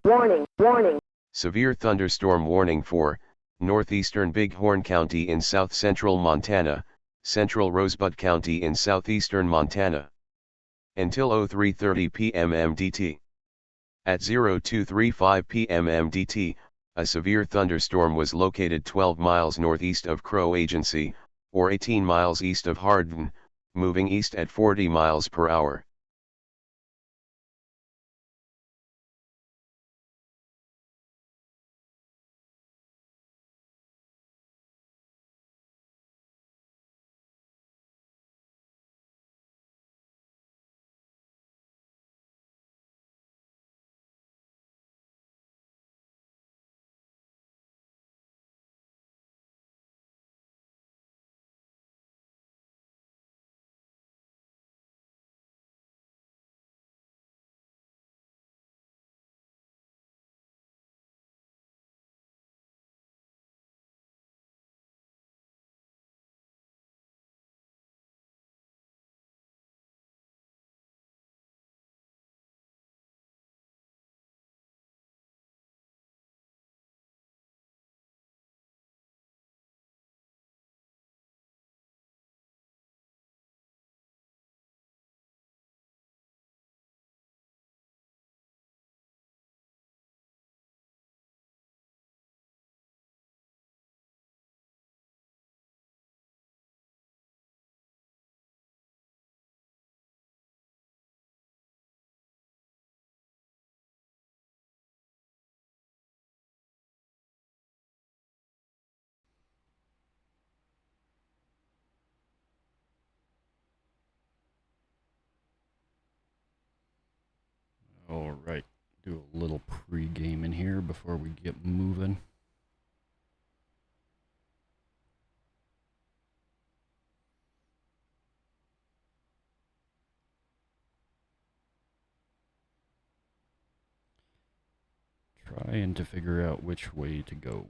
Warning, warning. Severe thunderstorm warning for northeastern Bighorn County in south-central Montana, central Rosebud County in southeastern Montana. Until 03:30 p.m. MDT. At 02:35 p.m. MDT, a severe thunderstorm was located 12 miles northeast of Crow Agency, or 18 miles east of Hardin, moving east at 40 miles per hour. All right, do a little pre-game in here before we get moving. Trying to figure out which way to go.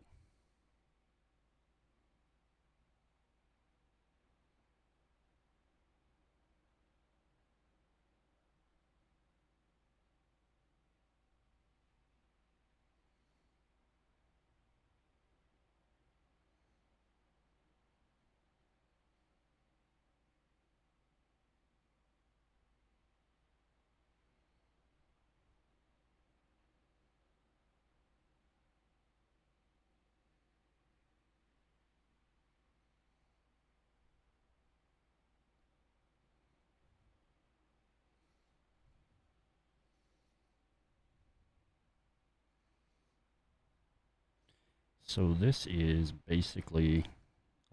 So this is basically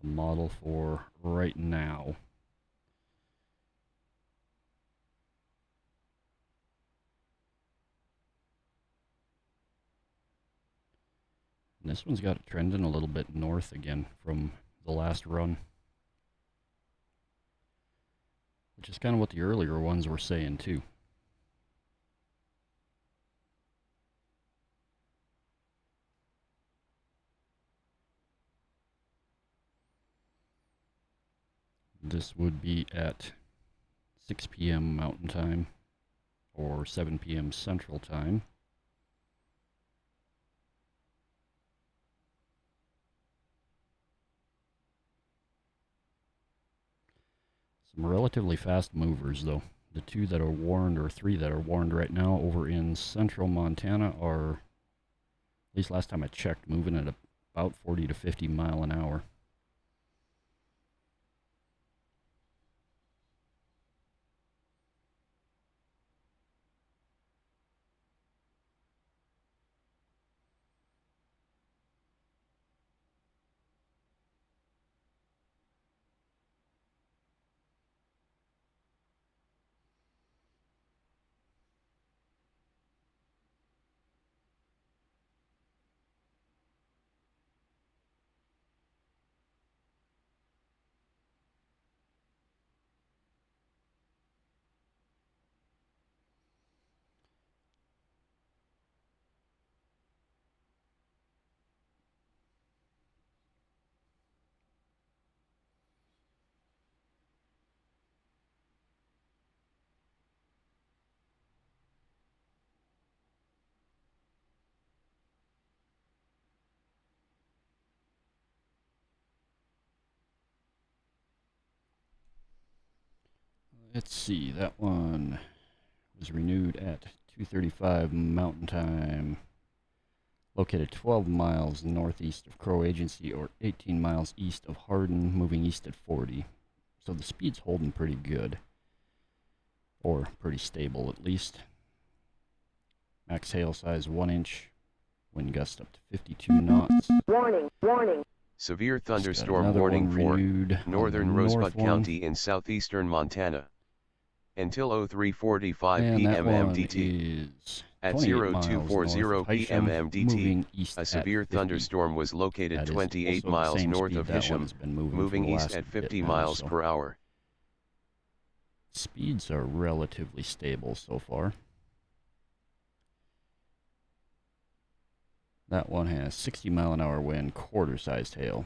a model for right now. And this one's got it trending a little bit north again from the last run, which is kind of what the earlier ones were saying too. This would be at 6 p.m. Mountain Time or 7 p.m. Central Time. Some relatively fast movers though. The two that are warned, or three that are warned right now over in central Montana are, at least last time I checked, moving at about 40 to 50 mile an hour. let's see. That one was renewed at 2:35 Mountain Time. Located 12 miles northeast of Crow Agency or 18 miles east of Hardin, moving east at 40. So the speed's holding pretty good. Or pretty stable at least. Max hail size 1 inch. Wind gust up to 52 knots. Warning, warning. Severe thunderstorm warning for northern Rosebud County in southeastern Montana. Until 03:45 p.m. MDT. At 0240 p.m. MDT, a severe thunderstorm was located 28 miles north of Hisham, moving east at 50 miles per hour. Speeds are relatively stable so far. That one has 60-mile-an-hour wind, quarter-sized hail.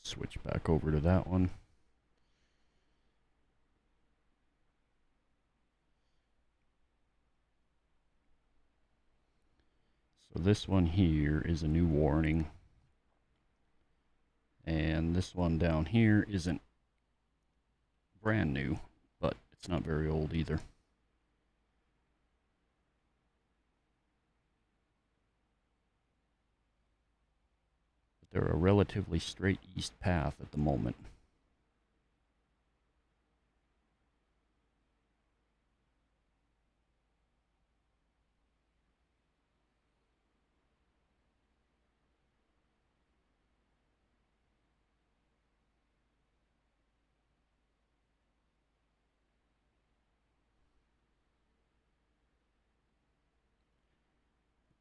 Switch back over to that one. So this one here is a new warning. And this one down here isn't brand new, but it's not very old either. But they're a relatively straight east path at the moment.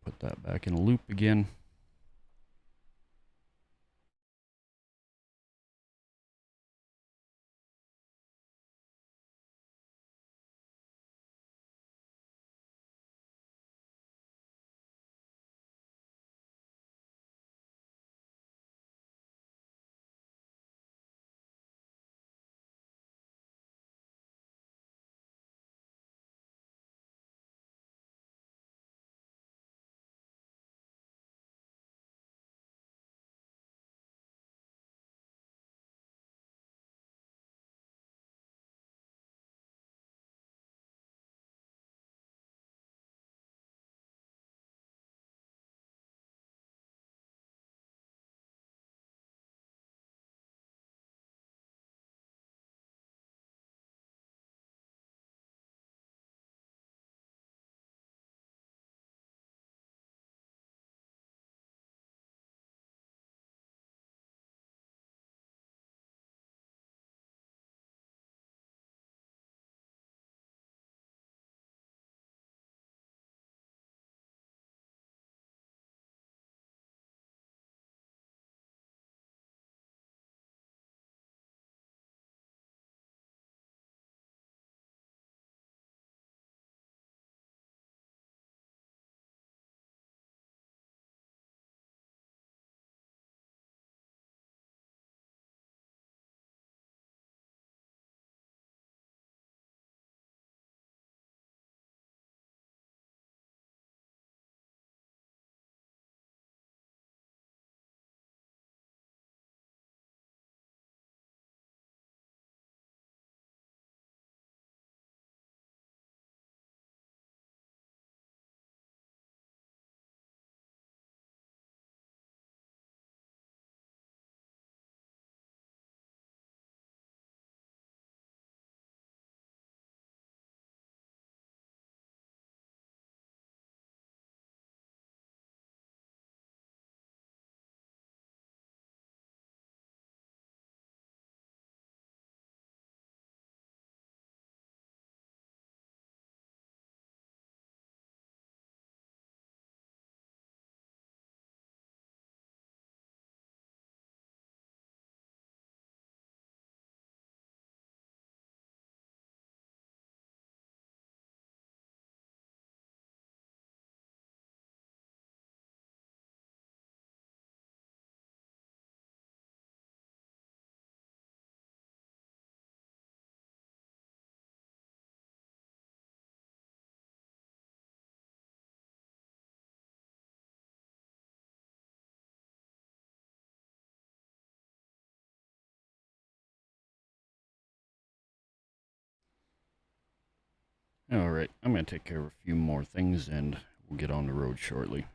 Put that back in a loop again. Alright, I'm going to take care of a few more things and we'll get on the road shortly.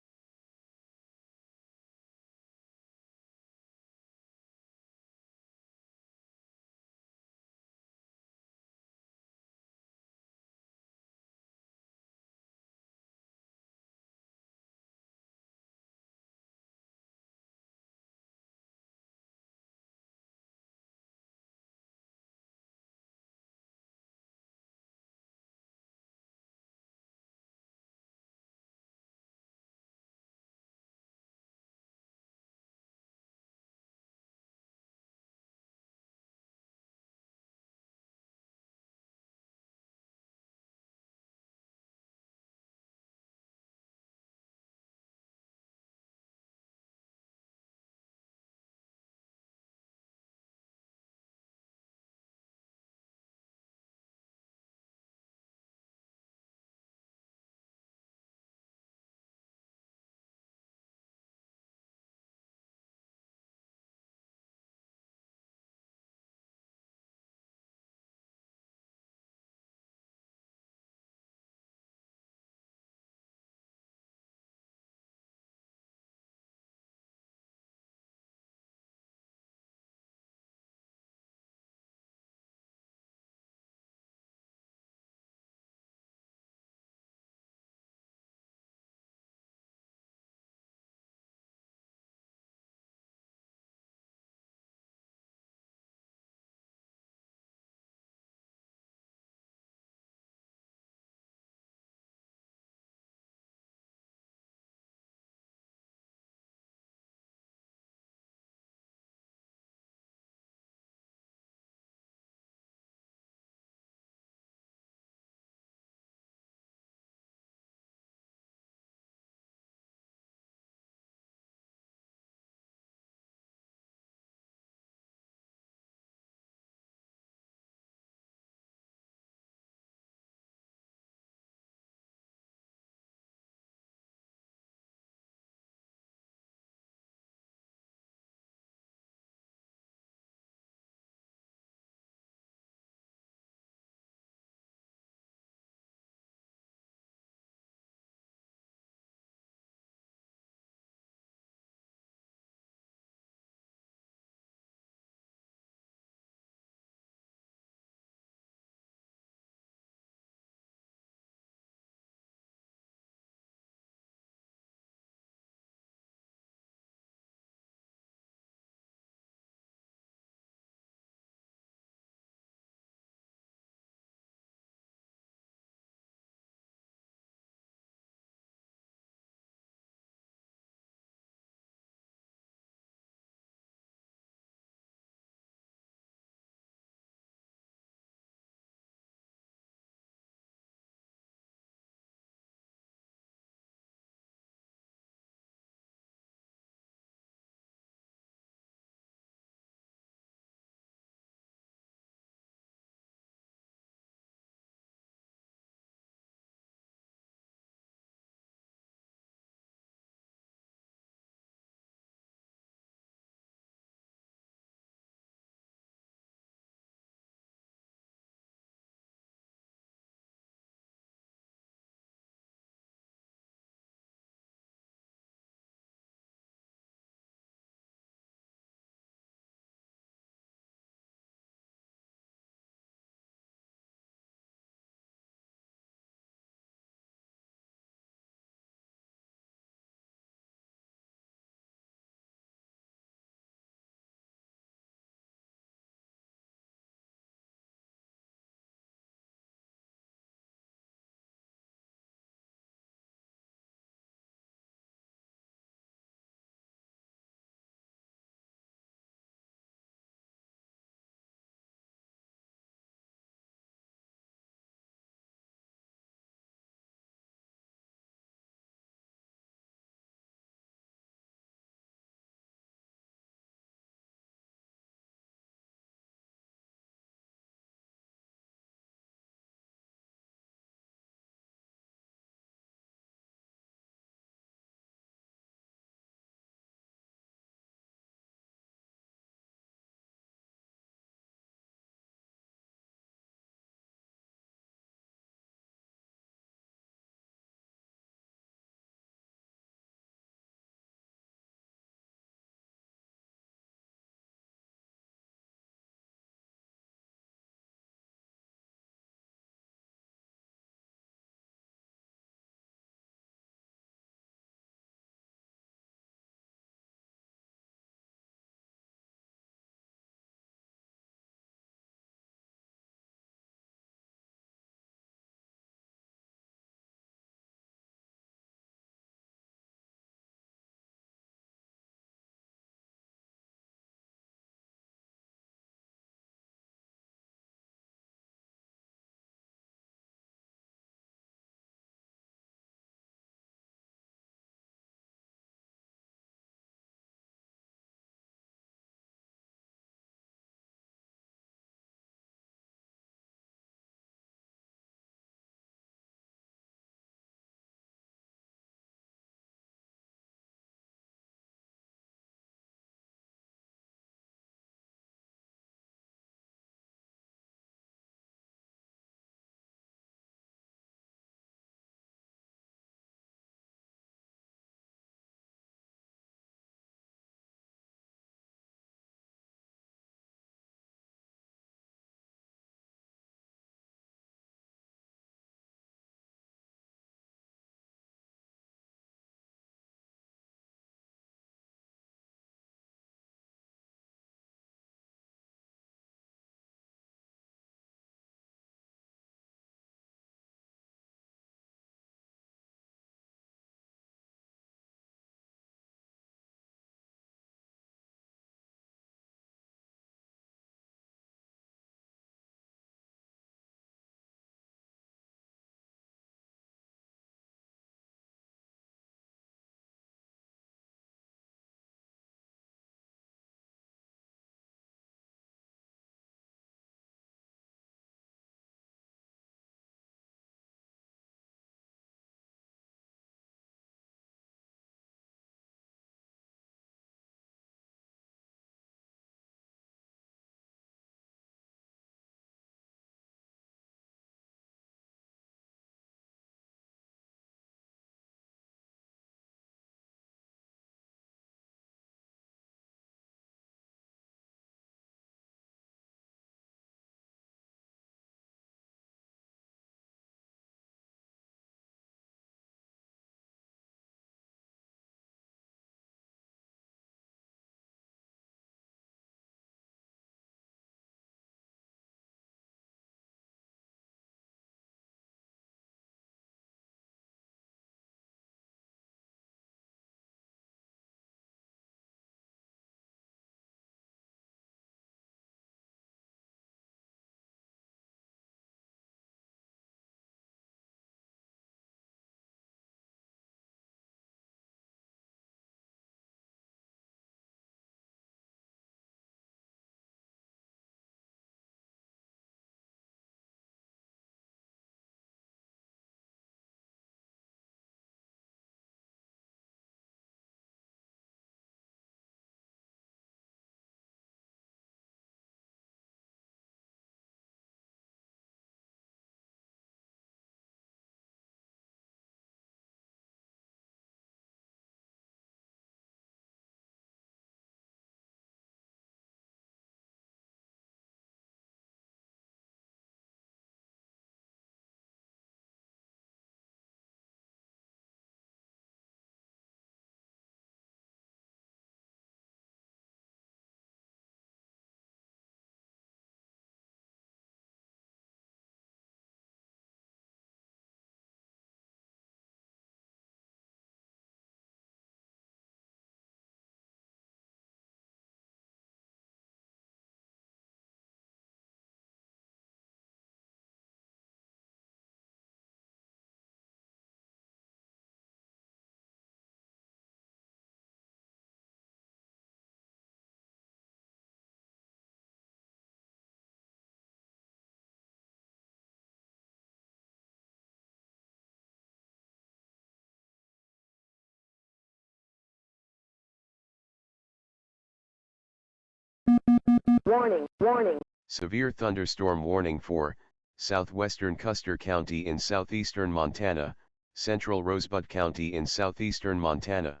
warning. Severe thunderstorm warning for southwestern Custer County in southeastern Montana, central Rosebud County in southeastern Montana.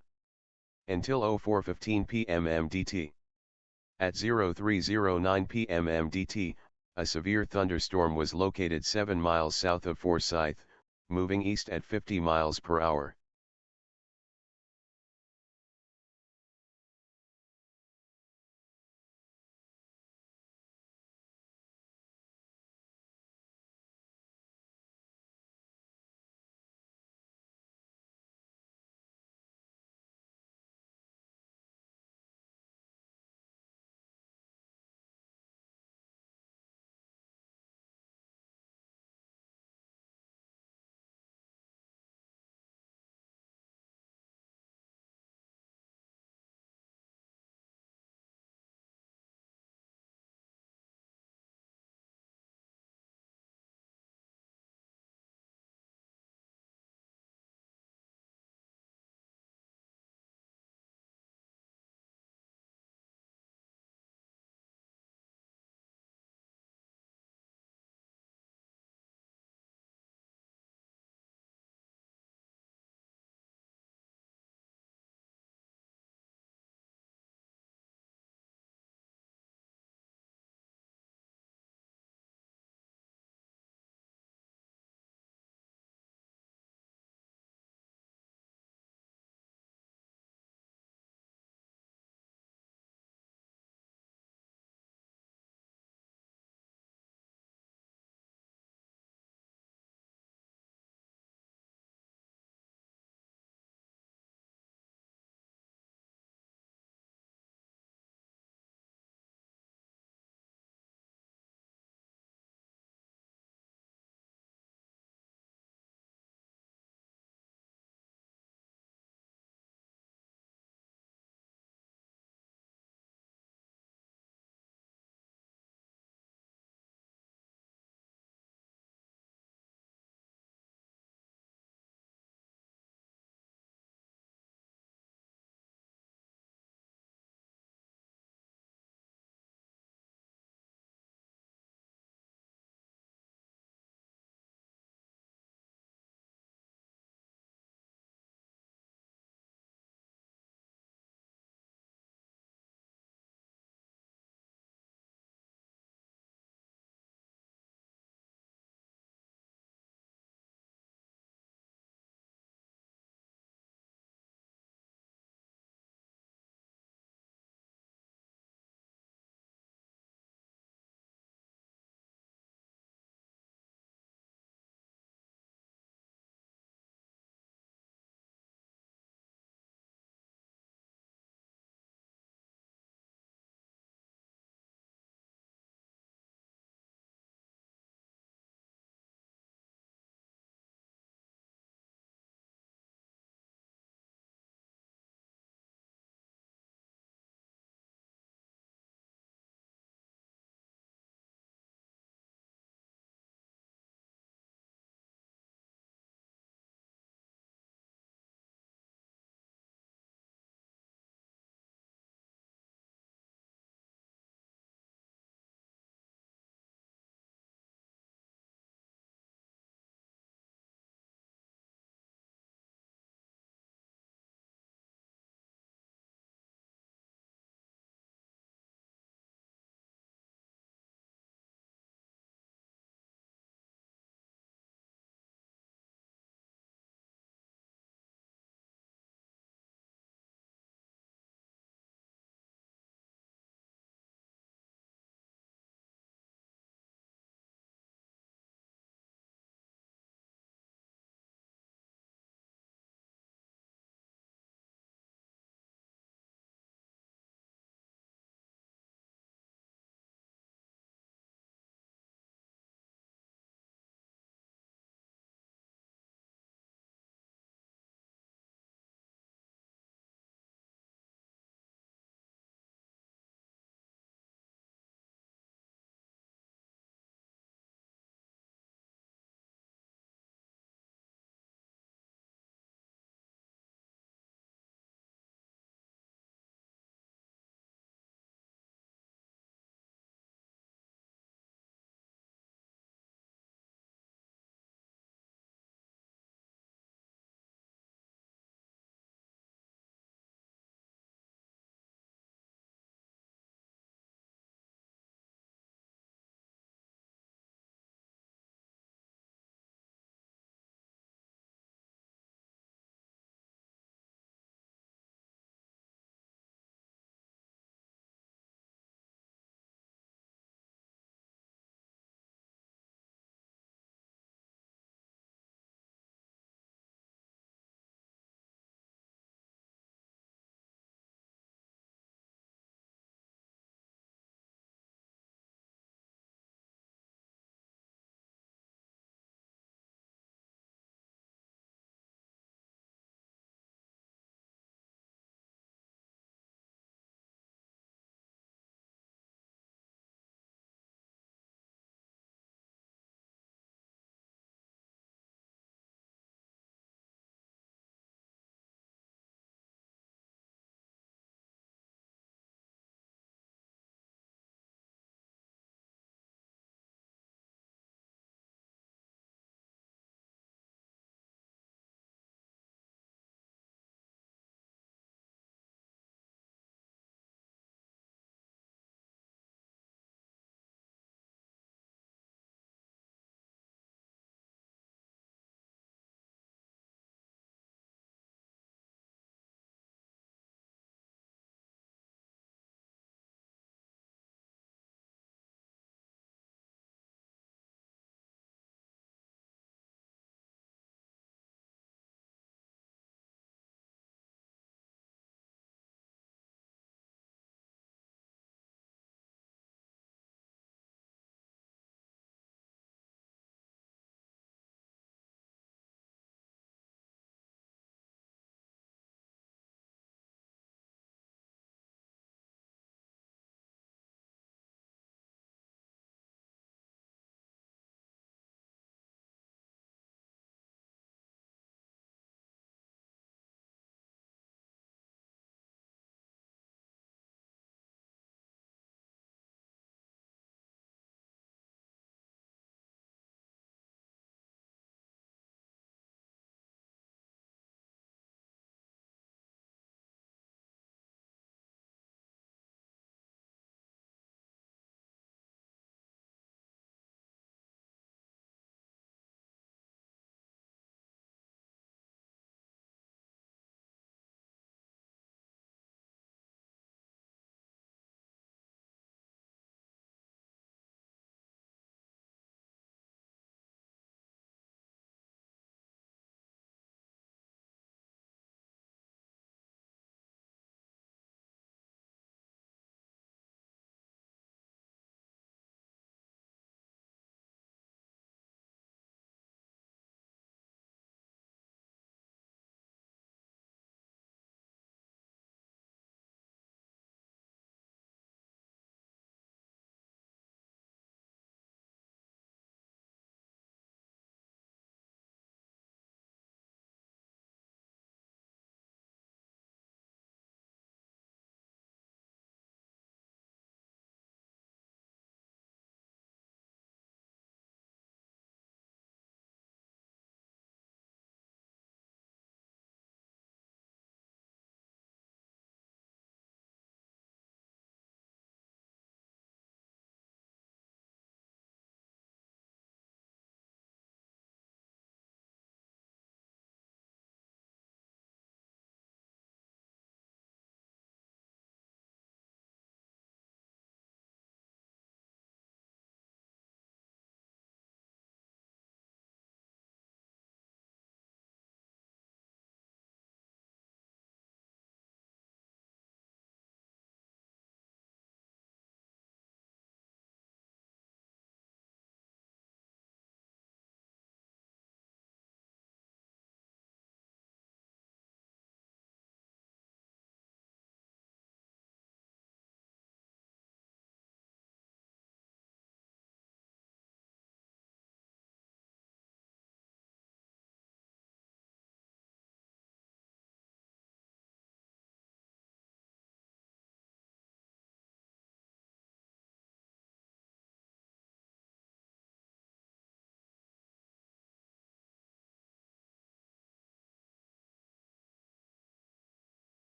Until 04:15 p.m. MDT. At 03:09 p.m. MDT, a severe thunderstorm was located 7 miles south of Forsyth, moving east at 50 miles per hour.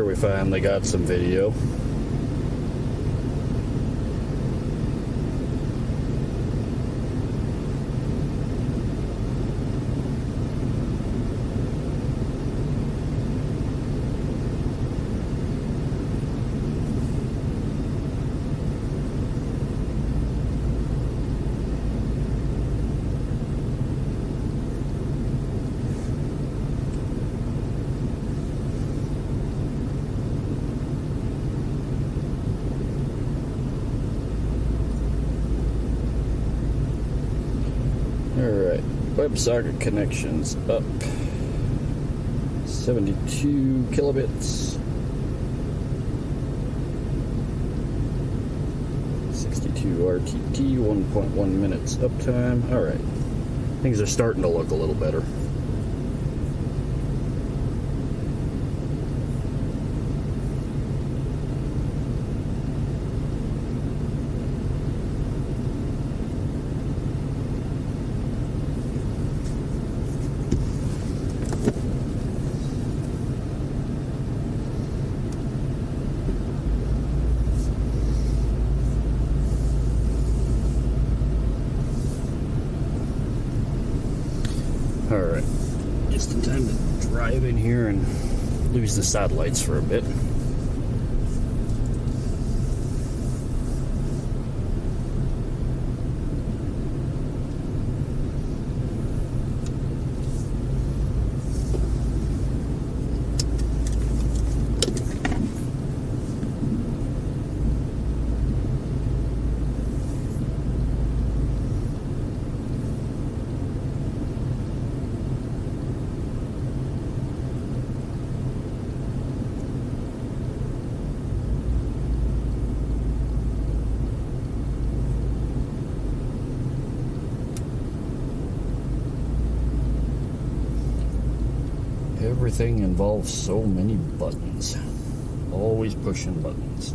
we finally got some video. Alright, WebSocket connections up 72 kilobits, 62 RTT, 1.1 minutes uptime. Alright, things are starting to look a little better. Alright, just in time to drive in here and lose the satellites for a bit. Everything involves so many buttons. Always pushing buttons.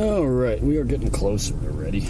All right, we are getting closer already.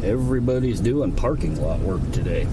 Everybody's doing parking lot work today.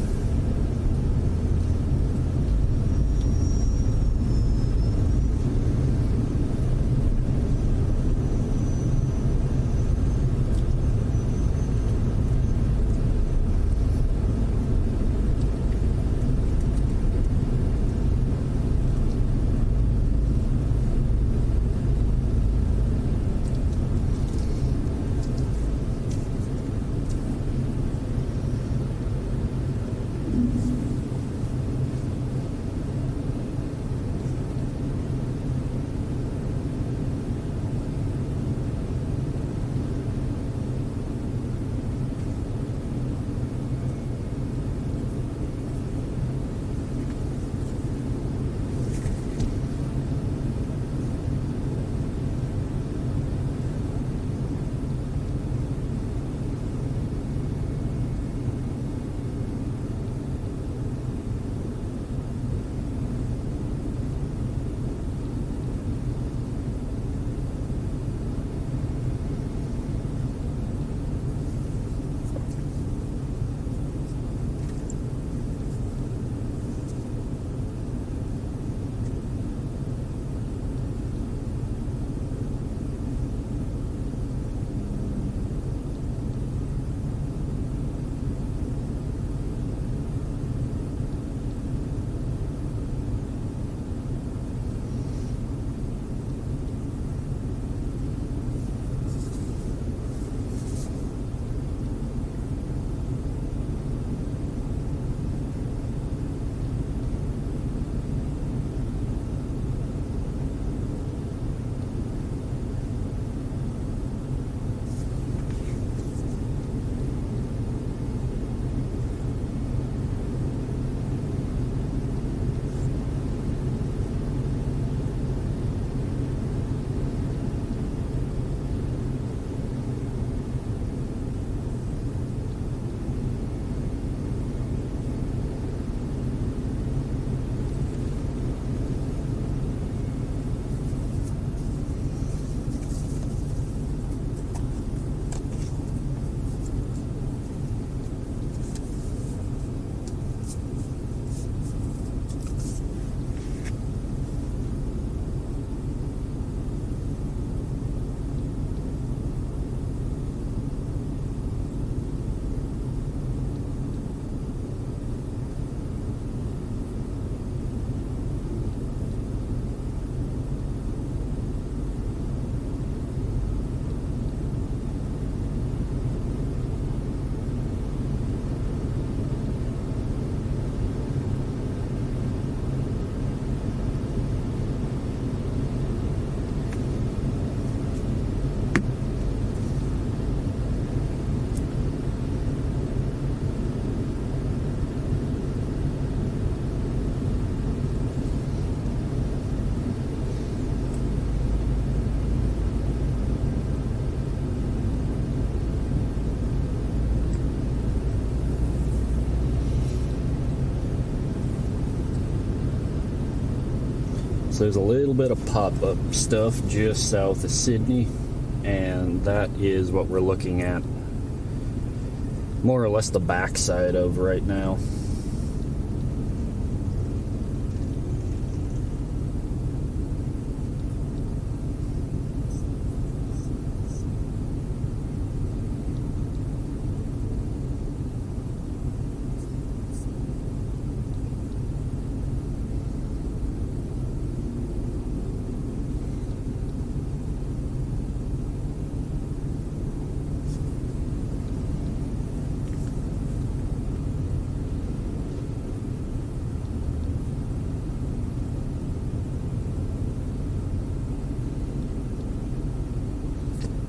So there's a little bit of pop-up stuff just south of Sydney, and that is what we're looking at. More or less the backside of right now.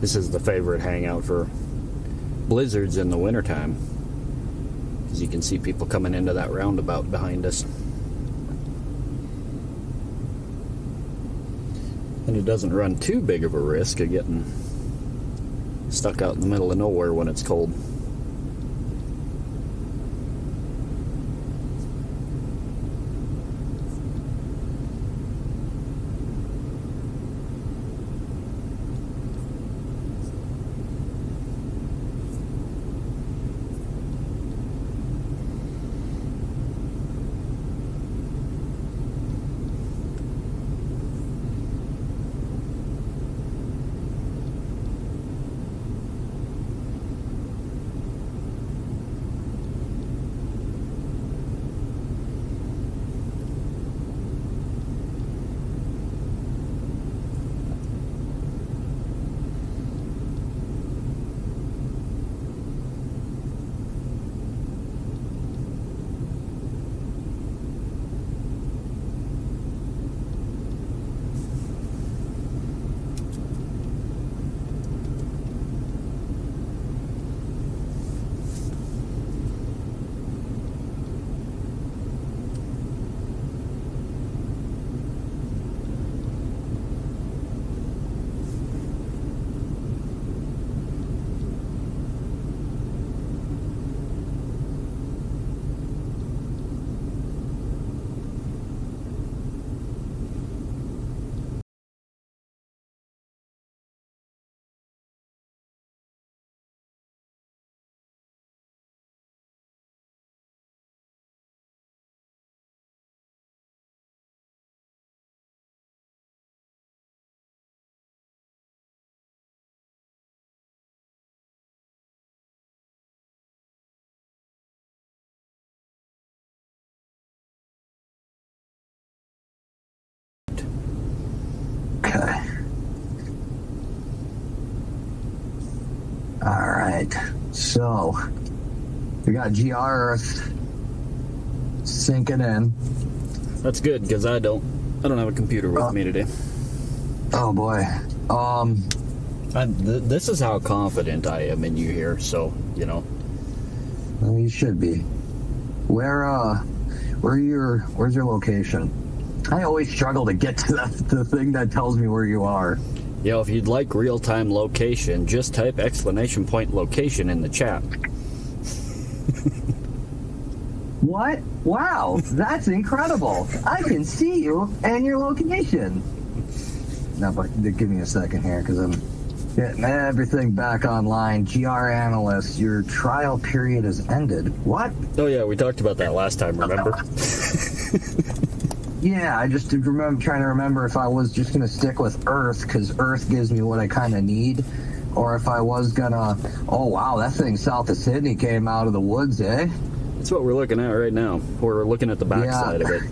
This is the favorite hangout for blizzards in the wintertime. As you can see people coming into that roundabout behind us. And it doesn't run too big of a risk of getting stuck out in the middle of nowhere when it's cold. Okay. All right. So we got GR Earth sinking in. That's good, because I don't have a computer with me today. Oh boy. This is how confident I am in you here, so, you know. Well, you should be. Where's your location? I always struggle to get to the thing that tells me where you are. You know, if you'd like real-time location, just type exclamation point location in the chat. What? Wow, that's incredible. I can see you and your location. Now, but give me a second here, because I'm getting everything back online. GR Analyst, your trial period has ended. What? Oh yeah, we talked about that last time, remember? Yeah, I just trying to remember if I was just going to stick with Earth, because Earth gives me what I kind of need, or if I was going to, oh wow, that thing south of Sydney came out of the woods, eh? That's what we're looking at right now. We're looking at the backside of it.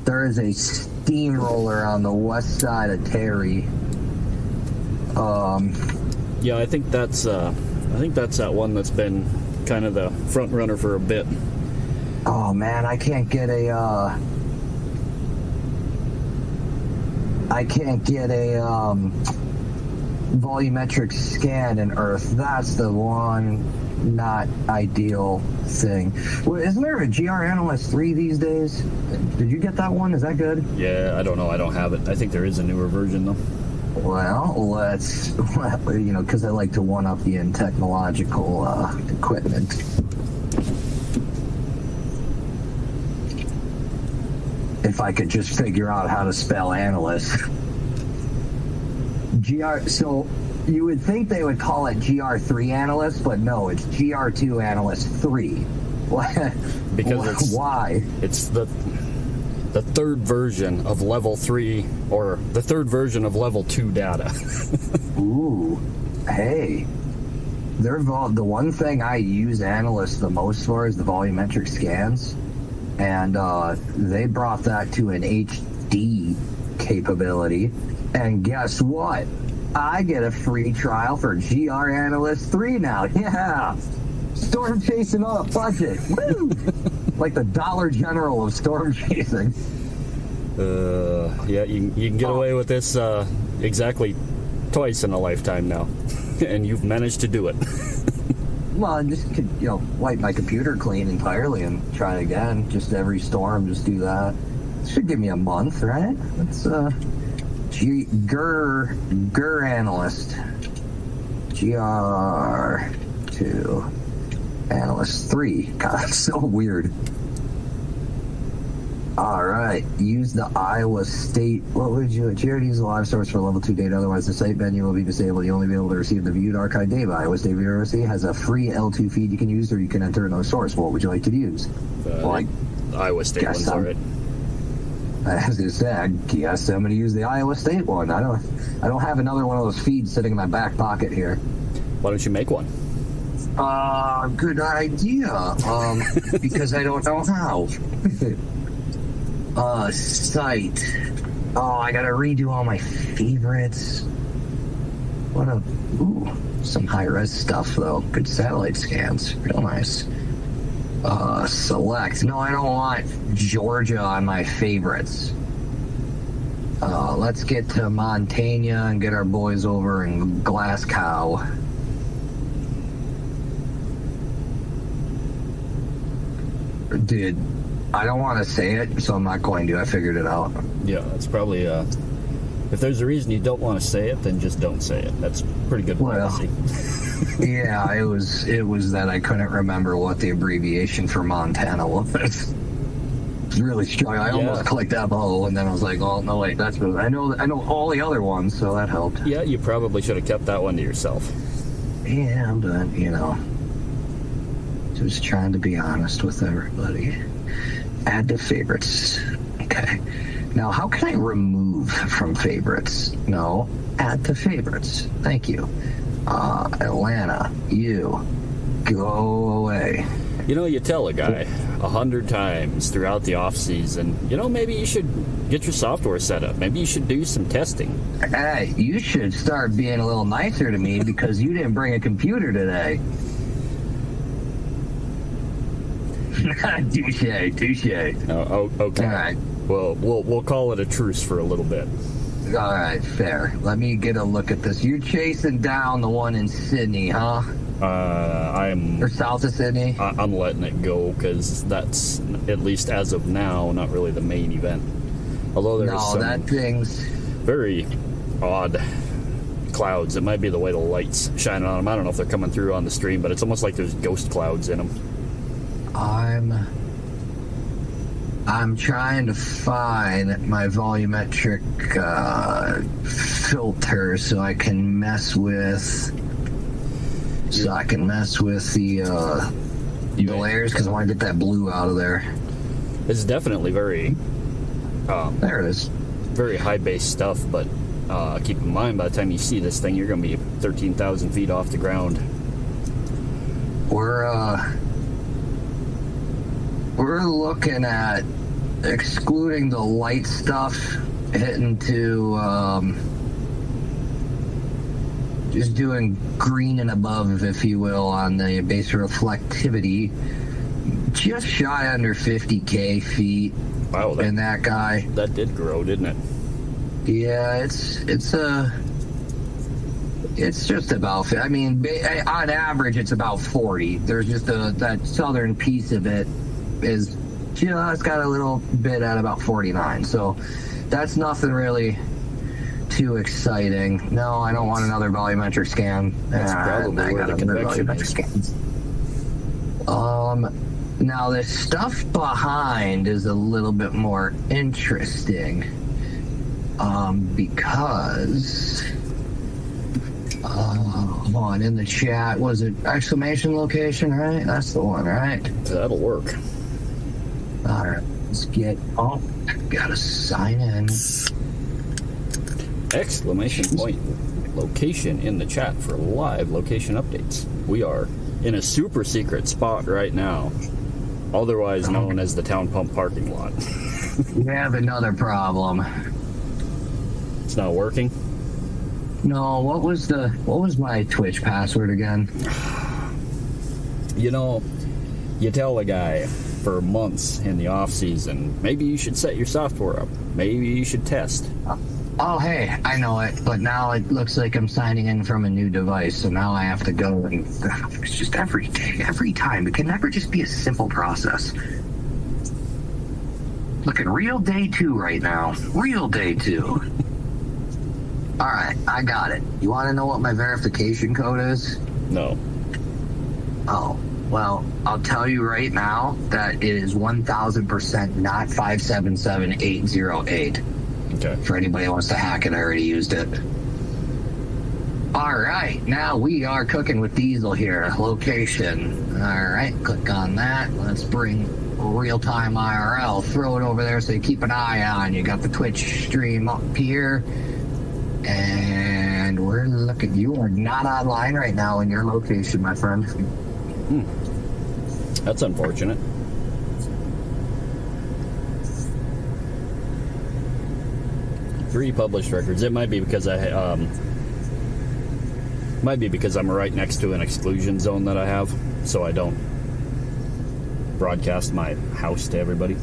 There is a steamroller on the west side of Terry. Yeah, I think that's that one that's been kind of the front runner for a bit. Oh man, I can't get a volumetric scan in Earth. That's the one not ideal thing. Well, isn't there a GR Analyst 3 these days? Did you get that one? Is that good? Yeah, I don't know. I don't have it. I think there is a newer version though. Well, let's, you know, because I like to one-up you in technological equipment. if I could just figure out how to spell analyst. So you would think they would call it GR3 analyst, but no, it's GR2 analyst 3. Because why? It's the third version of level 3, or the third version of level 2 data. Ooh, hey. The one thing I use analysts the most for is the volumetric scans, and they brought that to an HD capability, and guess what? I get a free trial for GR Analyst 3 now. Yeah! Storm chasing on a budget. Woo! Like the Dollar General of storm chasing. Yeah, you can get away with this exactly twice in a lifetime now. And you've managed to do it. Well, I just could, wipe my computer clean entirely and try again. Just every storm, just do that. Should give me a month, right? That's GR Analyst. GR2 Analyst 3. God, that's so weird. All right. Use the Iowa State. What would you? Jared, use the live source for level 2 data. Otherwise, the site menu will be disabled. You'll only be able to receive the viewed archive data. Iowa State University has a free L2 feed you can use, or you can enter another source. What would you like to use? Iowa State one's all right. I was gonna say, I guess I'm gonna use the Iowa State one. I don't have another one of those feeds sitting in my back pocket here. Why don't you make one? Good idea. Because I don't know how. Site. Oh, I gotta redo all my favorites. Some high-res stuff, though. Good satellite scans. Real nice. Select. No, I don't want Georgia on my favorites. Let's get to Montana and get our boys over in Glasgow. Dude, I don't want to say it, so I'm not going to. I figured it out. Yeah, that's probably, if there's a reason you don't want to say it, then just don't say it. That's pretty good policy. Yeah, it was that I couldn't remember what the abbreviation for Montana was. It's really struggling. I almost clicked MO, and then I was like, oh, no, wait, that's really, I know all the other ones, so that helped. Yeah, you probably should have kept that one to yourself. Yeah, but, just trying to be honest with everybody. Add to favorites. Okay. Now, how can I remove from favorites? No, add to favorites. Thank you. Atlanta, you go away. You tell a guy 100 times throughout the off season, maybe you should get your software set up. Maybe you should do some testing. Hey, you should start being a little nicer to me because you didn't bring a computer today. Touche. Oh, okay. All right. Well, we'll call it a truce for a little bit. All right, fair. Let me get a look at this. You're chasing down the one in Sydney, huh? Or south of Sydney? I'm letting it go because that's, at least as of now, not really the main event. Although there's some that thing's very odd clouds. It might be the way the light's shining on them. I don't know if they're coming through on the stream, but it's almost like there's ghost clouds in them. I'm trying to find my volumetric filter so I can mess with the layers because I want to get that blue out of there. It's definitely very there it is. Very high base stuff, but keep in mind by the time you see this thing, you're going to be 13,000 feet off the ground. We're looking at excluding the light stuff, hitting to just doing green and above, if you will, on the base reflectivity. Just shy under 50k feet. Wow, in that guy. That did grow, didn't it? Yeah, it's just about. I mean, on average, it's about 40. There's just that southern piece of it is just got a little bit at about 49. So that's nothing really too exciting. No, I don't want another volumetric scan. That's probably where the convection is. Now the stuff behind is a little bit more interesting, because hold on, in the chat, was it exclamation location, right? That's the one, right? That'll work. All right, let's get. Oh, gotta sign in. Exclamation point location in the chat for live location updates. We are in a super secret spot right now, otherwise known as the town pump parking lot. We have another problem. It's not working? No, what was my Twitch password again? You know, you tell a guy for months in the off season, maybe you should set your software up. Maybe you should test. Oh, hey, I know it, but now it looks like I'm signing in from a new device, so now I have to go and it's just every day, every time. It can never just be a simple process. Look at real day 2 right now. Real day 2. All right, I got it. You want to know what my verification code is? No. Oh, well, I'll tell you right now that it is 1000% not 577808. Okay. For anybody who wants to hack it, I already used it. All right, now we are cooking with diesel here. Location. All right, click on that. Let's bring real-time IRL. Throw it over there so you keep an eye on. You got the Twitch stream up here. And we're looking. You are not online right now in your location, my friend. That's unfortunate. Three published records. It might be because I'm right next to an exclusion zone that I have, so I don't broadcast my house to everybody.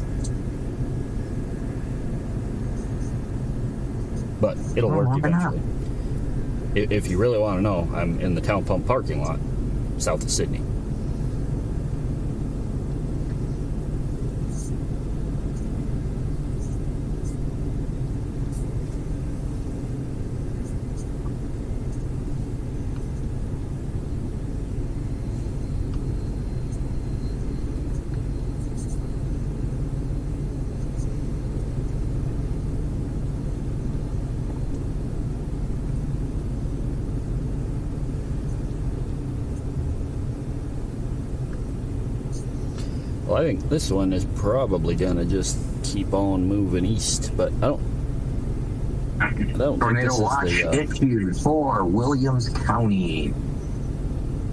But it'll work eventually. If you really want to know, I'm in the town pump parking lot, south of Sydney. Well, I think this one is probably gonna just keep on moving east, but I don't Tornado think watch this is the, issued for Williams County.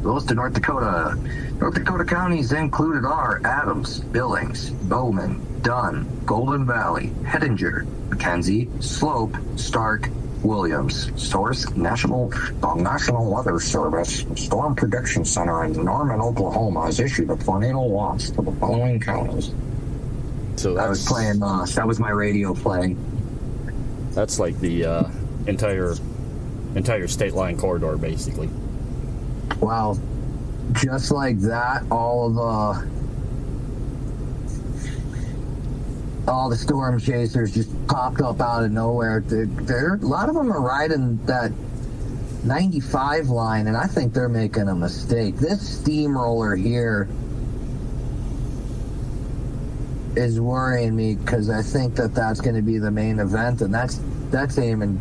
Goes to North Dakota. North Dakota counties included are Adams, Billings, Bowman, Dunn, Golden Valley, Hettinger, McKenzie, Slope, Stark, Williams. Source: the National Weather Service Storm Prediction Center in Norman, Oklahoma has issued a tornado watch to the following counties. So I was playing. That was my radio playing. That's like the entire state line corridor, basically. Wow, just like that, all the storm chasers just popped up out of nowhere. A lot of them are riding that 95 line, and I think they're making a mistake. This steamroller here is worrying me because I think that's going to be the main event, and that's aiming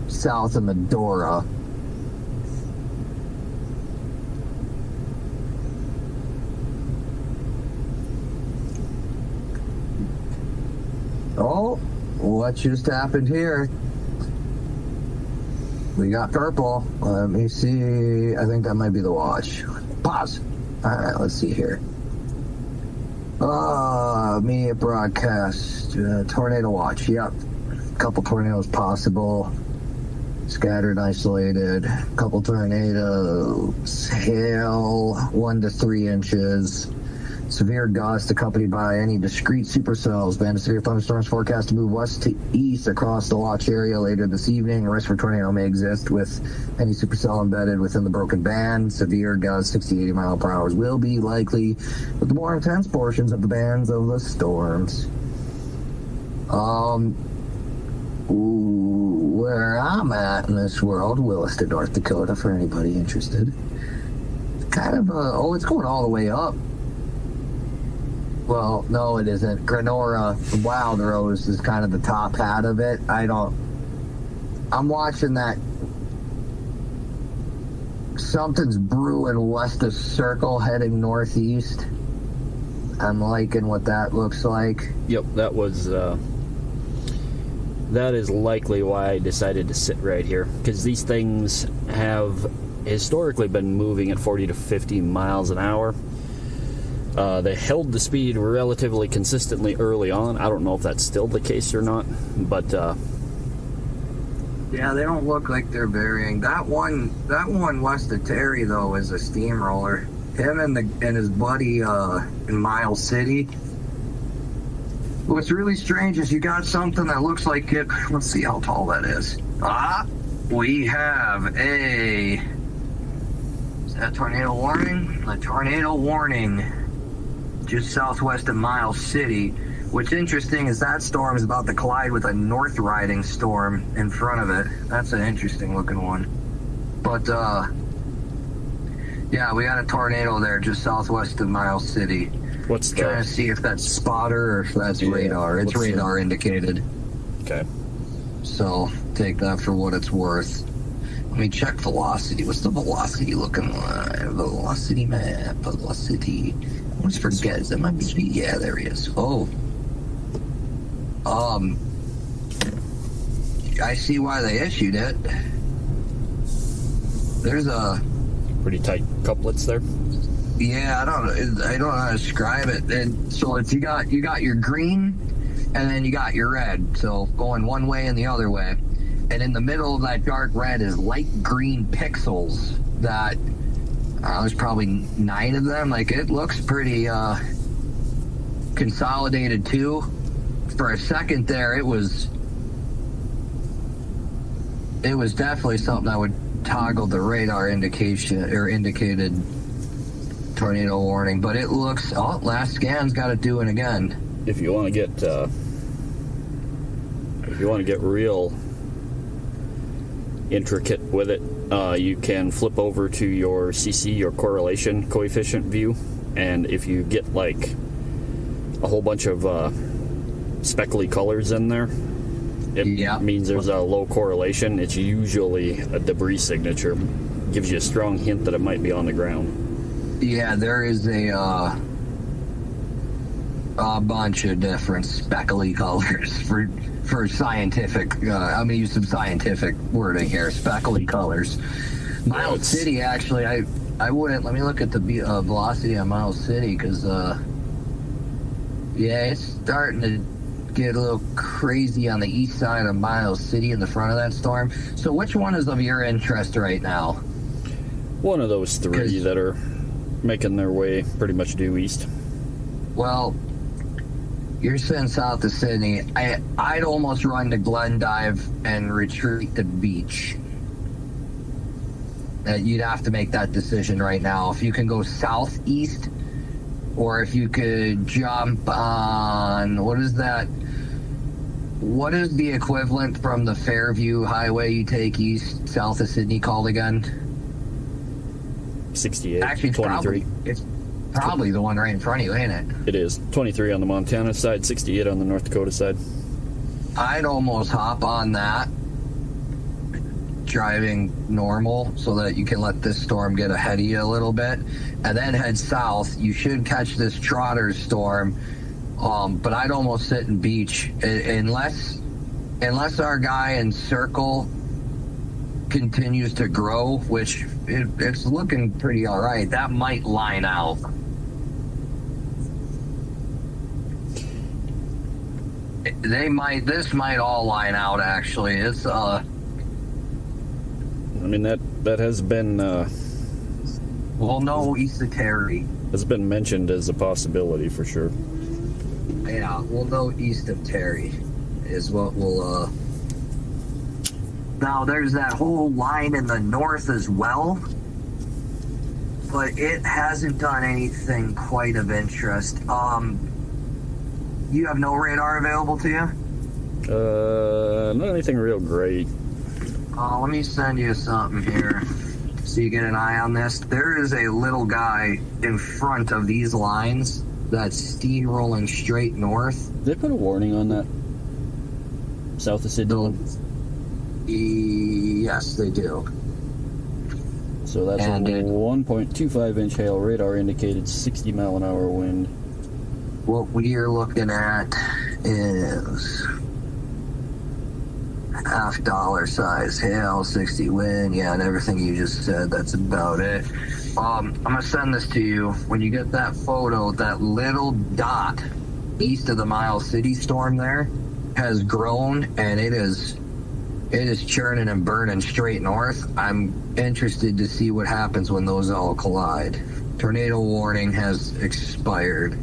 south of Medora. Oh, what just happened here? We got purple. Let me see. I think that might be the watch. Pause. All right, let's see here. Media broadcast. Tornado watch. Yep. Couple tornadoes possible. Scattered, isolated. Couple tornadoes. Hail, 1 to 3 inches. Severe gusts accompanied by any discrete supercells. Band of severe thunderstorms forecast to move west to east across the watch area later this evening. A risk for tornado may exist with any supercell embedded within the broken band. Severe gusts, 60 to 80 mile per hour will be likely with the more intense portions of the bands of the storms. Where I'm at in this world, Williston, North Dakota, for anybody interested. kind of it's going all the way up. Well, no, it isn't. Granora Wild Rose is kind of the top hat of it. I'm watching that. Something's brewing west of Circle, heading northeast. I'm liking what that looks like. Yep, that is likely why I decided to sit right here, because these things have historically been moving at 40 to 50 miles an hour. They held the speed relatively consistently early on. I don't know if that's still the case or not, but yeah, they don't look like they're varying. That one west of Terry though is a steamroller. Him and his buddy in Miles City. What's really strange is you got something that looks like it. Let's see how tall that is. We have is that tornado warning? A tornado warning just southwest of Miles City. What's interesting is that storm is about to collide with a north riding storm in front of it. That's an interesting looking one. But yeah, we got a tornado there just southwest of Miles City. What's the... Trying to see if that's spotter or if that's radar. It's radar indicated. Okay. So take that for what it's worth. Let me check velocity. What's the velocity looking like? Velocity map. Velocity. I always forget. Is that my speed? Yeah, there he is. Oh. I see why they issued it. There's a pretty tight couplets there. Yeah, I don't know how to describe it. And so it's you got your green, and then you got your red. So going one way and the other way, and in the middle of that dark red is light green pixels. That there's probably 9 of them. Like it looks pretty consolidated too. For a second there, it was definitely something that would toggle the radar indication or indicated tornado warning, but it looks last scan's got it doing again. If you want to get real intricate with it, you can flip over to your CC, your correlation coefficient view, and if you get like a whole bunch of speckly colors in there, it means there's a low correlation. It's usually a debris signature. Gives you a strong hint that it might be on the ground. Yeah, there is a bunch of different speckly colors for scientific. I'm gonna use some scientific wording here. Speckly colors. Miles City, actually, I wouldn't. Let me look at the velocity on Miles City because yeah, it's starting to get a little crazy on the east side of Miles City in the front of that storm. So which one is of your interest right now? One of those 3 that are making their way pretty much due east. Well, you're sitting south of Sydney. I'd almost run to Glendive and retreat to Beach. You'd have to make that decision right now. If you can go southeast, or if you could jump on, what is that? What is the equivalent from the Fairview Highway you take east, south of Sydney called again? 68, actually, 23. It's probably the one right in front of you, ain't it? It is. 23 on the Montana side, 68 on the North Dakota side. I'd almost hop on that, driving normal, so that you can let this storm get ahead of you a little bit, and then head south. You should catch this trotter storm, but I'd almost sit in Beach, unless our guy in Circle continues to grow, which it's looking pretty all right. That might line out. This might all line out, actually. It's I mean, that has been well, no, east of Terry has been mentioned as a possibility for sure. Yeah, we'll know east of Terry is what we'll now there's that whole line in the north as well, but it hasn't done anything quite of interest. You have no radar available to you? Not anything real great. Let me send you something here. so you get an eye on this. There is a little guy in front of these lines that's steamrolling straight north. Did they put a warning on that? South of Sydney? Yes, they do. So that's And a 1.25 inch hail, radar indicated 60 mile an hour wind. What we are looking at is $half size hail, 60 wind, yeah, and everything you just said, that's about it. I'm gonna send this to you. When you get that photo, that little dot east of the Miles City storm there has grown, and it is churning and burning straight north. I'm interested to see what happens when those all collide. Tornado warning has expired.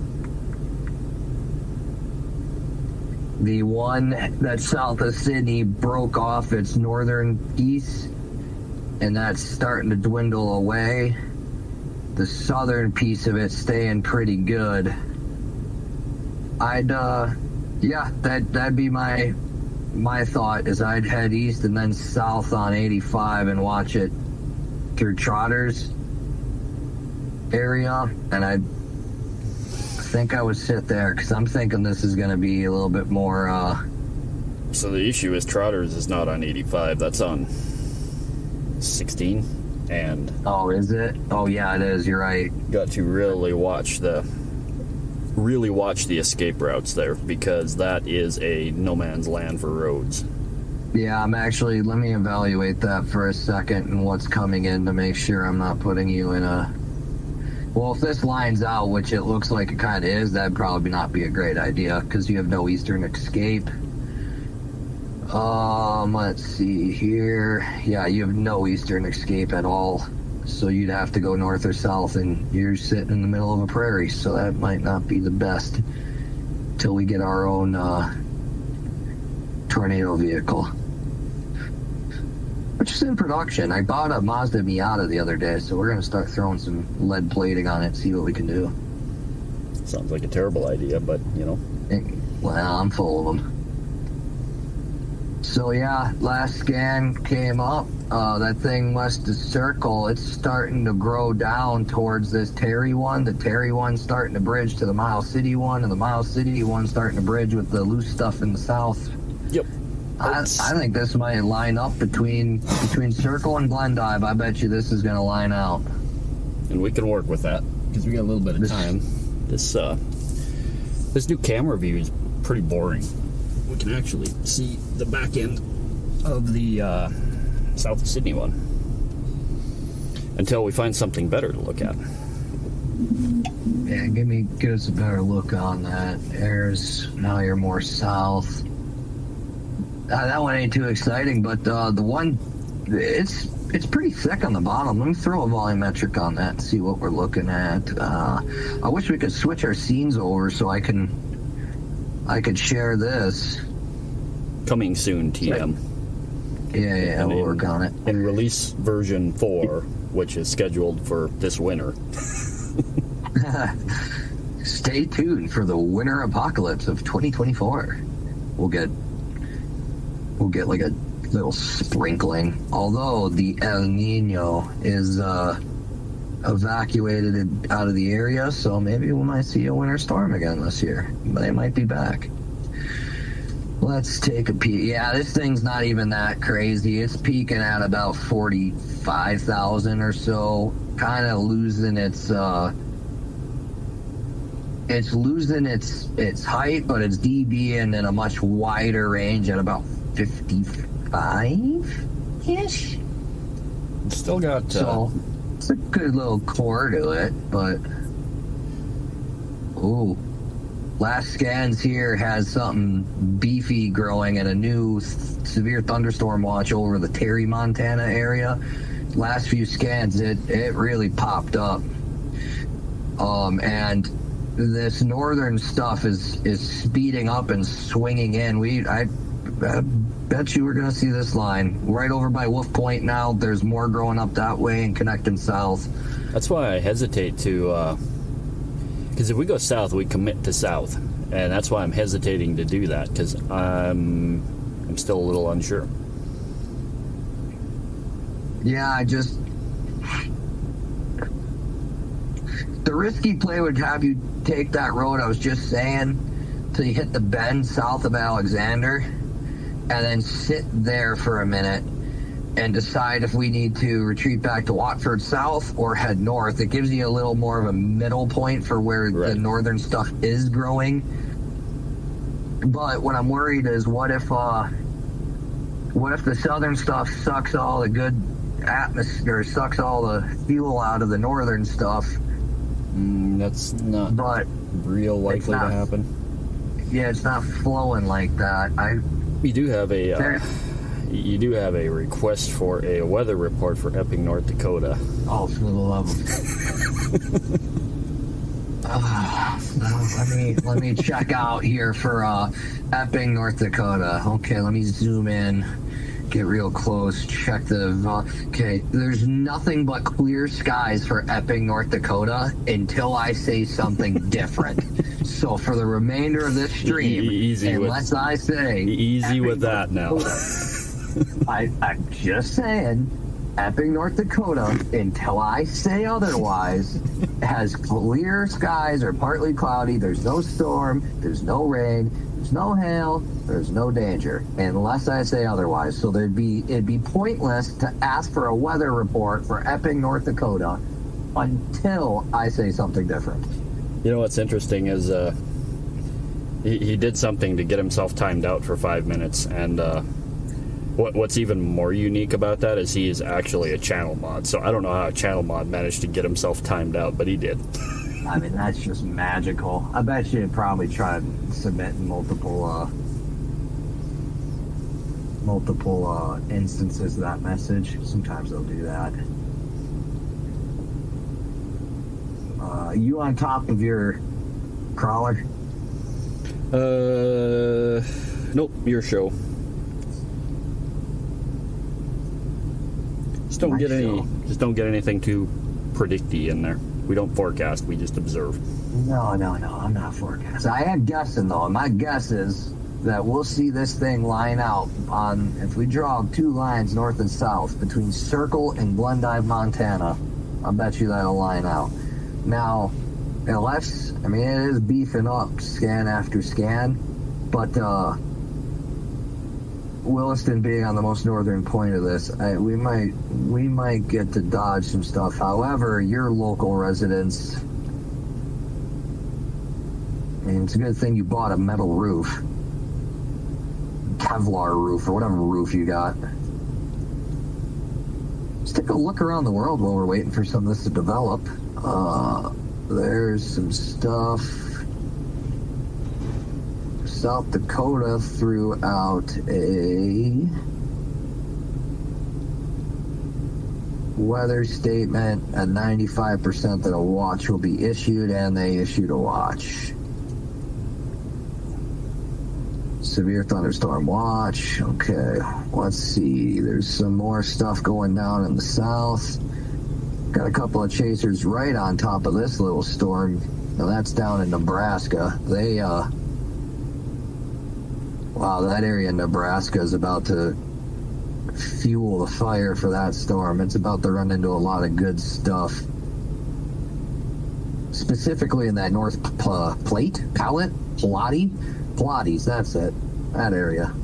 The one that's south of Sydney broke off its northern piece, and that's starting to dwindle away. The southern piece of it's staying pretty good. That'd be my thought, is I'd head east and then south on 85 and watch it through Trotter's area, and I think I would sit there, because I'm thinking this is going to be a little bit more So the issue is Trotter's is not on 85, that's on 16, and oh, is it? Oh yeah, it is, you're right. got to really watch the escape routes there, because that is a no man's land for roads. Yeah, let me evaluate that for a second and what's coming in to make sure I'm not putting you in a... Well, if this lines out, which it looks like it kind of is, that'd probably not be a great idea, because you have no eastern escape. Let's see here. Yeah, you have no eastern escape at all. So you'd have to go north or south, and you're sitting in the middle of a prairie, so that might not be the best till we get our own tornado vehicle, which is in production. I bought a Mazda Miata the other day, so we're going to start throwing some lead plating on it, see what we can do. Sounds like a terrible idea, but, you know. Well, I'm full of them. So yeah, last scan came up. That thing west of Circle, it's starting to grow down towards this Terry one. The Terry one's starting to bridge to the Miles City one, and the Miles City one's starting to bridge with the loose stuff in the south. Yep. I think this might line up between Circle and Glendive. I bet you this is going to line out. And we can work with that, because we got a little bit of time. This new camera view is pretty boring. We can actually see the back end of the south of Sydney one until we find something better to look at. Yeah, give us a better look on that. Now you're more south. That one ain't too exciting, but the one, it's pretty thick on the bottom. Let me throw a volumetric on that and see what we're looking at. I wish we could switch our scenes over so I could share this. Coming soon, TM. Yeah, we'll work on it. In release version 4, which is scheduled for this winter. Stay tuned for the winter apocalypse of 2024. We'll get like a little sprinkling. Although the El Nino is evacuated out of the area, so maybe we might see a winter storm again this year. They might be back. Let's take a peek. Yeah, this thing's not even that crazy. It's peaking at about 45,000 or so, kind of losing its its height, but it's DBing in a much wider range at about 55-ish. Still got so it's a good little core to it, but ooh. Last scans here has something beefy growing and a new severe thunderstorm watch over the Terry, Montana area. Last few scans, it really popped up. And this northern stuff is speeding up and swinging in. I bet you we're going to see this line right over by Wolf Point now. There's more growing up that way and connecting south. That's why I hesitate to... Because if we go south, we commit to south, and that's why I'm hesitating to do that, because I'm still a little unsure. Yeah, The risky play would have you take that road I was just saying till you hit the bend south of Alexander, and then sit there for a minute and decide if we need to retreat back to Watford South or head north. It gives you a little more of a middle point for where the northern stuff is growing. But what I'm worried is what if the southern stuff sucks all the good atmosphere, sucks all the fuel out of the northern stuff. That's not real likely to happen. Yeah, it's not flowing like that. You do have a request for a weather report for Epping, North Dakota. Oh, for the love of let me check out here for Epping, North Dakota. Okay, let me zoom in, get real close, check the. Okay, there's nothing but clear skies for Epping, North Dakota until I say something different. So for the remainder of this stream, I say easy Epping, with that now. I'm just saying, Epping, North Dakota, until I say otherwise, has clear skies or partly cloudy. There's no storm, there's no rain, there's no hail, there's no danger, unless I say otherwise. So it'd be pointless to ask for a weather report for Epping, North Dakota, until I say something different. You know what's interesting is he did something to get himself timed out for 5 minutes, and what's even more unique about that is he is actually a channel mod. So I don't know how a channel mod managed to get himself timed out, but he did. I mean, that's just magical. I bet you probably tried submitting multiple instances of that message. Sometimes they'll do that. You on top of your crawler? Nope, your show. Just don't get anything too predicty in there. We don't forecast, we just observe. No, I'm not forecasting. I am guessing though, and my guess is that we'll see this thing line out on, if we draw 2 lines north and south between Circle and Glendive, Montana, I'll bet you that'll line out. Now, unless, I mean, it is beefing up scan after scan, but Williston being on the most northern point of this, we might get to dodge some stuff. However, your local residents, I mean, it's a good thing you bought a metal roof, Kevlar roof, or whatever roof you got. Let's take a look around the world while we're waiting for some of this to develop. There's some stuff. South Dakota threw out a weather statement at 95% that a watch will be issued, and they issued a watch. Severe thunderstorm watch. Okay, let's see. There's some more stuff going down in the south. Got a couple of chasers right on top of this little storm. Now that's down in Nebraska. Wow, that area in Nebraska is about to fuel the fire for that storm. It's about to run into a lot of good stuff. Specifically in that North Pilates, that's it. That area.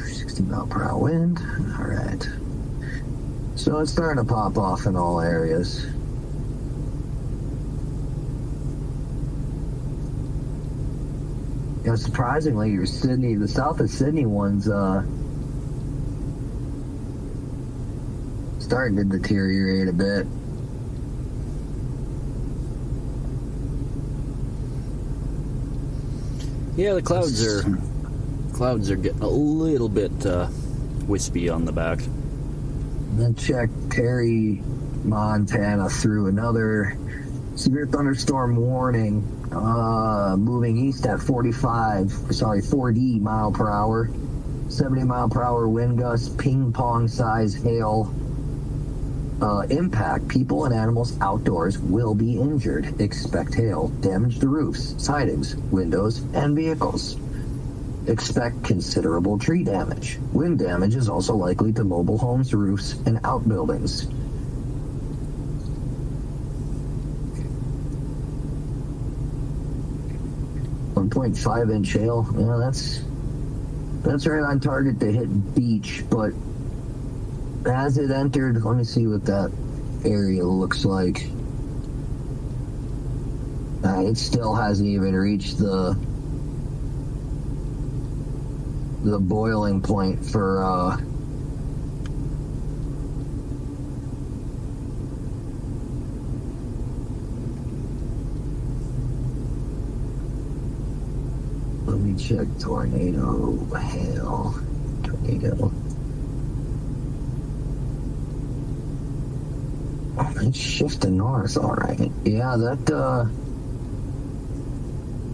60 mile per hour wind. All right. So it's starting to pop off in all areas. You know, surprisingly, the south of Sydney one's starting to deteriorate a bit. Yeah, the clouds are getting a little bit wispy on the back. Then check Terry, Montana through another severe thunderstorm warning, moving east at 40 mile per hour, 70 mile per hour wind gusts, ping pong size hail. Impact. People and animals outdoors will be injured. Expect hail. Damage to roofs, sidings, windows, and vehicles. Expect considerable tree damage. Wind damage is also likely to mobile homes, roofs, and outbuildings. .5-inch hail. Yeah, that's right on target to hit beach, but as it entered, let me see what that area looks like. It still hasn't even reached the boiling point for let me check tornado hail. Tornado. Oh, it's shifting north, all right. Yeah, that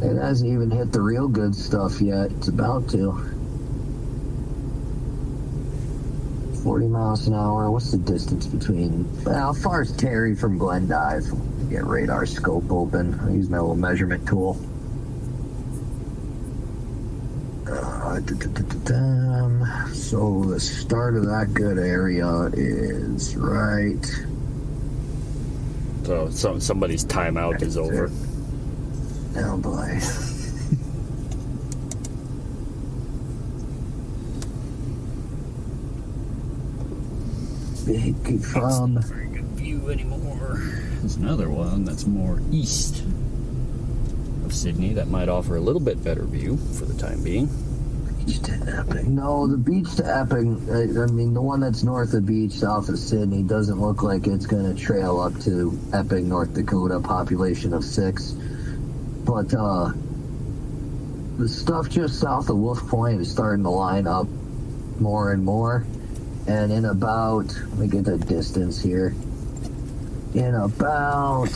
it hasn't even hit the real good stuff yet. It's about to. 40 miles an hour. What's the distance between? Well, how far is Terry from Glendive? Get radar scope open. I use my little measurement tool. So the start of that good area is right. So somebody's timeout is over. Oh boy. Big from. Not very good view anymore. There's another one that's more east of Sydney that might offer a little bit better view for the time being. Beach to Epping. No, the beach to Epping, I mean, the one that's north of beach, south of Sydney, doesn't look like it's going to trail up to Epping, North Dakota, population of 6. But the stuff just south of Wolf Point is starting to line up more and more. And in about, let me get the distance here. In about,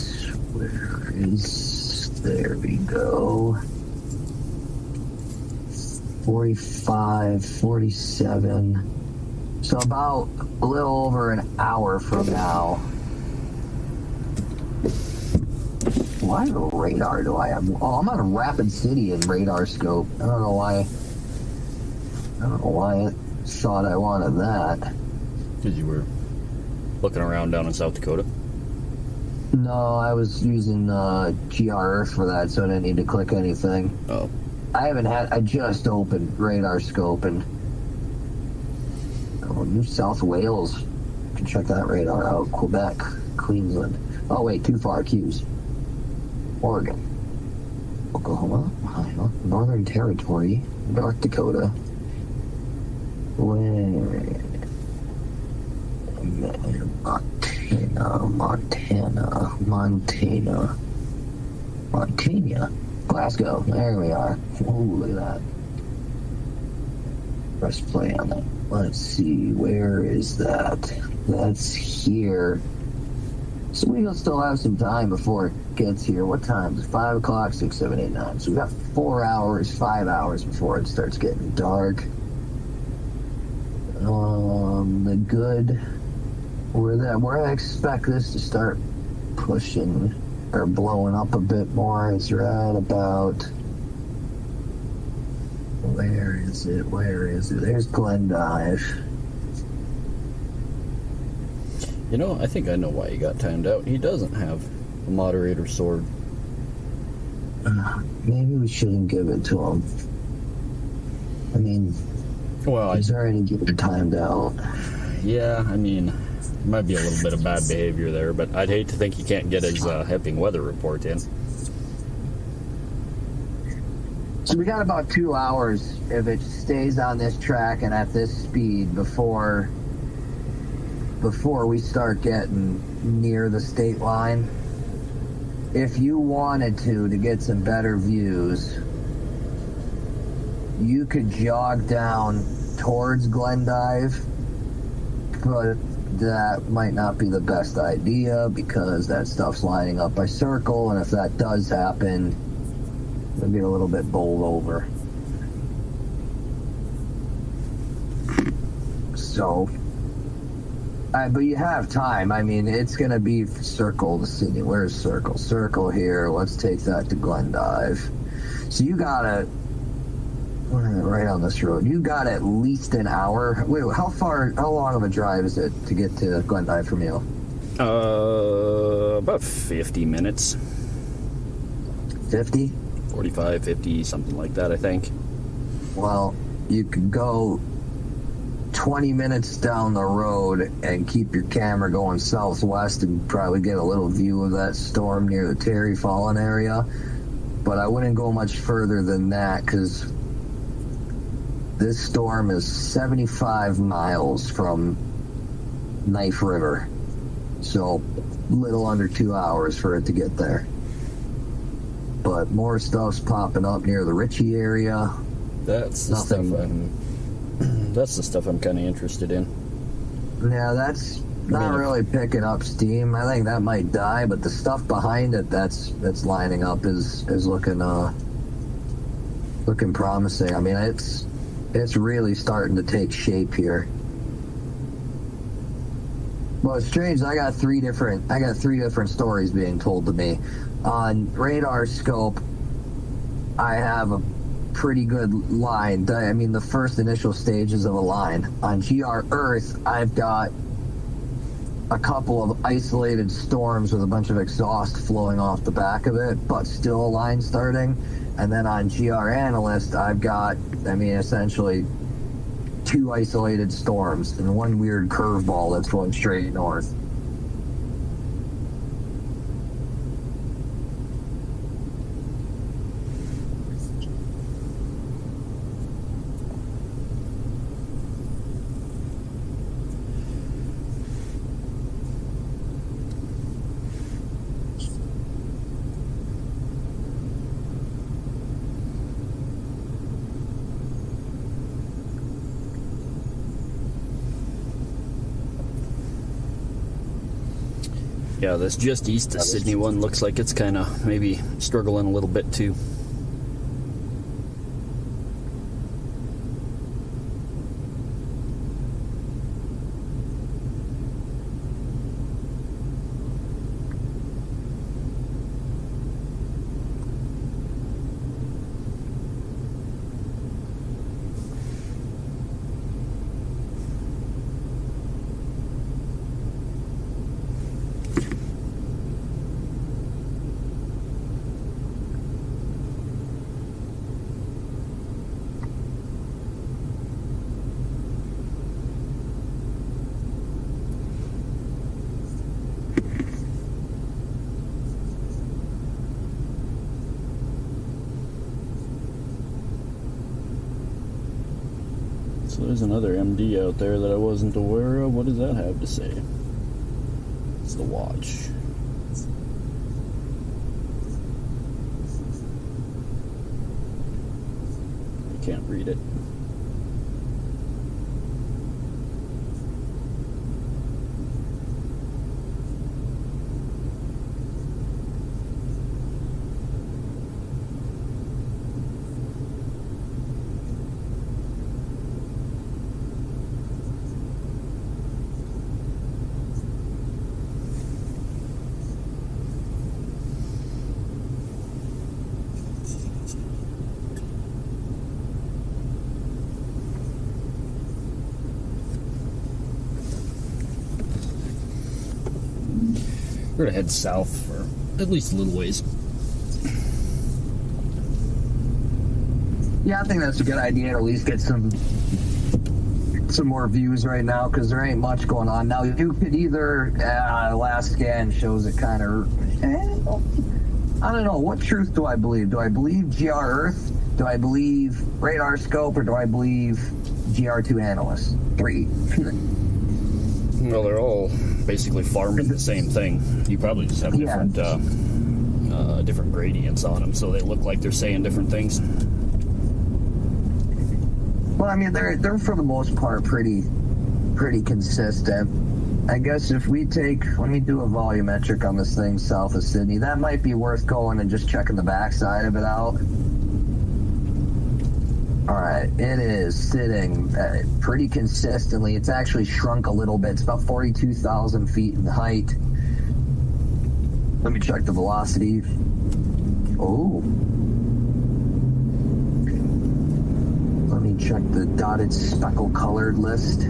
where is, there we go. 45, 47. So about a little over an hour from now. What radar do I have? Oh, I'm on a Rapid City in radar scope. I don't know why it thought I wanted that. Because you were looking around down in South Dakota? No, I was using GR Earth for that, so I didn't need to click anything. Oh. I just opened radar scope and New South Wales. You can check that radar out. Quebec, Queensland. Oh wait, too far. Q's. Oregon, Oklahoma, Ohio, Northern Territory, North Dakota. Montana. Glasgow. There we are. Oh, look at that. Press play on that. Let's see. Where is that? That's here. So we'll still have some time before it gets here. What time is it? 5 o'clock, 6, 7, 8, 9. So we got 4 hours, 5 hours before it starts getting dark. The good, where I expect this to start pushing or blowing up a bit more is right about, where is it? There's Glendive. You know, I think I know why he got timed out. He doesn't have a moderator sword. Maybe we shouldn't give it to him. I mean, Well, he's already getting timed out. Yeah, I mean, it might be a little bit of bad behavior there, but I'd hate to think he can't get his Epping weather report in. So we got about 2 hours if it stays on this track and at this speed before we start getting near the state line. If you wanted to get some better views, you could jog down towards Glendive, but that might not be the best idea because that stuff's lining up by circle, and if that does happen, it'll get a little bit bowled over. So, but you have time. I mean, it's going to be circle the city. Where's circle? Circle here. Let's take that to Glendive. So you got to Right on this road. You got at least an hour. Wait, how long of a drive is it to get to Glendive from you? About 50 minutes. 50? 45, 50, something like that, I think. Well, you could go 20 minutes down the road and keep your camera going southwest and probably get a little view of that storm near the Terry Fallen area. But I wouldn't go much further than that because this storm is 75 miles from Knife River. So a little under 2 hours for it to get there. But more stuff's popping up near the Ritchie area. That's the stuff I'm kind of interested in. Yeah, that's not really picking up steam. I think that might die, but the stuff behind it that's lining up is looking promising. I mean, it's really starting to take shape here. Well, it's strange. I got three different stories being told to me. On radar scope, I have a pretty good line. I mean, the first initial stages of a line. On GR Earth, I've got a couple of isolated storms with a bunch of exhaust flowing off the back of it, but still a line starting. And then on GR Analyst, I've got, I mean, essentially 2 isolated storms and one weird curveball that's going straight north. Yeah, this just east of Sydney one looks like it's kind of maybe struggling a little bit too. So there's another MD out there that I wasn't aware of. What does that have to say? It's the watch. I can't read it. We're gonna head south for at least a little ways. Yeah, I think that's a good idea to at least get some more views right now because there ain't much going on. Now, you could either, last scan shows it kind of, I don't know, what truth do I believe? Do I believe GR Earth? Do I believe Radar Scope? Or do I believe GR2 Analyst? 3. Well, they're all basically farming the same thing. You probably just have different different gradients on them, so they look like they're saying different things. Well, I mean, they're for the most part pretty consistent. I guess if we let me do a volumetric on this thing south of Sydney. That might be worth going and just checking the backside of it out. All right, it is sitting pretty consistently. It's actually shrunk a little bit. It's about 42,000 feet in height. Let me check the velocity. Oh. check the dotted speckle colored list.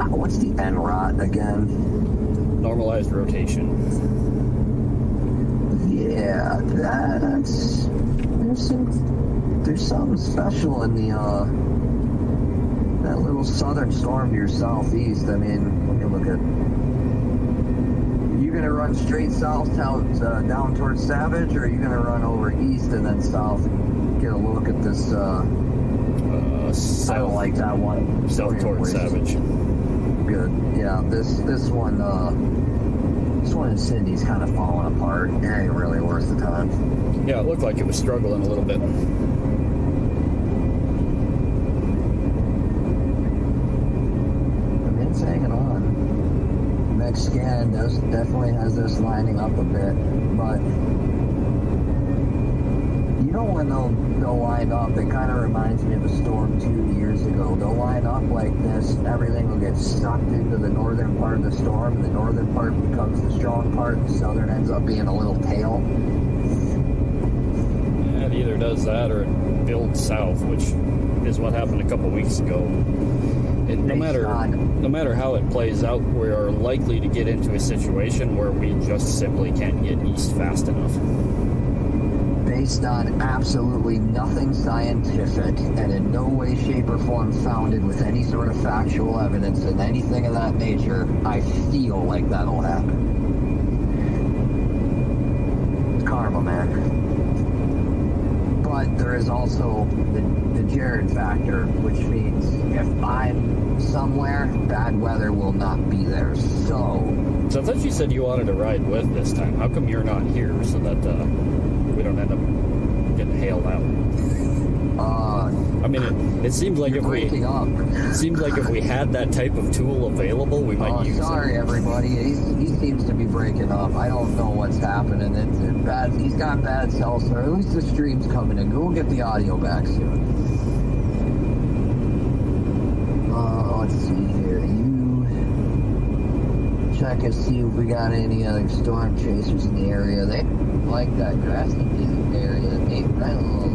What's the NROT again? Normalized rotation. Yeah, there's something special in the that little southern storm to your southeast. I mean, let me look at. You gonna run straight south down towards Savage, or are you gonna run over east and then south and get a look at this? South, I don't like that one. South towards Savage. Good. Yeah, this one in Cindy's kind of falling apart. It ain't really worth the time. Yeah, it looked like it was struggling a little bit. I mean, it's hanging on. Next scan definitely has this lining up a bit, but you know when they'll line up, it kind of reminds me of a storm 2 years ago. They'll line up like this, everything will get sucked into the northern part of the storm, and the northern part becomes the strong part, and the southern ends up being a little tail. Yeah, it either does that or it builds south, which is what happened a couple weeks ago. And no matter how it plays out, we are likely to get into a situation where we just simply can't get east fast enough. Based on absolutely nothing scientific and in no way, shape, or form founded with any sort of factual evidence and anything of that nature, I feel like that'll happen. It's karma, man. But there is also the Jared factor, which means if I'm somewhere, bad weather will not be there. So I thought you said you wanted to ride with this time. How come you're not here so that we don't end up getting hailed out? I mean, it seems like if we had that type of tool available, we might use it. Sorry, everybody. He seems to be breaking up. I don't know what's happening. It's bad. He's got bad cell service. At least the stream's coming in. We'll get the audio back soon. Let's see here. You check and see if we got any other storm chasers in the area. They like that grassy desert area. They Reynolds.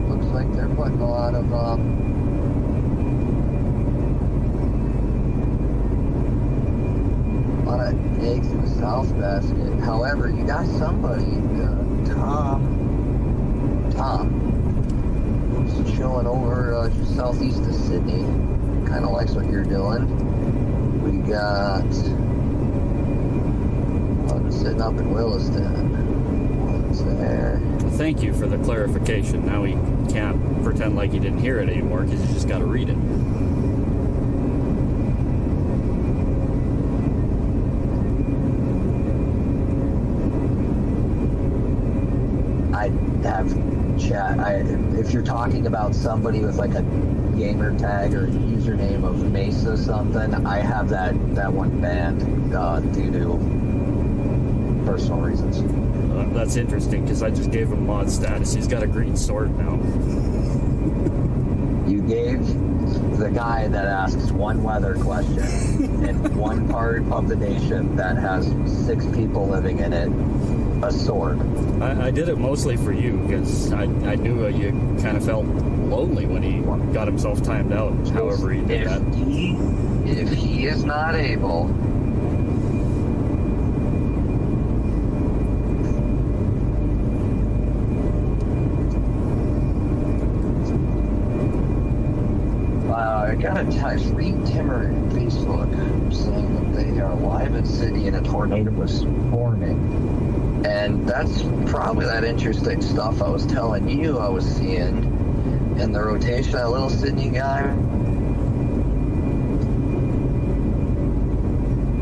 Looks like they're putting a lot of eggs in the south basket. However, you got somebody, Tom, who's chilling over just southeast of Sydney. Kind of likes what you're doing. We got one sitting up in Williston. One's there. Thank you for the clarification. Now he can't pretend like he didn't hear it anymore because he's just got to read it. I have chat. If you're talking about somebody with like a gamer tag or username of Mesa something, I have that one banned due to personal reasons. That's interesting because I just gave him mod status. He's got a green sword now. You gave the guy that asks one weather question in one part of the nation that has 6 people living in it a sword. I did it mostly for you because I knew you kind of felt lonely when he got himself timed out. However he did that. If he is not able. I got a text, Reed Timmer on Facebook, saying that they are live in City and a tornado was forming. And that's probably that interesting stuff I was telling you I was seeing in the rotation. That little Sydney guy.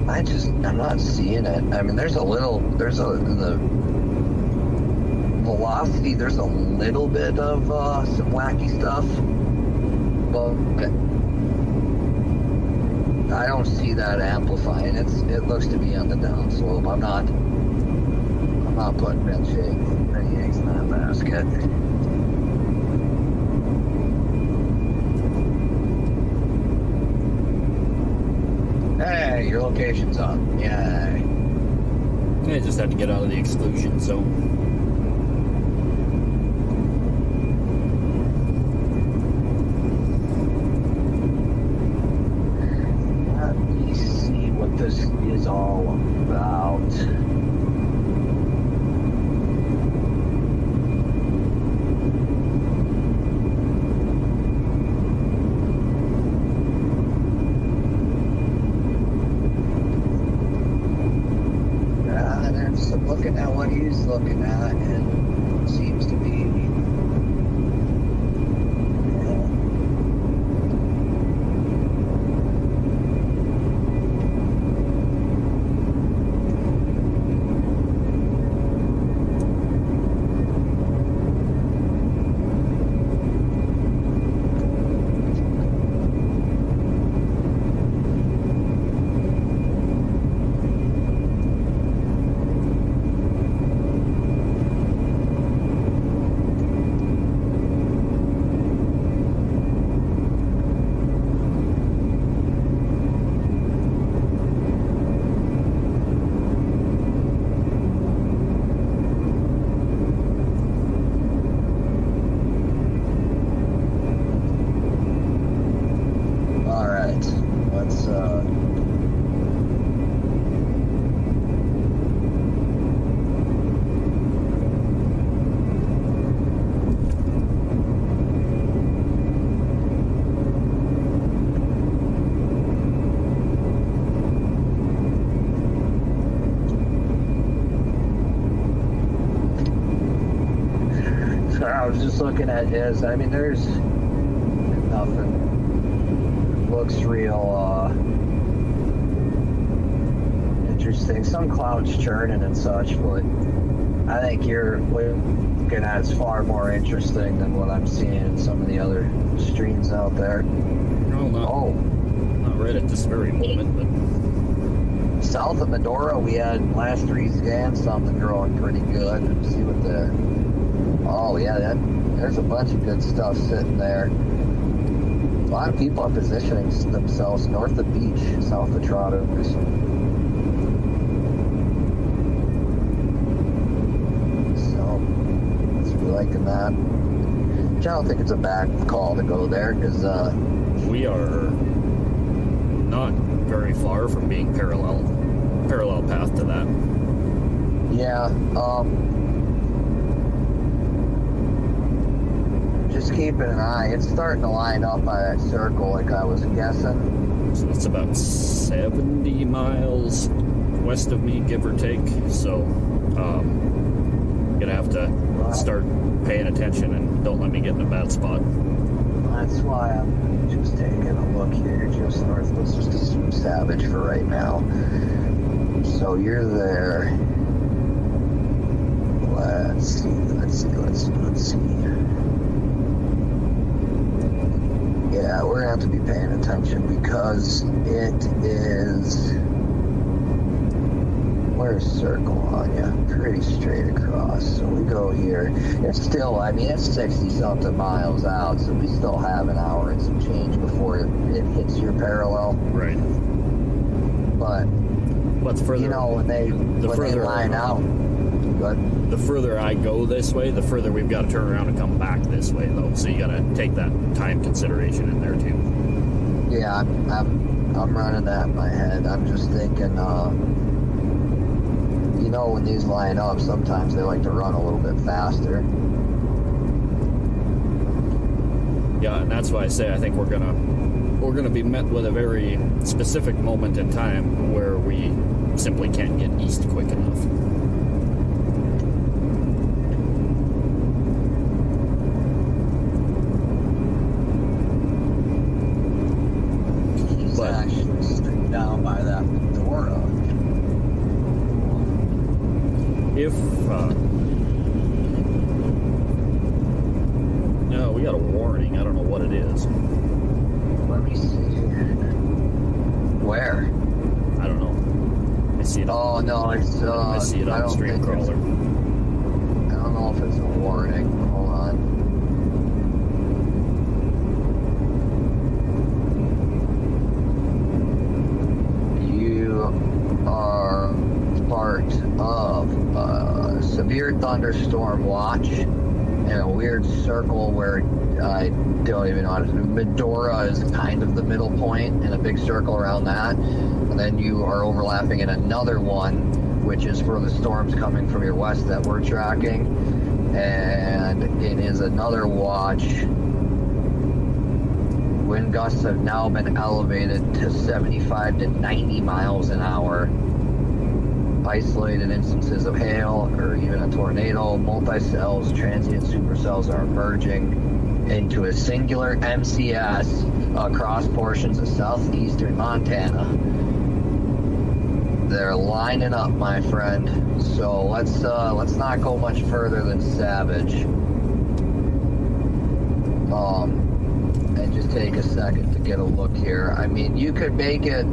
I'm not seeing it. I mean, in the velocity, there's a little bit of some wacky stuff. But I don't see that amplifying. It looks to be on the downslope. I'm not putting any eggs in that basket. location's up. Yay. I just had to get out of the exclusion zone. Let me see what this is all about. I'm looking at what he's looking at, and it seems to be. I was just looking at his. I mean, there's nothing. Looks real interesting. Some clouds churning and such, but I think you're looking at is far more interesting than what I'm seeing in some of the other streams out there. No, not right at this very moment, but south of Medora, we had last 3 scans, something growing pretty good. Let's see what the. Oh yeah, there's a bunch of good stuff sitting there. A lot of people are positioning themselves north of Beach, south of Trotter. So, let's be liking that. I don't think it's a bad call to go there, because we are not very far from being parallel path to that. Yeah, just keeping an eye. It's starting to line up by that circle like I was guessing. So it's about 70 miles west of me, give or take. So, gonna have to start paying attention and don't let me get in a bad spot. That's why I'm just taking a look here, just north. Let's just assume Savage for right now. So you're there. Let's see. Yeah, we're gonna have to be paying attention because it is. Where's circle on you? Pretty straight across. So we go here. It's still, I mean, it's 60 something miles out, so we still have an hour and some change before it hits your parallel. Right. But what's further? You know, when they line out. But the further I go this way, the further we've got to turn around and come back this way, though. So you got to take that time consideration in there too. Yeah, I'm running that in my head. I'm just thinking. You know, when these line up, sometimes they like to run a little bit faster. Yeah, and that's why I say I think we're gonna be met with a very specific moment in time where we simply can't get east quick enough. He's actually straight down by that Medora. If no, we got a warning. I don't know what it is. Let me see. Where? I don't know. I see it. Oh no, it's I see it on the stream crawler. I don't know if it's a warning. Hold on. thunderstorm watch in a weird circle where I don't even know how to. Medora is kind of the middle point in a big circle around that. And then you are overlapping in another one, which is for the storms coming from your west that we're tracking. And it is another watch. Wind gusts have now been elevated to 75 to 90 miles an hour. Isolated instances of hail or even a tornado, multi-cells, transient supercells are emerging into a singular MCS across portions of southeastern Montana. They're lining up, my friend. So let's not go much further than Savage. And just take a second to get a look here. I mean, you could make it.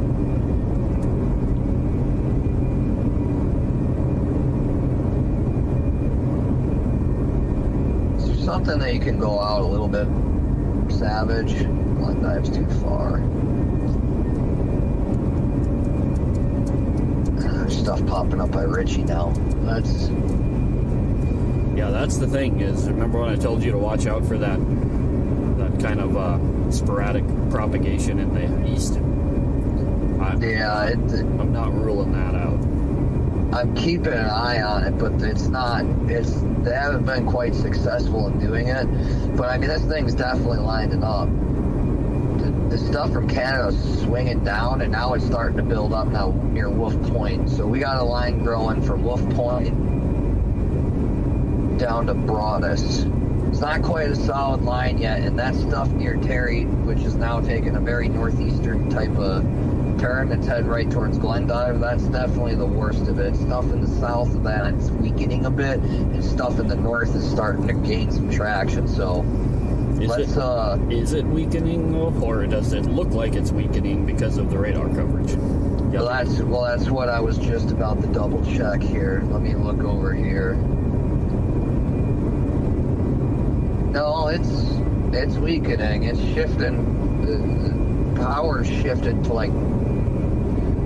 Something that you can go out a little bit. Savage. One dive's too far. There's stuff popping up by Richie now. That's the thing is, remember when I told you to watch out for that kind of sporadic propagation in the east? I'm not ruling that out. I'm keeping an eye on it, but they haven't been quite successful in doing it. But I mean, this thing's definitely lining up. The stuff from Canada's swinging down, and now it's starting to build up now near Wolf Point. So we got a line growing from Wolf Point down to Broadus. It's not quite a solid line yet, and that stuff near Terry, which is now taking a very northeastern type of turn that's heading right towards Glendive, that's definitely the worst of it. Stuff in the south of that, it's weakening a bit, and stuff in the north is starting to gain some traction. So is it weakening, or does it look like it's weakening because of the radar coverage? Yep. Well, that's what I was just about to double check here. Let me look over here. No, it's weakening. It's shifting. The power's shifted to, like,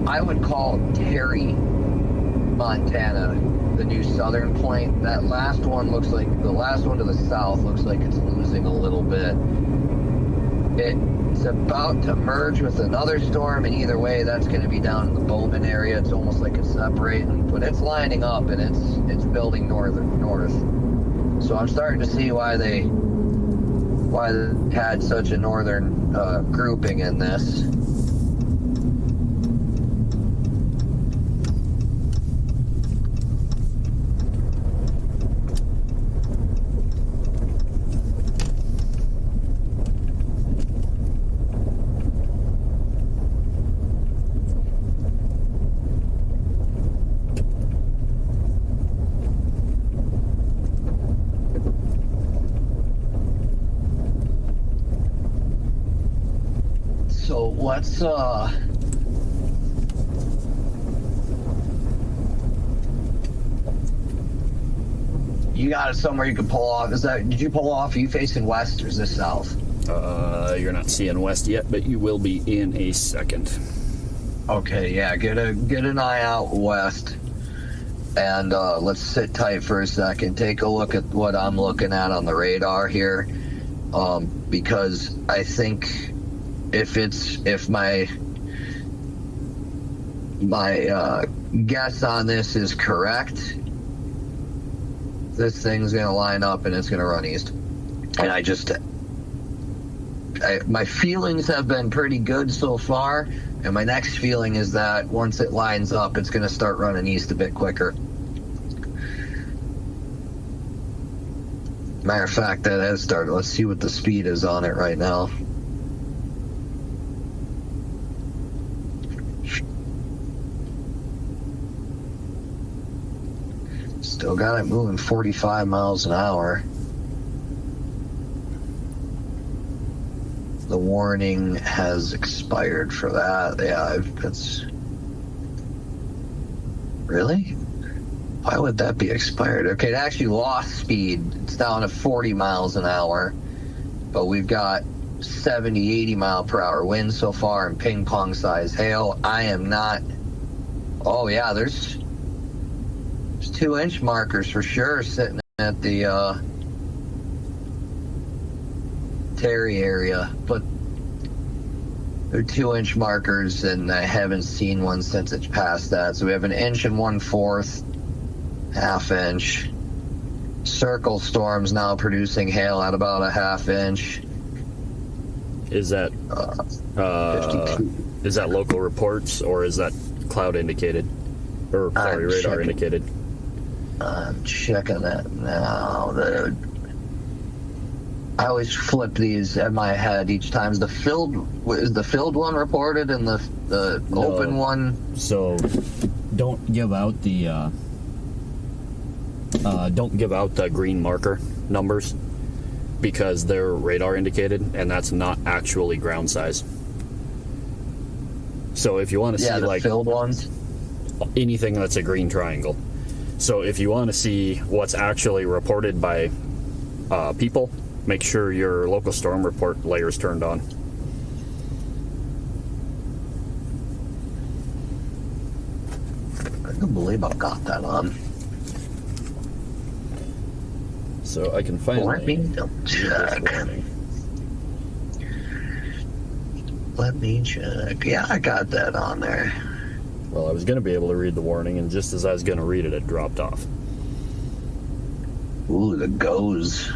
I would call Terry, Montana, the new southern point. That last one looks like, the last one to the south looks like it's losing a little bit. It's about to merge with another storm, and either way, that's going to be down in the Bowman area. It's almost like it's separating, but it's lining up, and it's building north. So I'm starting to see why they had such a northern grouping in this. Let's you got it somewhere you can pull off. Did you pull off? Are you facing west or is this south? You're not seeing west yet, but you will be in a second. Okay, yeah, get an eye out west, and let's sit tight for a second. Take a look at what I'm looking at on the radar here, because I think if my guess on this is correct, this thing's gonna line up and it's gonna run east. And my feelings have been pretty good so far, and my next feeling is that once it lines up, it's gonna start running east a bit quicker. Matter of fact, that has started. Let's see what the speed is on it right now. Still got it moving 45 miles an hour. The warning has expired for that. Yeah, that's... Really? Why would that be expired? Okay, it actually lost speed. It's down to 40 miles an hour. But we've got 70, 80 mile per hour winds so far and ping pong size hail. I am not... Oh, yeah, there's There's 2-inch markers for sure sitting at the Terry area, but they're 2-inch markers, and I haven't seen one since it's past that. So we have 1 1/4 inch, half-inch. Circle storms now producing hail at about a half-inch. Is that 52. is that local reports, or is that cloud indicated, or sorry, radar indicated? I'm checking that now. I always flip these in my head each time. Is the filled one reported and the open one? So don't give out the green marker numbers, because they're radar indicated, and that's not actually ground size. So if you want to see the like filled ones, anything that's a green triangle. So if you want to see what's actually reported by people, make sure your local storm report layer is turned on. I can believe I've got that on. So I can finally Let me check. Let me check. Yeah, I got that on there. Well, I was going to be able to read the warning, and just as I was going to read it, it dropped off. Ooh, the goes.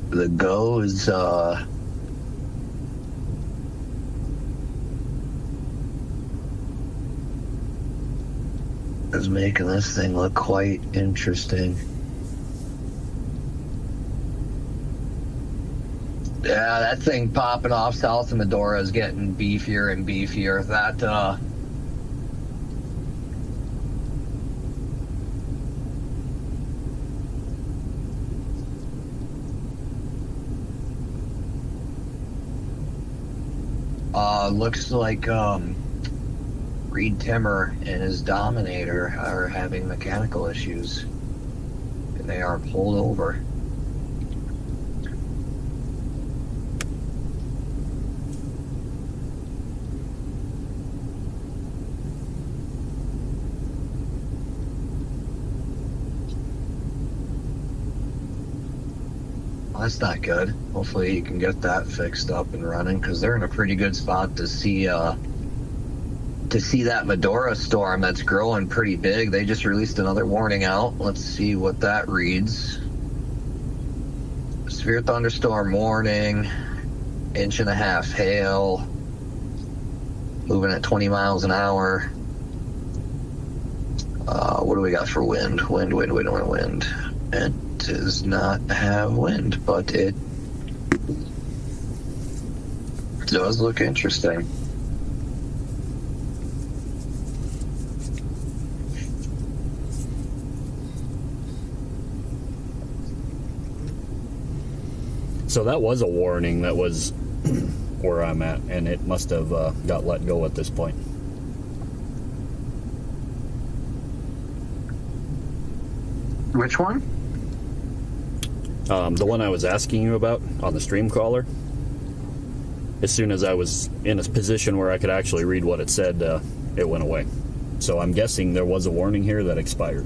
The goes, is making this thing look quite interesting. Yeah, that thing popping off south of Medora is getting beefier and beefier. That, looks like, Reed Timmer and his Dominator are having mechanical issues, and they are pulled over. Well, that's not good. Hopefully you can get that fixed up and running, because they're in a pretty good spot to see that Medora storm that's growing pretty big. They just released another warning out. Let's see what that reads. Severe thunderstorm warning, 1.5 inch hail, moving at 20 miles an hour. What do we got for wind? Wind. It does not have wind, but it does look interesting. So that was a warning that was where I'm at, and it must have got let go at this point. Which one? The one I was asking you about on the stream caller. As soon as I was in a position where I could actually read what it said, it went away. So I'm guessing there was a warning here that expired.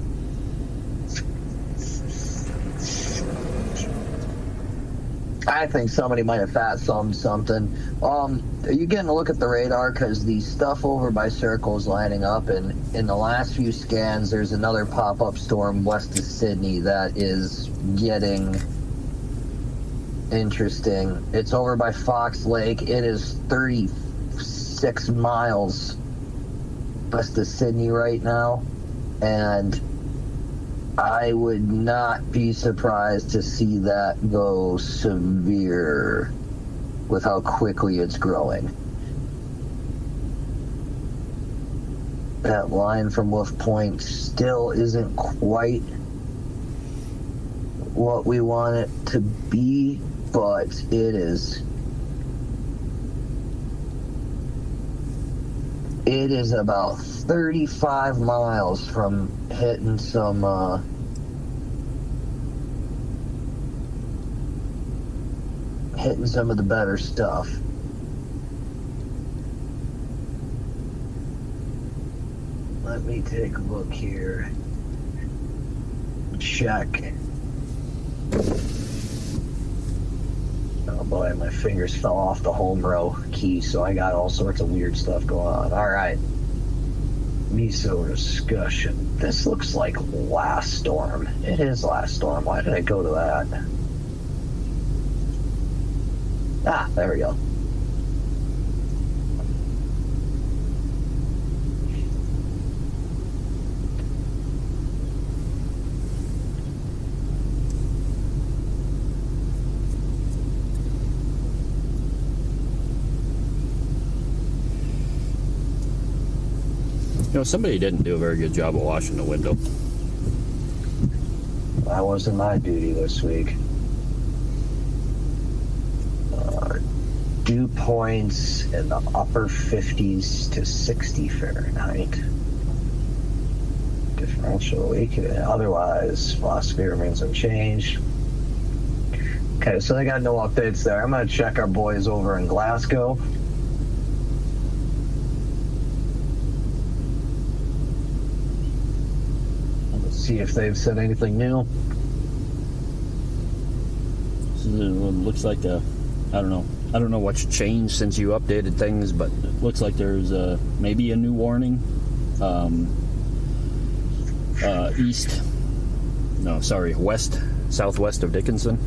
I think somebody might have fat-summed something. Are you getting a look at the radar? Because the stuff over by Circle is lining up, and in the last few scans, there's another pop-up storm west of Sydney that is getting interesting. It's over by Fox Lake. It is 36 miles west of Sydney right now, and I would not be surprised to see that go severe with how quickly it's growing. That line from Wolf Point still isn't quite what we want it to be, but it is. It is about 35 miles from hitting some of the better stuff. let me take a look here. Check. Oh boy, my fingers fell off the home row key, so I got all sorts of weird stuff going on. Alright. Miso discussion. This looks like last storm. It is last storm. Why did I go to that? Ah, there we go. You know, somebody didn't do a very good job of washing the window. That wasn't my duty this week. Dew points in the upper 50s to 60 Fahrenheit. Differential weakening. Otherwise, philosophy remains unchanged. Okay, so they got no updates there. I'm going to check our boys over in Glasgow. See if they've said anything new. So it looks like I don't know what's changed since you updated things, but it looks like there's maybe a new warning. West, southwest of Dickinson.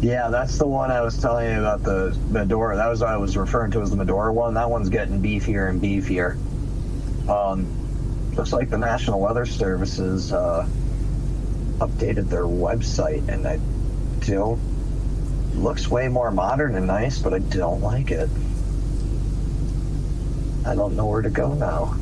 Yeah, that's the one I was telling you about, the Medora. That was what I was referring to as the Medora one. That one's getting beefier and beefier. Looks like the National Weather Services updated their website, and I don't. Looks way more modern and nice, but I don't like it. I don't know where to go now.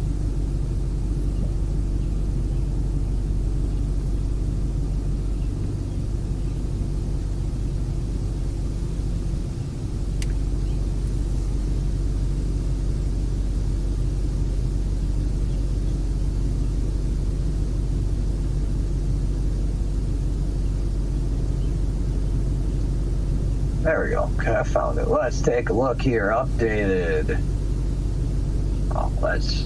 There we go. Okay, I found it. Let's take a look here. Updated. Oh, let's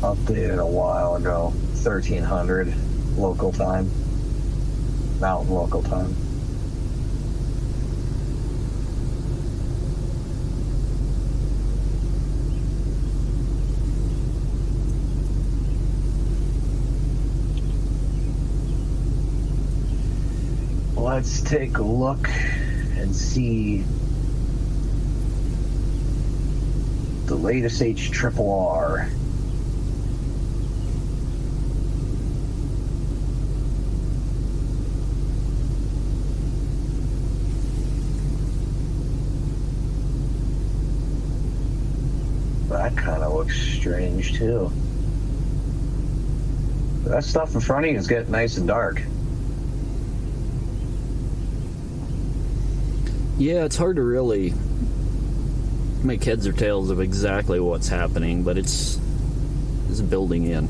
updated a while ago. 1300 local time. Mountain local time. Let's take a look and see the latest HRRR. That kind of looks strange too. That stuff in front of you is getting nice and dark. Yeah, it's hard to really make heads or tails of exactly what's happening, but it's building in.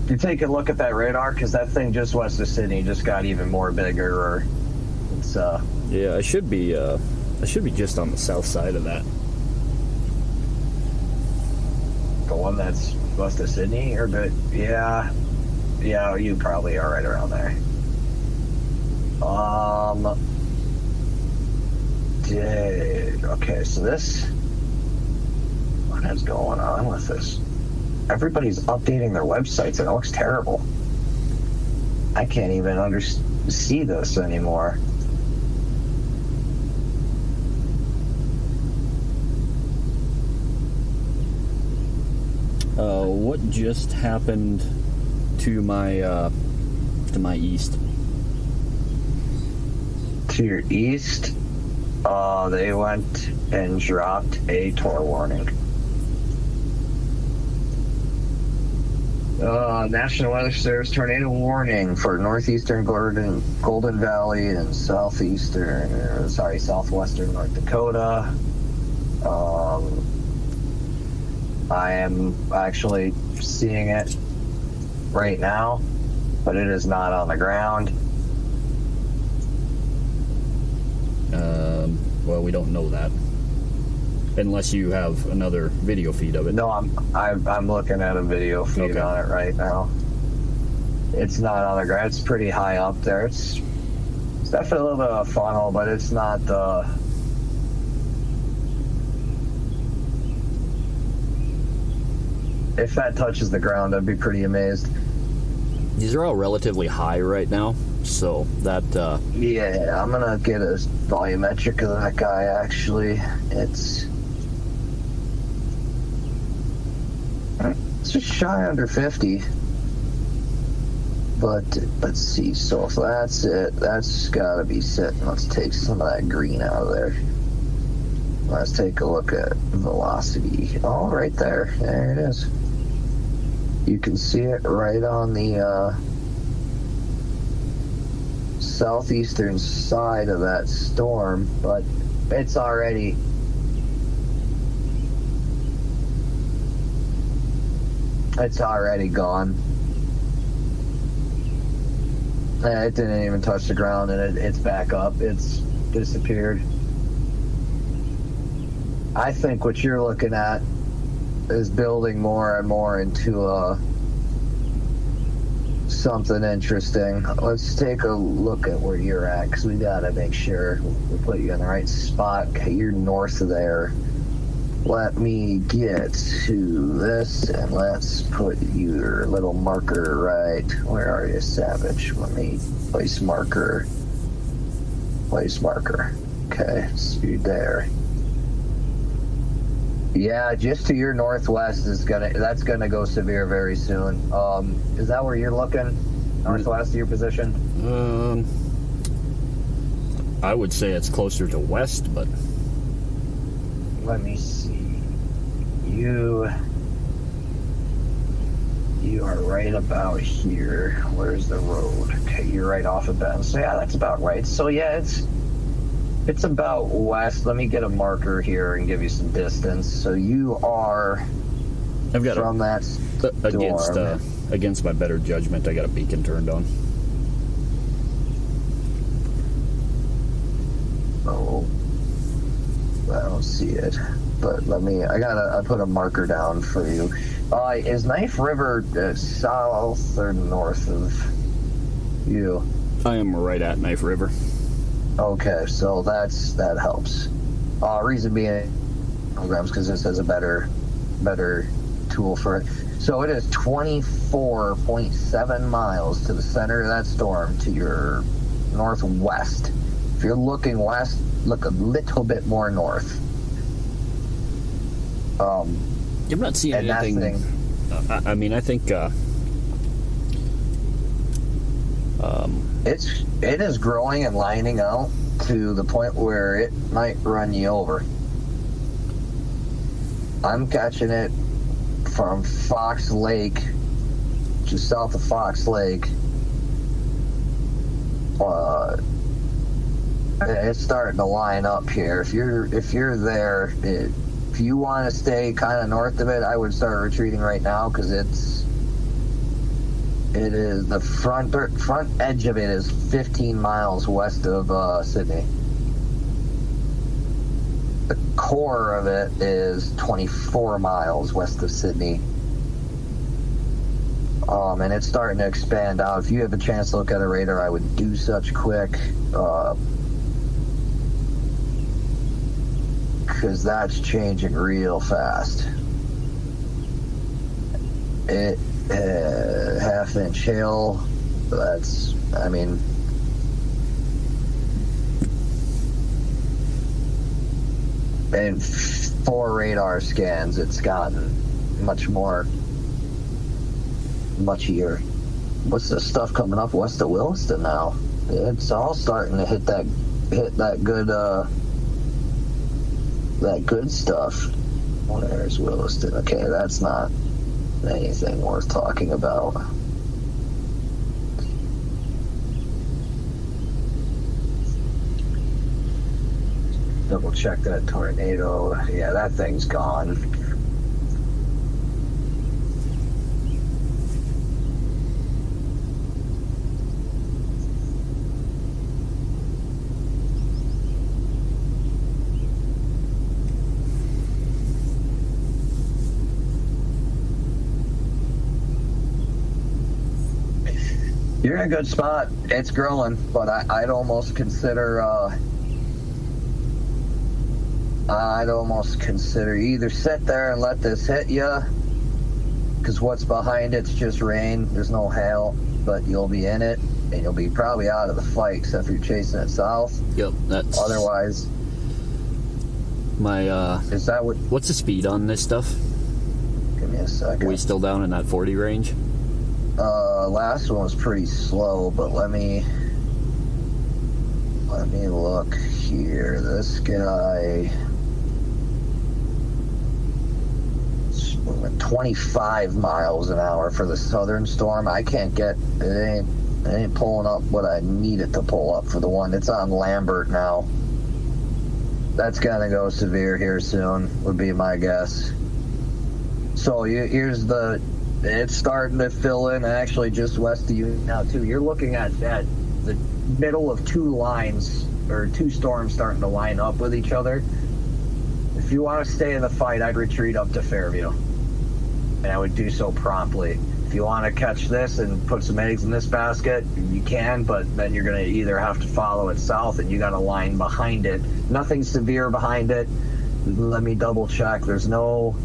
You take a look at that radar, because that thing just west of Sydney just got even more bigger. Or it's yeah, I should be just on the south side of that. The one that's west of Sydney, or the yeah, you probably are right around there. Okay, so this, what is going on with this? Everybody's updating their websites and it looks terrible. I can't even see this anymore. What just happened to my east? To your east, they went and dropped a Tor warning. National Weather Service tornado warning for northeastern Golden Valley and southwestern North Dakota. I am actually seeing it right now, but it is not on the ground. Well, we don't know that. Unless you have another video feed of it. No, I'm looking at a video feed Okay. on it right now. It's not on the ground. It's pretty high up there. It's definitely a little bit of a funnel, but it's not if that touches the ground, I'd be pretty amazed. These are all relatively high right now, so that Yeah, I'm gonna get a volumetric of that guy. Actually, it's just shy under 50. But let's see. So if that's it, that's got to be sitting. Let's take some of that green out of there. Let's take a look at velocity. Oh, right there. There it is. You can see it right on the southeastern side of that storm, but it's already gone. It didn't even touch the ground, and it's back up. It's disappeared. I think what you're looking at is building more and more into something interesting. Let's take a look at where you're at, because we gotta make sure we put you in the right spot. Okay, you're north of there. Let me get to this, and let's put your little marker right. Where are you, Savage? Let me place marker. Place marker. Okay, so you're there. Yeah, just to your northwest that's gonna go severe very soon. Is that where you're looking? Northwest of your position? I would say it's closer to west, but Let me see. You are right about here. Where's the road? Okay, you're right off of Bend. So yeah, that's about right. So yeah, it's about west. Let me get a marker here and give you some distance. So you are I've got from that storm. against my better judgment, I got a beacon turned on. Oh, I don't see it. But I put a marker down for you. Is Knife River south or north of you? I am right at Knife River. Okay, so that helps. Reason being, programs, because this has a better tool for it. So it is 24.7 miles to the center of that storm to your northwest. If you're looking west, look a little bit more north. I'm not seeing anything. I mean, I think it is growing and lining out to the point where it might run you over. I'm catching it from Fox Lake, just south of Fox Lake. It's starting to line up here. If you're there, if you want to stay kind of north of it, I would start retreating right now, because it is the front edge of it is 15 miles west of Sydney. The core of it is 24 miles west of Sydney. And it's starting to expand out. If you have a chance to look at a radar, I would do such quick. Because that's changing real fast. It half-inch hail. That's, I mean, in 4 radar scans, it's gotten muchier. What's this stuff coming up west of Williston now? It's all starting to hit that good stuff. Where's Williston? Okay, that's not anything worth talking about. Double check that tornado. Yeah, that thing's gone. You're in a good spot. It's growing, but I'd almost consider either sit there and let this hit you, because what's behind it's just rain. There's no hail, but you'll be in it, and you'll be probably out of the fight, except for you're chasing it south. Yep, that's... Otherwise... My, Is that what... What's the speed on this stuff? Give me a second. Are we still down in that 40 range? Last one was pretty slow, but let me look here. This guy... 25 miles an hour for the southern storm. I can't get it. Ain't pulling up what I need it to pull up for the one. It's on Lambert now. That's gonna go severe here soon, would be my guess. So here's it's starting to fill in actually just west of you now too. You're looking at the middle of two lines, or two storms starting to line up with each other. If you want to stay in the fight, I'd retreat up to Fairview. And I would do so promptly. If you want to catch this and put some eggs in this basket, you can, but then you're going to either have to follow it south, and you got a line behind it. Nothing severe behind it. Let me double check. There's no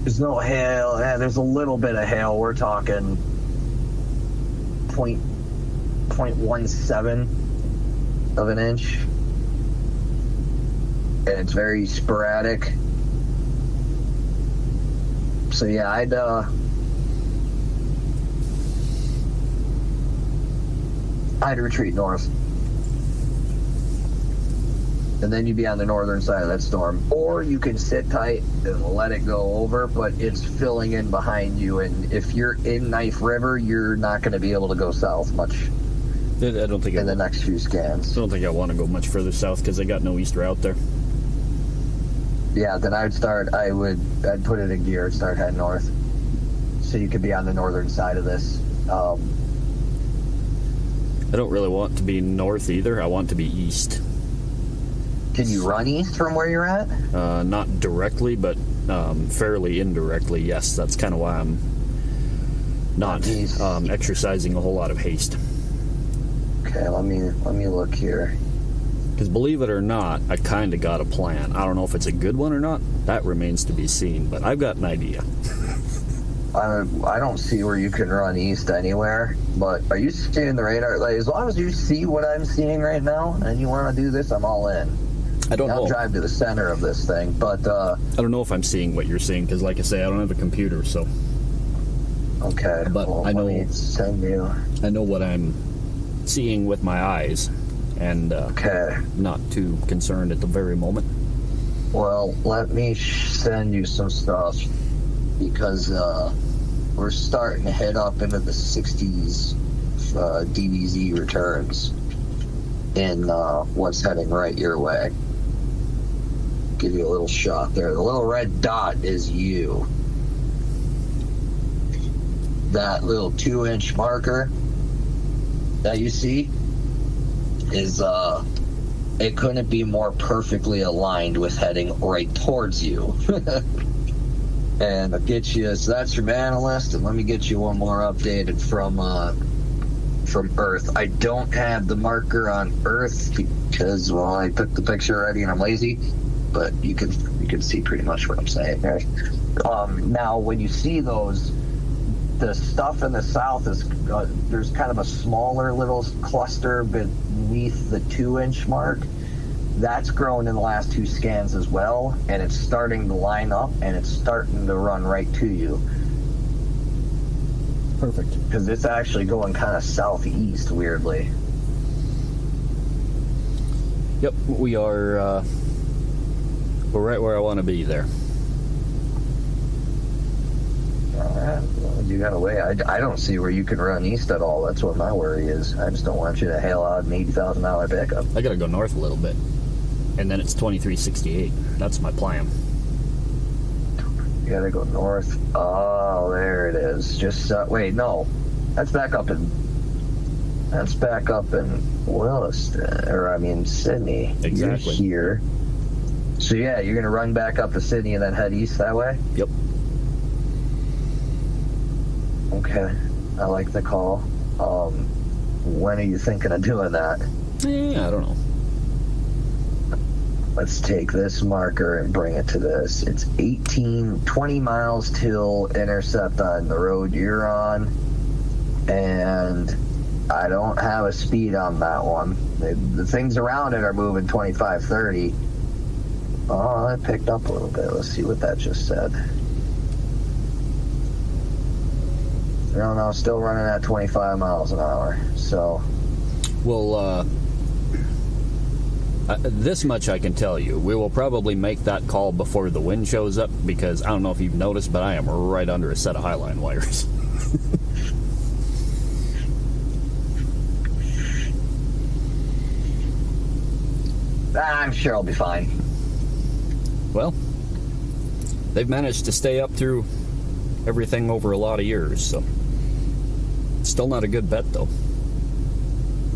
hail. Yeah, there's a little bit of hail. We're talking 0.17 of an inch. And it's very sporadic. So yeah, I'd retreat north. And then you'd be on the northern side of that storm. Or you can sit tight and let it go over, but it's filling in behind you, and if you're in Knife River, you're not going to be able to go south much. I don't think in the next few scans. I don't think I want to go much further south because I got no east route there. Yeah, then I'd put it in gear and start heading north. So you could be on the northern side of this. I don't really want to be north either. I want to be east. Can you run east from where you're at? Not directly, but fairly indirectly, yes. That's kind of why I'm not exercising a whole lot of haste. Okay, let me look here. Because believe it or not, I kind of got a plan. I don't know if it's a good one or not. That remains to be seen, but I've got an idea. I don't see where you can run east anywhere, but are you seeing the radar? Like, as long as you see what I'm seeing right now and you want to do this, I'm all in. I don't know. I'll drive to the center of this thing, but... I don't know if I'm seeing what you're seeing, because like I say, I don't have a computer, so... Okay, but well, I know, let me send you... I know what I'm seeing with my eyes, and okay. Not too concerned at the very moment. Well, let me send you some stuff, because we're starting to head up into the 60s DBZ returns in what's heading right your way. Give you a little shot there. The little red dot is you. That little 2-inch marker that you see is it couldn't be more perfectly aligned with heading right towards you. And I'll get you, so that's your analyst, and let me get you one more updated from Earth. I don't have the marker on Earth because, well, I took the picture already and I'm lazy, but you can see pretty much what I'm saying there. Now, when you see those, the stuff in the south is, there's kind of a smaller little cluster beneath the 2-inch mark. That's grown in the last 2 scans as well, and it's starting to line up, and it's starting to run right to you. Perfect. Because it's actually going kind of southeast, weirdly. Yep, we're right where I want to be there. Alright, well, you got away. I don't see where you can run east at all. That's what my worry is. I just don't want you to hail out an $80,000 pickup. I gotta go north a little bit. And then it's 2368. That's my plan. You gotta go north. Oh, there it is. Just wait, no, that's back up in Williston, or I mean Sydney. Exactly. You're here. So yeah, you're gonna run back up to Sydney and then head east that way. Yep. Okay. I like the call. When are you thinking of doing that? I don't know. Let's take this marker and bring it to this. It's 20 miles till intercept on the road you're on. And I don't have a speed on that one. The things around it are moving 25, 30. Oh, that picked up a little bit. Let's see what that just said. No, still running at 25 miles an hour. So, Well, this much I can tell you. We will probably make that call before the wind shows up, because I don't know if you've noticed, but I am right under a set of highline wires. I'm sure I'll be fine. Well, they've managed to stay up through everything over a lot of years, so still not a good bet, though.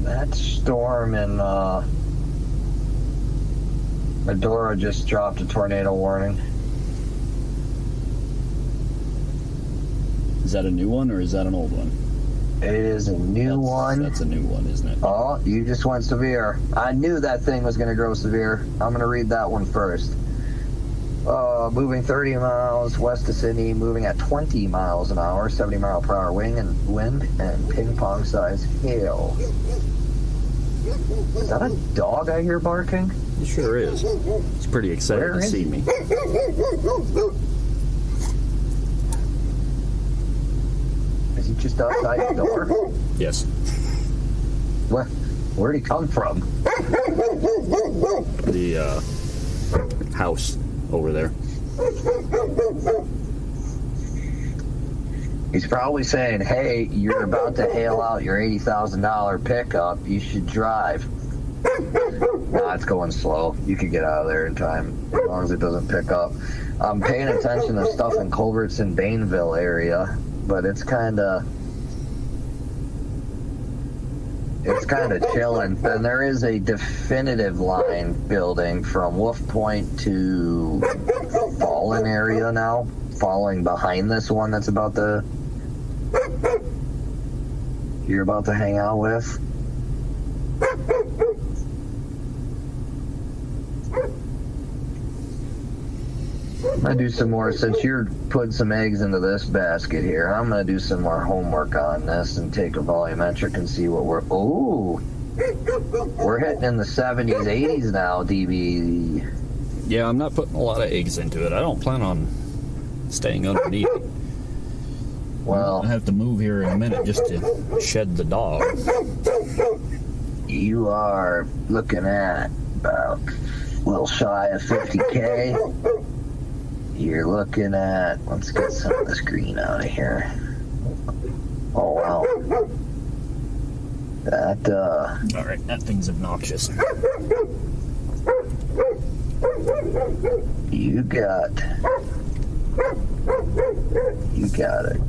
That storm in Medora just dropped a tornado warning. Is that a new one, or is that an old one? It is a new one. That's a new one, isn't it? Oh, you just went severe. I knew that thing was going to grow severe. I'm going to read that one first. Moving 30 miles west of Sydney, moving at 20 miles an hour, 70 mile per hour wind and ping pong size hail. Is that a dog I hear barking? It sure is. It's pretty excited Where to is see he? me. Is he just outside the door? Yes. Where'd he come from? The house over there. He's probably saying, hey, you're about to hail out your $80,000 pickup. You should drive. Nah, it's going slow. You can get out of there in time, as long as it doesn't pick up. I'm paying attention to stuff in Culbertson, Bainville area, but it's kind of chilling. And there is a definitive line building from Wolf Point to Fallen area now, following behind this one that's you're about to hang out with. I'm gonna do some more, since you're putting some eggs into this basket here. I'm gonna do some more homework on this and take a volumetric and see what we're hitting in the 70s, 80s now, DB. Yeah, I'm not putting a lot of eggs into it. I don't plan on staying underneath it. Well, I have to move here in a minute just to shed the dog. You are looking at about a little shy of 50K. You're looking at, let's get some of this green out of here. Oh, wow. All right, that thing's obnoxious. You got a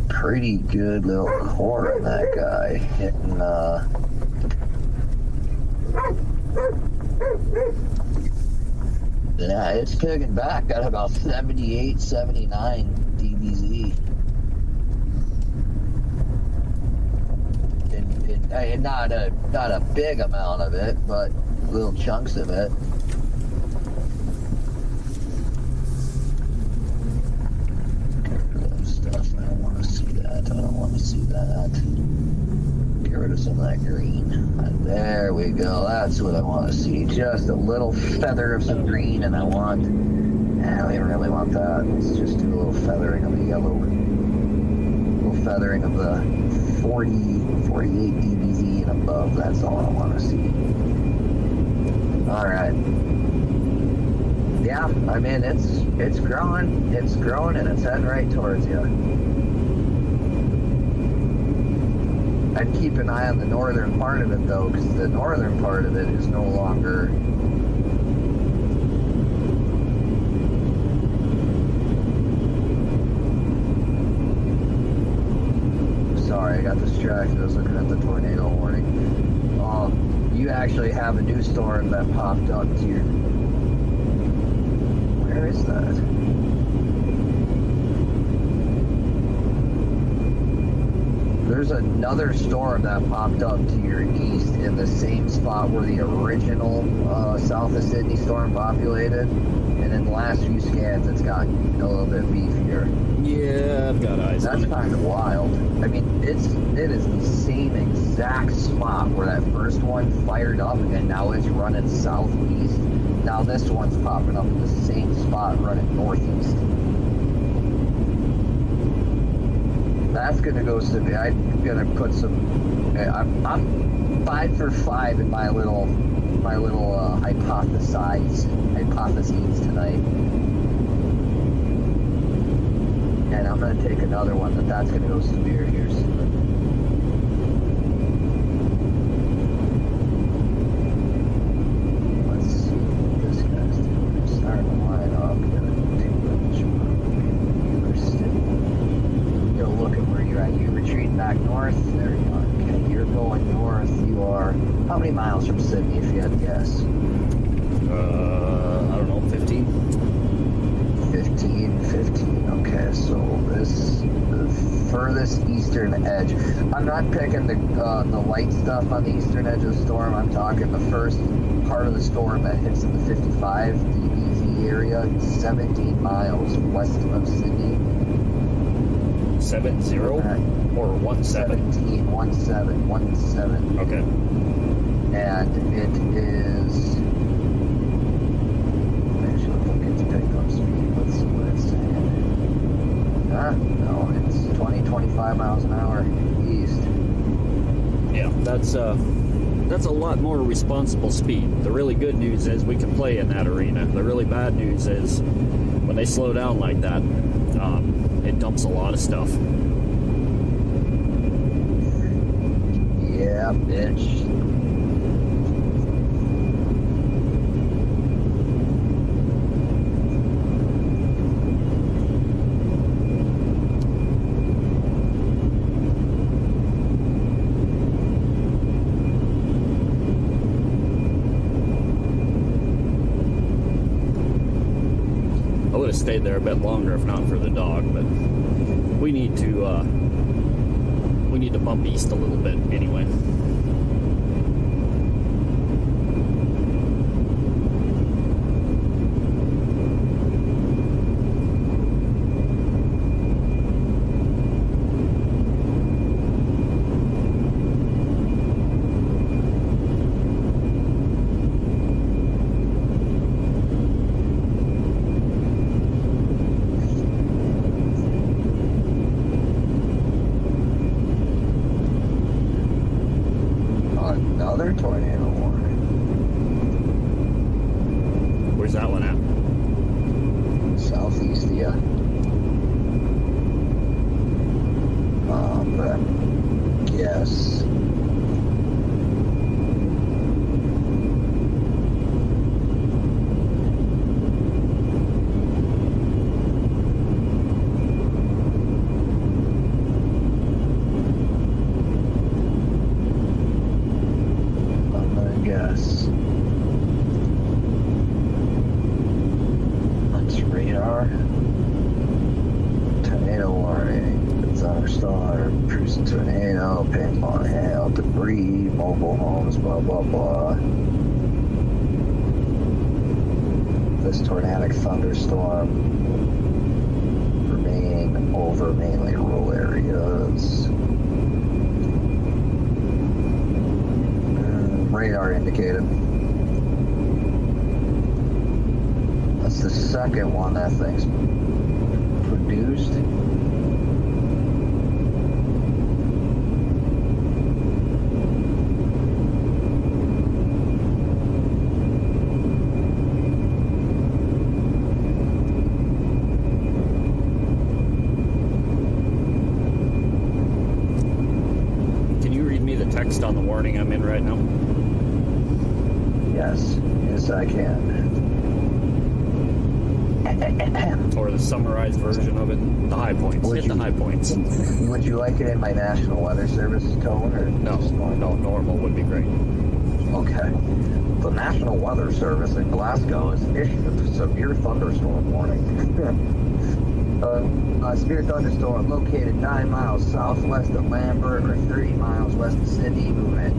pretty good little core in that guy, hitting yeah, it's picking back at about 78, 79 dBz. And not a big amount of it, but little chunks of it. Stuff. I don't want to see that. Get rid of some of that green. And there we go. That's what I want to see. Just a little feather of some green, and we don't really want that. Let's just do a little feathering of the yellow. A little feathering of the 40, 48 dBz and above. That's all I want to see. All right. Yeah, I mean, it's growing. It's growing, and it's heading right towards you. I'd keep an eye on the northern part of it, though, because the northern part of it is no longer... Sorry, I got distracted. I was looking at the tornado warning. You actually have a new storm that popped up to your... Where is that? there's another storm that popped up to your east in the same spot where the original south of Sydney storm populated. And in the last few scans, it's gotten a little bit beefier. Yeah, I've got eyes on it. That's kind of wild. I mean, it is the same exact spot where that first one fired up, and now it's running southeast. Now this one's popping up in the same spot running northeast. That's gonna go severe. I'm gonna put some. I'm 5 for 5 in my little hypotheses tonight, and I'm gonna take another one that's gonna go severe here soon. Let's see what this guy's doing. Starting to line up. Go look at where you're at. You retreat back north. There you are. Okay, you're going north. You are how many miles from Sydney, if you had to guess? I don't know, 15? 15. Okay, so this the furthest eastern edge. I'm not picking the light stuff on the eastern edge of the storm. I'm talking the first part of the storm that hits in the 55 DBZ area, 17 miles west of Sydney. 7-0 or 1-7? 17. Okay. And it is. Actually, I think it's picked up speed. Let's see what it's saying. No, it's 20-25 miles an hour east. Yeah, that's a lot more responsible speed. The really good news is we can play in that arena. The really bad news is when they slow down like that, it dumps a lot of stuff. Yeah, bitch. I would have stayed there a bit longer if not for the dog, but we need to bump east a little bit anyway. Another tornado warning. Where's that one at? Southeast of you. But yes. Yes. That's radar. Tornado warning. It's our star. Cruising tornado. Pinball hail. Debris. Mobile homes. Blah blah blah. This tornadic thunderstorm remain over mainly rural areas. Radar indicated. That's the second one that thing's produced. Can you read me the text on the warning I'm in right now? Yes, I can. Or the summarized version of it? The high points. Hit the high points. Would you like it in my National Weather Service tone or No, just normal? no, normal would be great. Okay. The National Weather Service in Glasgow has issued a severe thunderstorm warning. Severe thunderstorm located 9 miles southwest of Lambert or 30 miles west of Sydney, moving at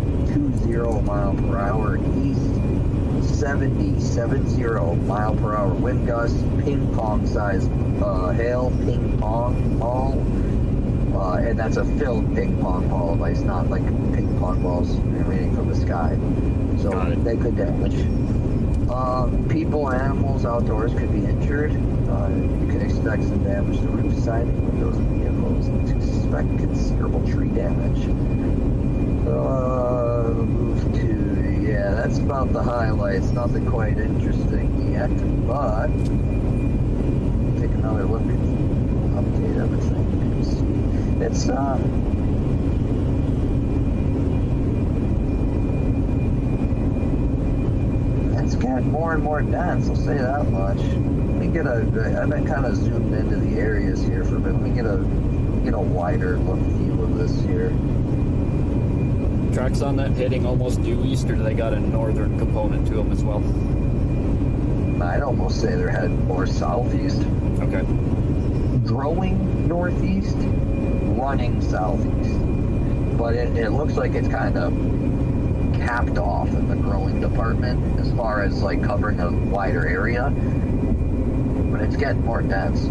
20 mile per hour east, 70 mile per hour wind gusts, ping pong size hail, ping pong ball, and that's a filled ping pong ball, but it's not like ping pong balls raining from the sky. So they could damage. People, animals, outdoors could be injured. You can expect some damage to roof siding, windows, and vehicles, and to expect considerable tree damage. Move to, yeah, that's about the highlights. Nothing quite interesting yet, but take another look and update everything. You can see it's it's getting more and more dense, I'll say that much. Let me get I've been kind of zoomed into the areas here for a bit. Let me get a wider look view of this here. Tracks on that heading almost due east, or do they got a northern component to them as well? I'd almost say they're heading more southeast. Okay. Growing northeast, running southeast. But it looks like it's kind of capped off in the growing department as far as like covering a wider area, but it's getting more dense.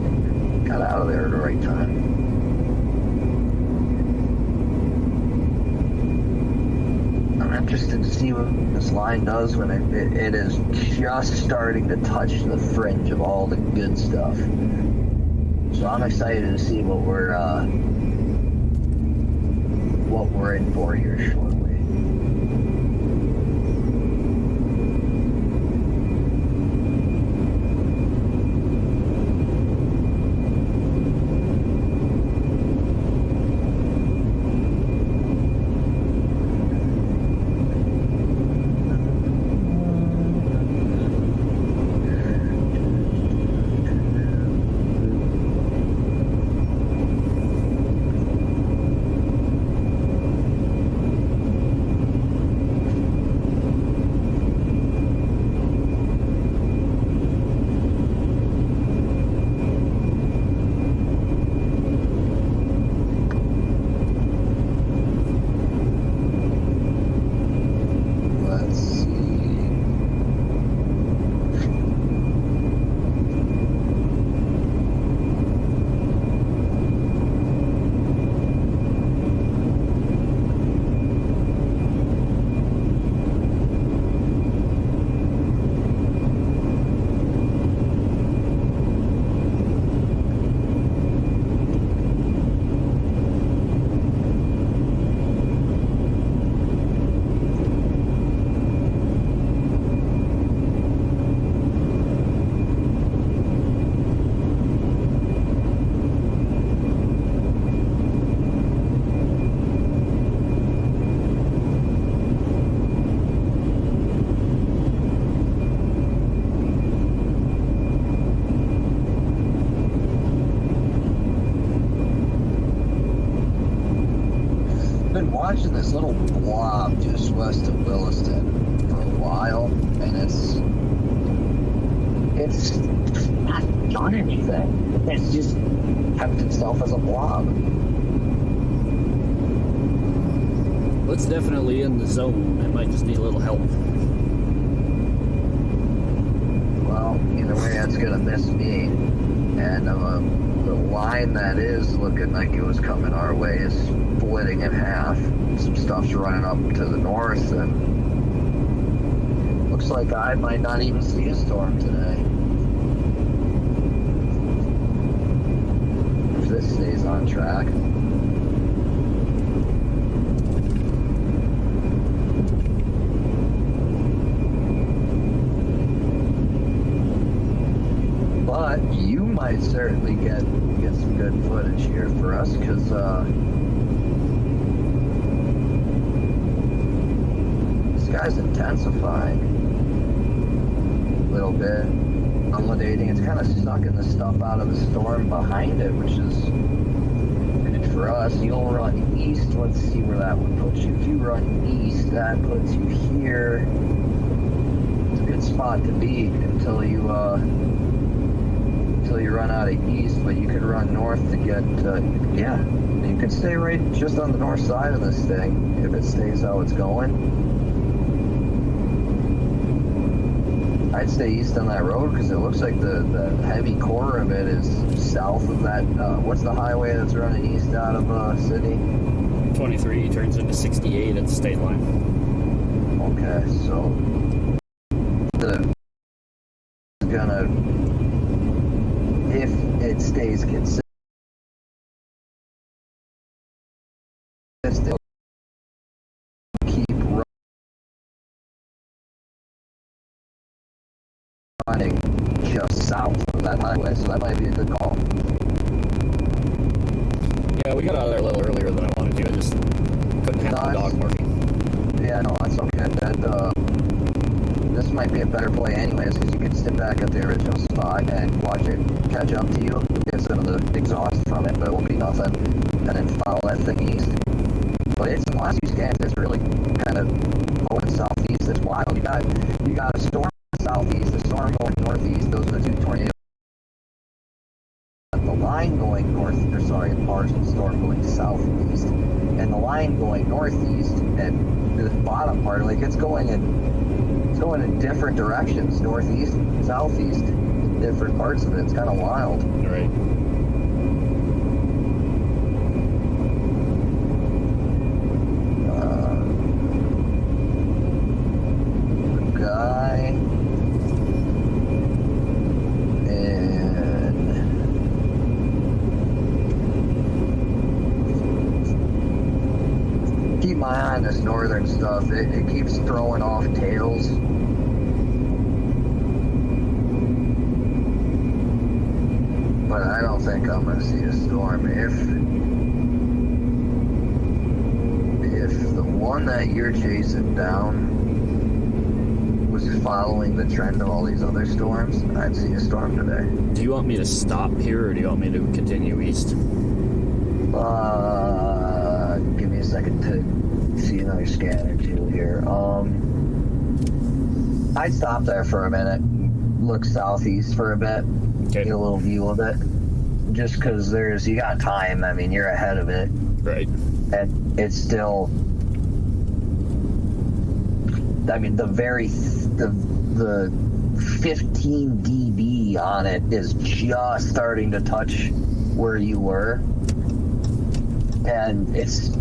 Got out of there at the right time. I'm interested to see what this line does when it is just starting to touch the fringe of all the good stuff. So I'm excited to see what we're in for here shortly. Watching this little blob just west of Williston for a while, and it's not done anything. It's just kept itself as a blob. Well, it's definitely in the zone. It might just need a little help. Well, either way, that's gonna miss me. And the line that is looking like it was coming our way is splitting in half. Some stuff's running up to the north, and looks like I might not even see a storm today. If this stays on track. But you might certainly get some good footage here for us, because this guy's intensifying a little bit, elevating. It's kind of sucking the stuff out of the storm behind it, which is good for us. You'll run east. Let's see where that would put you. If you run east, that puts you here. It's a good spot to be until you run out out of east, but you could run north to get, yeah, you could stay right just on the north side of this thing if it stays how it's going. I'd stay east on that road because it looks like the heavy core of it is south of that, what's the highway that's running east out of Sydney? 23 turns into 68 at the state line. Okay, so gonna, if it stays consistent, keep running just south of that highway, so that might be a good call. Yeah, we got out of there a little earlier than I wanted to. I just couldn't handle the dog barking. Yeah, no, that's okay. This might be a better play anyways, because you can sit back at the original spot and watch it catch up to you, get some of the exhaust from it, but it won't be nothing, and then follow that thing east. But it's, in the last few scans, it's really kind of going southeast. It's wild. You got a storm southeast, a storm going northeast. Those are the two tornadoes. The line going north, or sorry, a partial storm going southeast, and the line going northeast, and the bottom part, like it's going in different directions, northeast, southeast, in different parts of it. It's kind of wild. Right. Guy and keep my eye on this northern stuff. It keeps throwing off tails. But I don't think I'm going to see a storm. If the one that you're chasing down was following the trend of all these other storms, I'd see a storm today. Do you want me to stop here, or do you want me to continue east? Give me a second to see another scan or two here. I'd stop there for a minute, look southeast for a bit, Okay. get a little view of it. Just because you got time. I mean, you're ahead of it. Right. And it's still, I mean, the 15 dB on it is just starting to touch where you were, and it's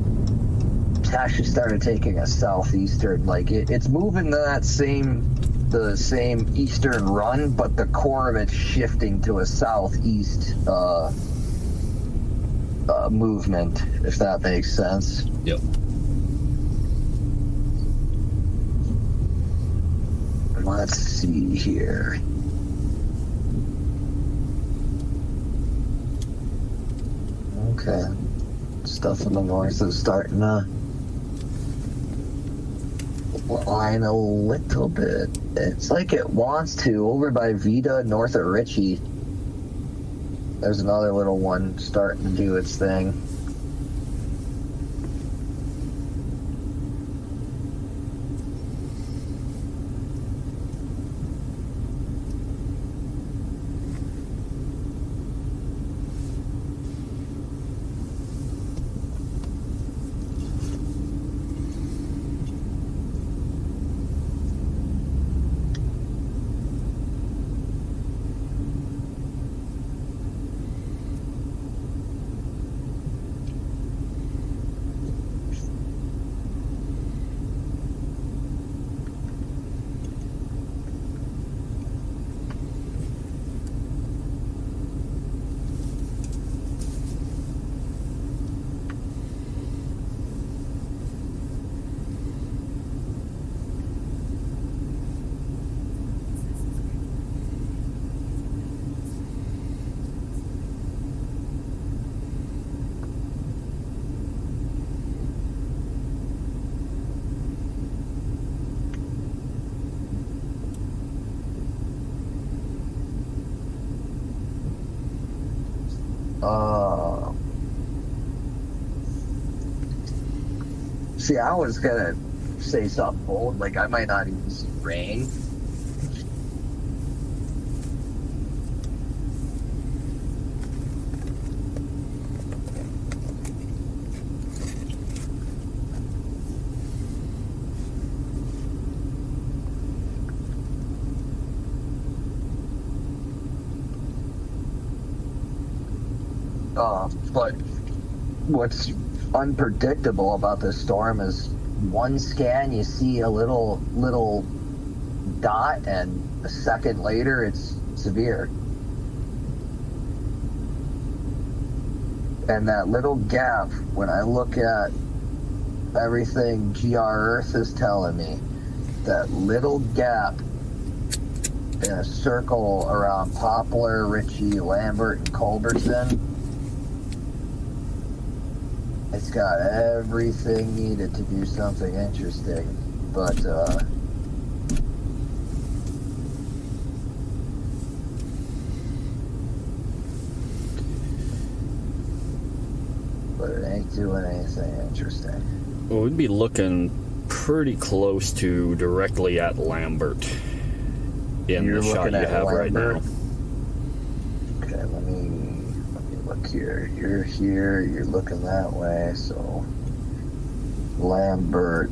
actually started taking a southeastern, like it's moving to the same eastern run, but the core of it's shifting to a southeast movement, if that makes sense. Yep. Let's see here. Okay. Stuff in the north is starting to line a little bit. It's like it wants to. Over by Vita, north of Ritchie, there's another little one starting to do its thing. See, I was gonna say something bold, like I might not even see rain. But what's unpredictable about this storm is one scan you see a little dot, and a second later it's severe. And that little gap, when I look at everything GR Earth is telling me, that little gap in a circle around Poplar, Ritchie, Lambert, and Culbertson, it's got everything needed to do something interesting. But it ain't doing anything interesting. Well, we'd be looking pretty close to directly at Lambert in You're the shot you have right now. Okay, let me look here. You're here, you're looking that way, so Lambert,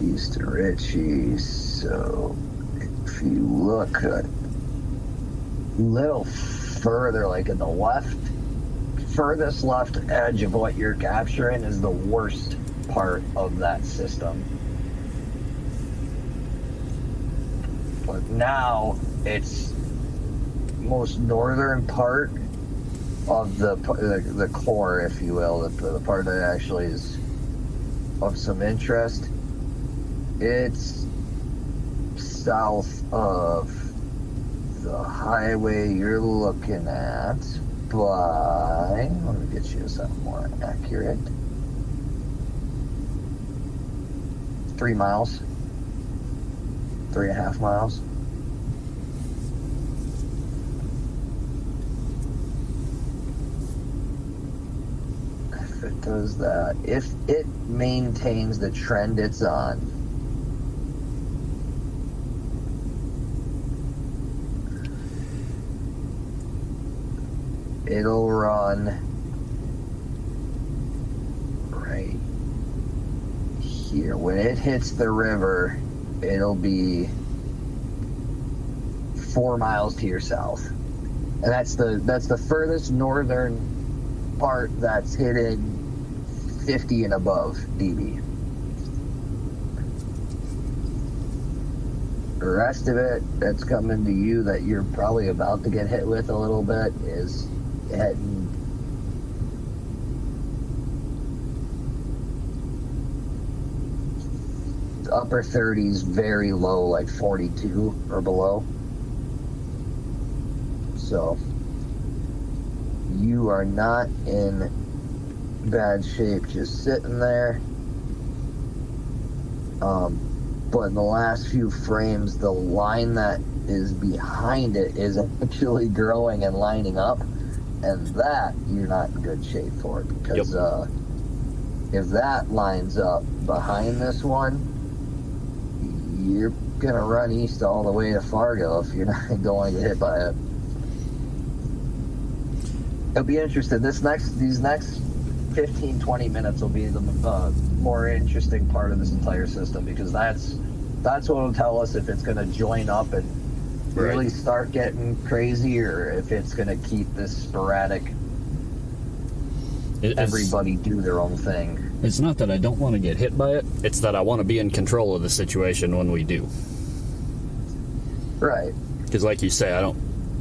east of Ritchie. So if you look a little further, like in the left, furthest left edge of what you're capturing is the worst part of that system. But now it's most northern part of the core, if you will, the part that actually is of some interest. It's south of the highway you're looking at by, let me get you something more accurate, 3 miles, 3.5 miles. If it does that, if it maintains the trend it's on, it'll run right here. When it hits the river, it'll be 4 miles to your south, and that's the furthest northern part that's hitting 50 and above dB. The rest of it that's coming to you that you're probably about to get hit with a little bit is heading upper 30s, very low, like 42 or below. So you are not in bad shape just sitting there. But in the last few frames, the line that is behind it is actually growing and lining up, and that you're not in good shape for, because if that lines up behind this one, you're gonna run east all the way to Fargo if you're not going to get hit by it. It'll be interesting. These next 15-20 minutes will be the more interesting part of this entire system, because that's what will tell us if it's going to join up and really start getting crazy, or if it's going to keep this sporadic, everybody do their own thing. It's not that I don't want to get hit by it, it's that I want to be in control of the situation when we do. Right. Because like you say,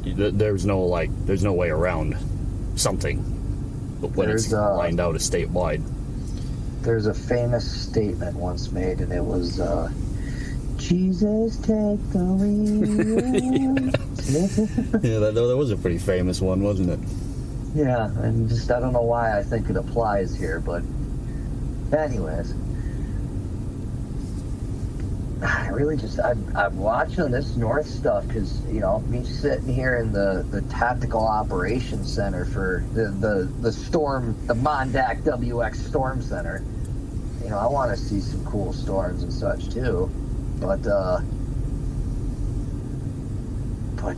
there's no way around something when it's lined out as statewide. There's a famous statement once made, and it was, Jesus, take the wheel. Yeah, that was a pretty famous one, wasn't it? Yeah, and just, I don't know why I think it applies here, but anyways, I really just, I'm watching this north stuff because, me sitting here in the Tactical Operations Center for the storm, the Mondac WX Storm Center. I want to see some cool storms and such too, but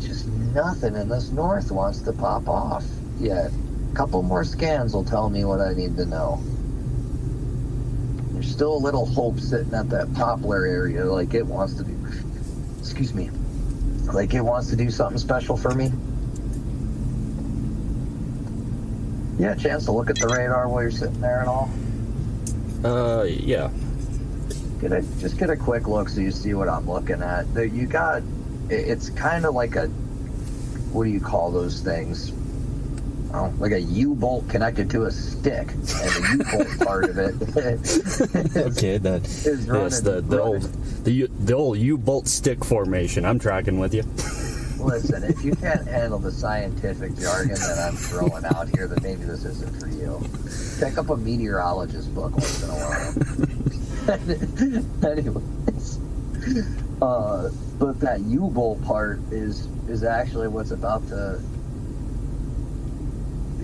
just nothing in this north wants to pop off yet. A couple more scans will tell me what I need to know. There's still a little hope sitting at that Poplar area, like it wants to do, like it wants to do something special for me. Yeah, a chance to look at the radar while you're sitting there and all. Yeah. Just get a quick look so you see what I'm looking at. You got, it's kind of like a, what do you call those things? Oh, like a U-bolt connected to a stick, and the U-bolt part of it Okay, that is running. yes, the old U-bolt stick formation. I'm tracking with you. Listen, if you can't handle the scientific jargon that I'm throwing out here, then maybe this isn't for you. Pick up a meteorologist book once in a while. Anyways, but that U-bolt part is actually what's about to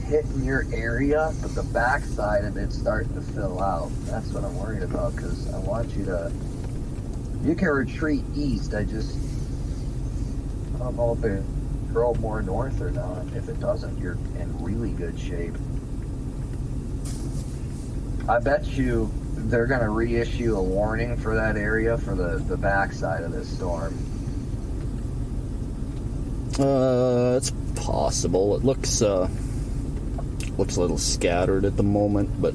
hit in your area, but the backside of it's starting to fill out. That's what I'm worried about, because I want you to. You can retreat east. I don't know if it grow more north or not. If it doesn't, you're in really good shape. I bet you they're going to reissue a warning for that area for the backside of this storm. It's possible. It looks a little scattered at the moment, but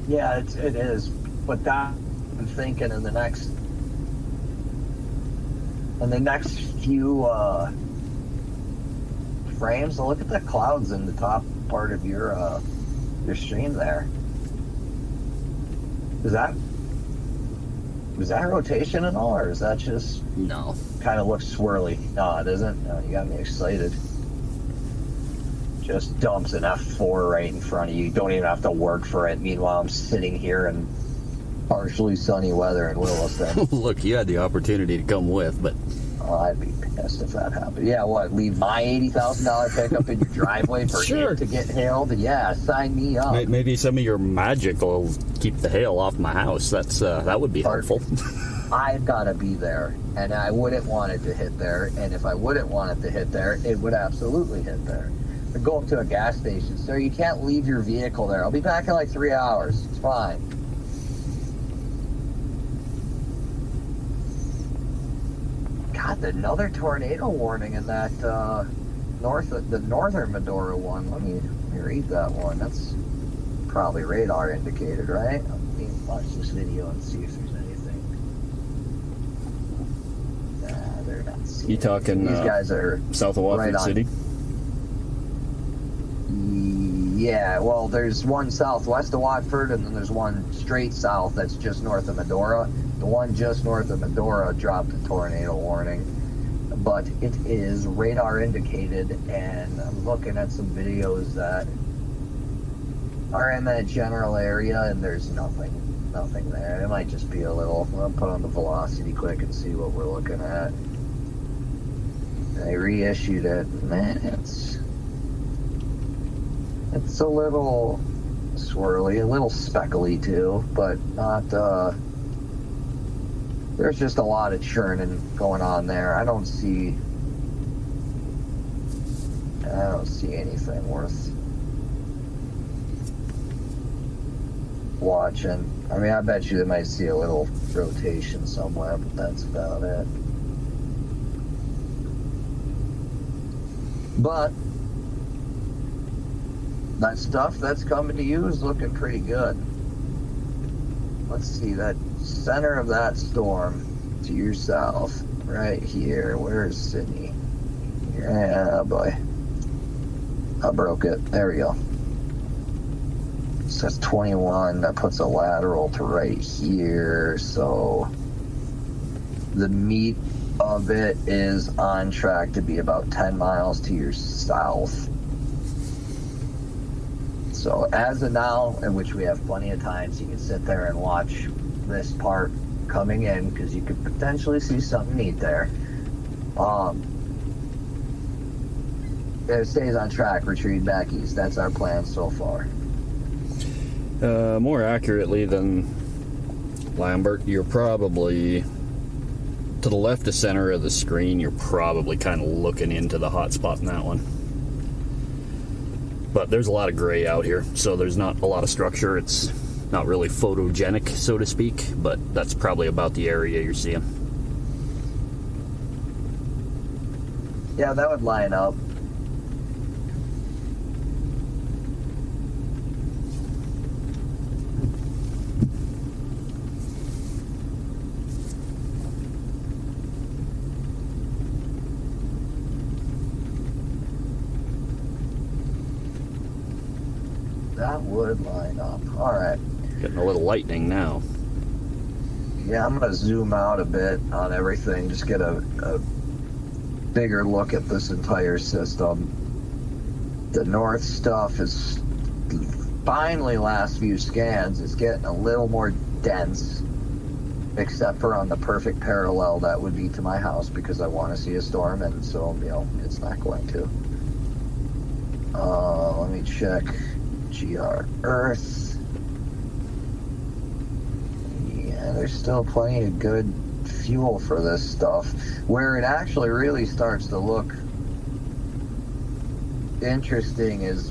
Yeah, it is. But that, I'm thinking in the next few frames, look at the clouds in the top part of your stream there. Is that rotation at all, or is that just no. kind of looks swirly? No, it isn't. No, you got me excited. Just dumps an F4 right in front of you. You don't even have to work for it. Meanwhile, I'm sitting here in partially sunny weather in Williston. Look, you had the opportunity to come with, but I'd be pissed if that happened. Yeah, what? Leave my $80,000 pickup in your driveway for Sure. it to get hailed? Yeah, sign me up. maybe some of your magic will keep the hail off my house. That would be helpful. I've got to be there, and I wouldn't want it to hit there. And if I wouldn't want it to hit there, it would absolutely hit there. But go up to a gas station, sir. You can't leave your vehicle there. I'll be back in like 3 hours. It's fine. God, another tornado warning in that the northern Medora one. Let me read that one. That's probably radar indicated, right? Let me watch this video and see if there's anything. Nah, they're not seeing. You talking? These guys are south of Watford right City. Yeah, well, there's one southwest of Watford, and then there's one straight south that's just north of Medora. The one just north of Medora dropped a tornado warning, but it is radar indicated, and I'm looking at some videos that are in that general area, and there's nothing there. It might just be a little. I'll put on the velocity quick and see what we're looking at. They reissued it. Man, it's a little swirly, a little speckly too, but not, there's just a lot of churning going on there. I don't see anything worth watching. I mean, I bet you they might see a little rotation somewhere, but that's about it. But that stuff that's coming to you is looking pretty good. Let's see, that center of that storm to your south, right here. Where is Sydney? Yeah, boy. I broke it. There we go. So that's 21. That puts a lateral to right here. So the meat of it is on track to be about 10 miles to your south. So as of now, in which we have plenty of time, so you can sit there and watch this part coming in, because you could potentially see something neat there. It stays on track, retreat back east. That's our plan so far. More accurately than Lambert, you're probably to the left of center of the screen. You're probably kind of looking into the hot spot in that one. But there's a lot of gray out here, so there's not a lot of structure. It's not really photogenic, so to speak, but that's probably about the area you're seeing. Yeah, that would line up. That would line up. All right. Getting a little lightning now. Yeah, I'm going to zoom out a bit on everything, just get a bigger look at this entire system. The north stuff is finally, last few scans, is getting a little more dense, except for on the perfect parallel that would be to my house, because I want to see a storm, and so, you know, it's not going to. Let me check GR Earth. Yeah, there's still plenty of good fuel for this stuff. Where it actually really starts to look interesting is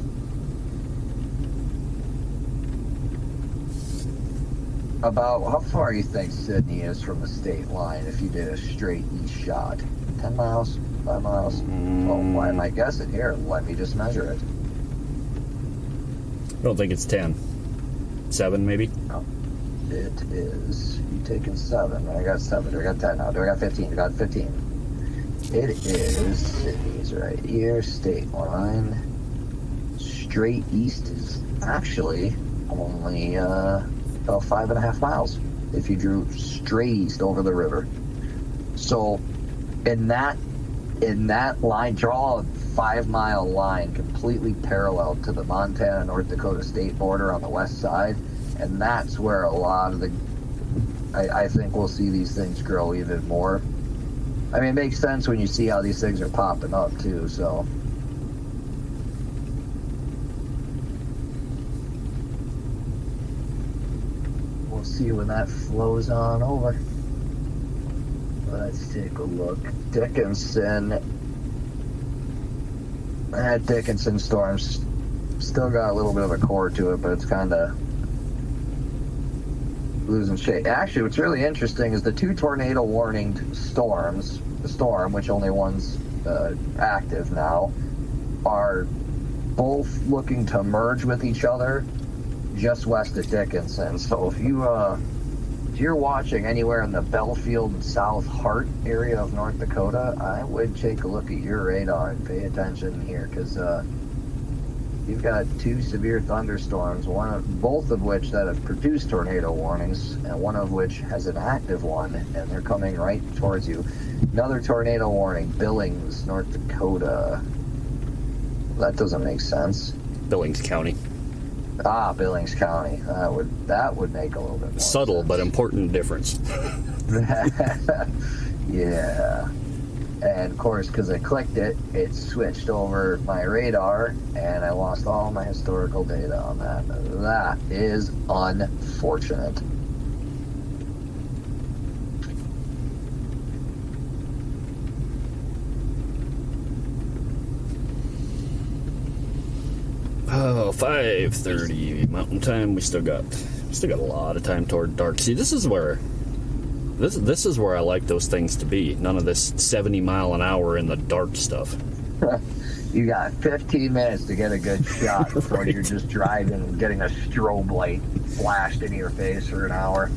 about how far you think Sydney is from the state line if you did a straight east shot. 10 miles? 5 miles? Oh, why am I guessing here? Let me just measure it. I don't think it's 10. 7 maybe? No. It is. You taking 7. I got 7. Do I got 10 now? Do I got 15? I got 15. It is Sydney's right here. State line. Straight east is actually only about 5.5 miles if you drew straight east over the river. So in that line, draw a 5-mile line completely parallel to the Montana North Dakota state border on the west side, and that's where a lot of the I think we'll see these things grow even more. I mean, it makes sense when you see how these things are popping up too, so we'll see when that flows on over. Let's take a look. Dickinson. That Dickinson storm's still got a little bit of a core to it, but it's kind of losing shape. Actually, what's really interesting is the 2 tornado warning storms, the storm, which only one's active now, are both looking to merge with each other just west of Dickinson. So if you're watching anywhere in the Belfield and South Hart area of North Dakota, I would take a look at your radar and pay attention here, because you've got 2 severe thunderstorms, both of which that have produced tornado warnings, and one of which has an active one, and they're coming right towards you. Another tornado warning, Billings, North Dakota. That doesn't make sense. Billings County. Ah, Billings County. That would make a little bit more subtle sense. But important difference. Yeah. And of course, because I clicked it, it switched over my radar, and I lost all my historical data on that. That is unfortunate. Oh, 5:30 Mountain Time. We still got a lot of time toward dark. See, this is where I like those things to be. None of this 70 mile an hour in the dark stuff. You got 15 minutes to get a good shot before Right. you're just driving and getting a strobe light flashed into your face for an hour.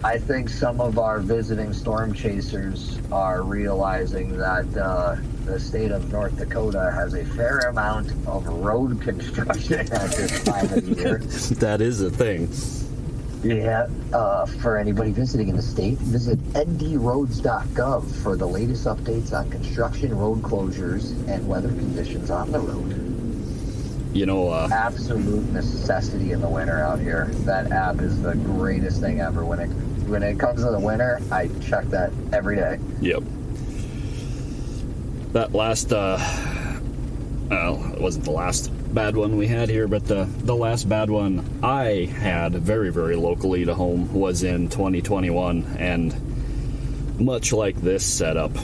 I think some of our visiting storm chasers are realizing that the state of North Dakota has a fair amount of road construction at this time of the year. That is a thing. Yeah, for anybody visiting in the state, visit ndroads.gov for the latest updates on construction, road closures, and weather conditions on the road. You know, Absolute necessity in the winter out here. That app is the greatest thing ever. When it comes to the winter, I check that every day. Yep. That last, well, it wasn't the last bad one we had here, but the last bad one I had very, very locally to home was in 2021, and much like this setup,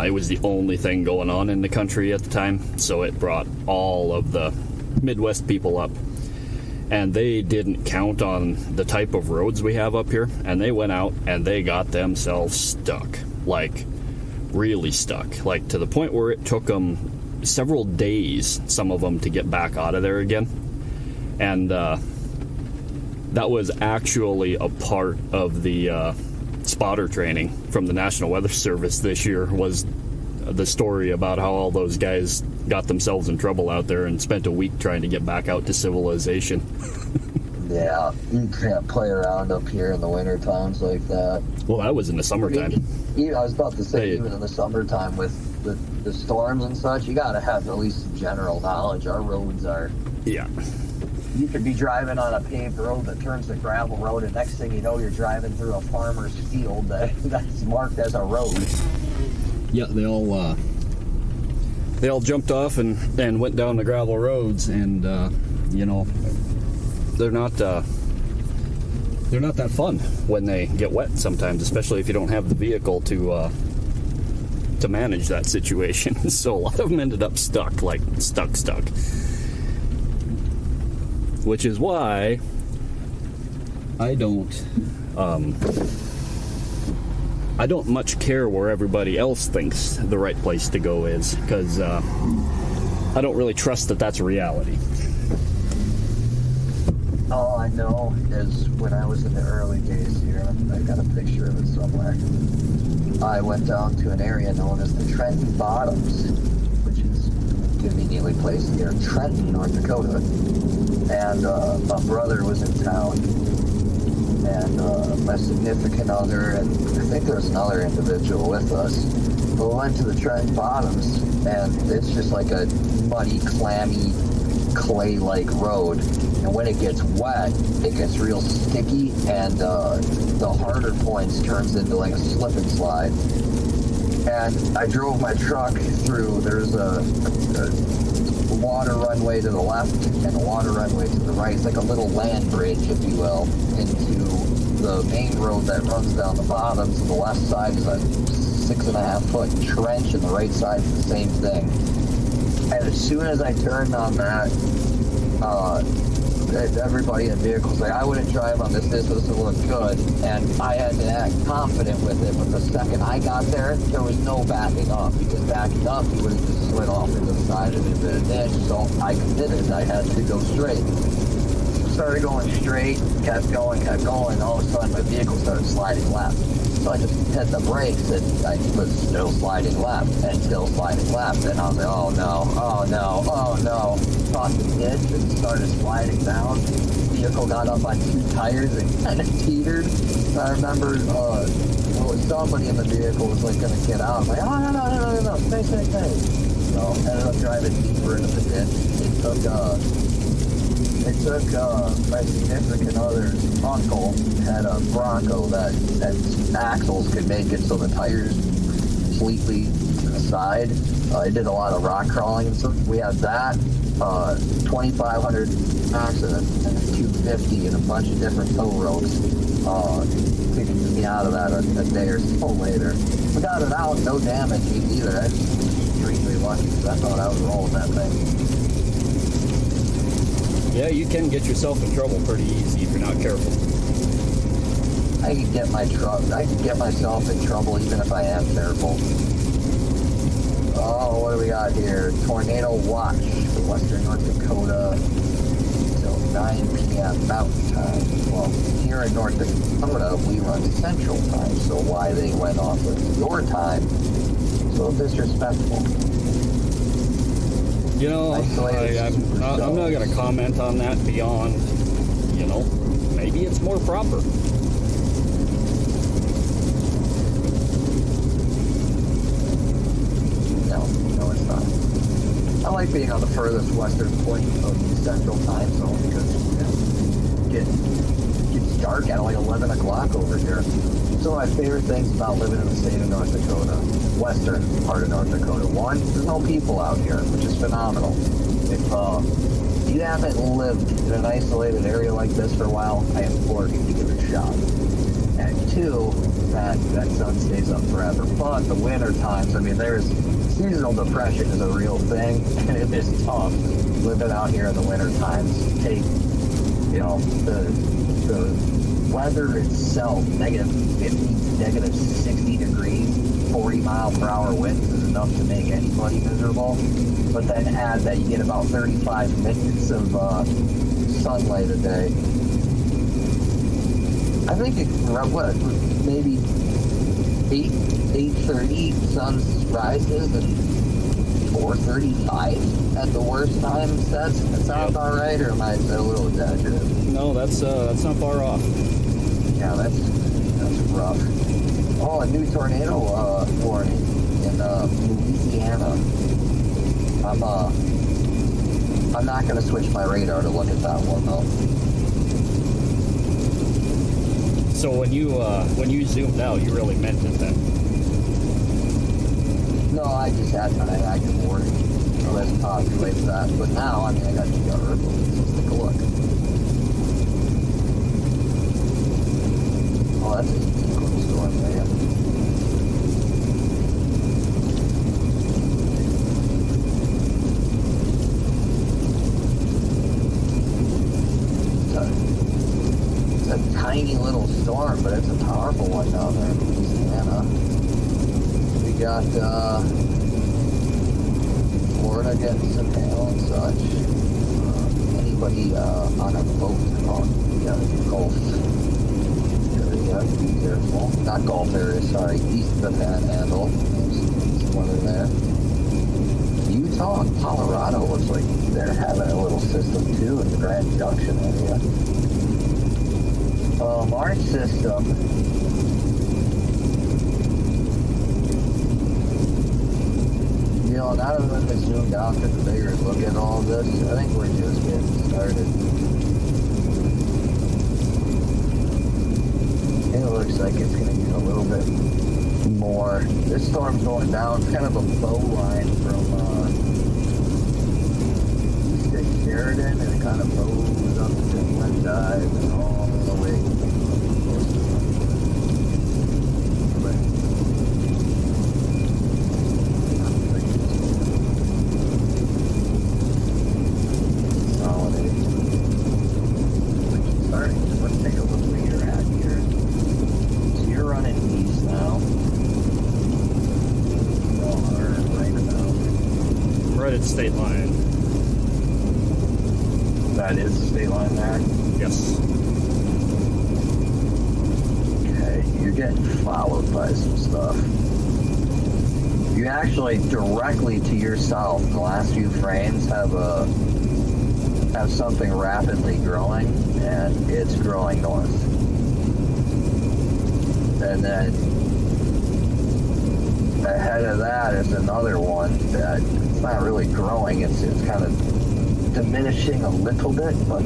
it was the only thing going on in the country at the time, so it brought all of the Midwest people up, and they didn't count on the type of roads we have up here, and they went out and they got themselves stuck, like really stuck, like to the point where it took them several days, some of them, to get back out of there again. And that was actually a part of the spotter training from the National Weather Service this year, was the story about how all those guys got themselves in trouble out there and spent a week trying to get back out to civilization. Yeah, you can't play around up here in the winter times like that. Well, that was in the summertime. I was about to say, Hey. even in the summertime with the storms and such, you gotta have at least some general knowledge. Our roads are... Yeah. You could be driving on a paved road that turns to gravel road, and next thing you know, you're driving through a farmer's field that's marked as a road. Yeah, they all jumped off and went down the gravel roads, and you know, they're not that fun when they get wet sometimes, especially if you don't have the vehicle to manage that situation. So a lot of them ended up stuck. Which is why I don't much care where everybody else thinks the right place to go is, because I don't really trust that that's a reality. All I know is when I was in the early days here, I got a picture of it somewhere, I went down to an area known as the Trenton Bottoms, which is conveniently placed near Trenton, North Dakota. And my brother was in town, and my significant other, and I think there was another individual with us. But we went to the Trenton Bottoms, and it's just like a muddy, clammy, clay-like road. And when it gets wet, it gets real sticky, and the harder points turns into like a slip and slide. And I drove my truck through, there's a water runway to the left and a water runway to the right. It's like a little land bridge, if you will, into the main road that runs down the bottoms. And the left side is a 6.5-foot trench, and the right side is the same thing. And as soon as I turned on that, everybody in vehicles like, I wouldn't drive on this doesn't look good, and I had to act confident with it. But the second I got there was no backing up, because backing up, you would have just slid off to the side and into the ditch. So I committed, I had to go straight. Started going straight, kept going, all of a sudden my vehicle started sliding left. So I just hit the brakes, and I was still sliding left, and still sliding left. And I was like, oh no. Crossed the ditch and started sliding down. The vehicle got up on 2 tires and kind of teetered. I remember somebody in the vehicle was like going to get out. I'm like, oh, no, stay. So ended up driving deeper into the ditch. It took my significant other's uncle had a Bronco that axles could make it so the tires completely to the side. It did a lot of rock crawling and stuff. We had that, 2,500 accident and a 250 and a bunch of different tow ropes to get me out of that a day or so later. We got it out, no damage either. I was extremely lucky because I thought I was rolling that thing. Yeah, you can get yourself in trouble pretty easy if you're not careful. I could get myself in trouble even if I am careful. Oh, what do we got here? Tornado watch for western North Dakota until 9 p.m. Mountain Time. Well, here in North Dakota, we run Central Time, so why they went off of your time, so disrespectful. You know, I'm not going to comment on that beyond, maybe it's more proper. No, it's not. I like being on the furthest western point of the Central Time Zone because it gets dark at like 11 o'clock over here. Some of my favorite things about living in the state of North Dakota, western part of North Dakota. One, there's no people out here, which is phenomenal. If you haven't lived in an isolated area like this for a while, I implore you to give it a shot. And 2, that sun stays up forever. But the winter times, there's seasonal depression is a real thing, and it is tough living out here in the winter times. Take, the weather itself, negative 50, negative 60 degrees, 40-mile-per-hour winds is enough to make anybody miserable. But then add that you get about 35 minutes of sunlight a day. I think maybe 8:30 sun rises and 4:35 at the worst time sets. That sound about right, or am I a little exaggerated? No, that's not far off. Yeah, that's rough. Oh, a new tornado warning in Louisiana. I'm not gonna switch my radar to look at that one though. So when you zoomed out, you really meant it then? No, I just had my active warning. So let's populate that. But now, I mean, I got to go early. Let's take a look. Oh, that's a cool storm there. It's a tiny little storm, but it's a powerful one down there in Louisiana. We got Florida getting some hail and such. Anybody on a boat on the Gulf area, be careful. Not Gulf area, sorry, east of the Panhandle. There's weather there. Utah and Colorado looks like they're having a little system too in the Grand Junction area. Our system, you know, now that I've zoomed out to the bigger look at all this, I think we're just getting started. It looks like it's going to get a little bit more. This storm's going down. It's kind of a bow line from east of Sheridan, and it kind of bows up to one dive and all the way. State line. That is the state line there? Yes. Okay, you're getting followed by some stuff. You actually directly to your south, the last few frames have something rapidly growing, and it's growing north. And then ahead of that is another one that it's not really growing, it's kind of diminishing a little bit, but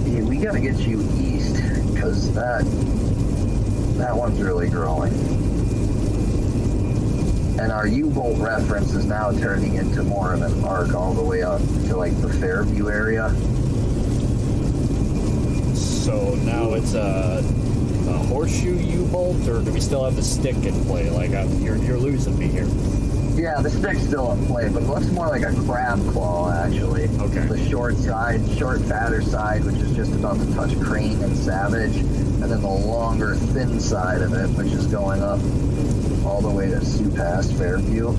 yeah, we got to get you east, because that one's really growing. And our U-bolt reference is now turning into more of an arc all the way up to like the Fairview area. So now it's a horseshoe U-bolt, or do we still have the stick in play? Like you're losing me here. Yeah, the stick's still in play, but it looks more like a crab claw actually. Okay. The short fatter side, which is just about to touch crane and savage, and then the longer, thin side of it, which is going up all the way to Sioux Pass, Fairview.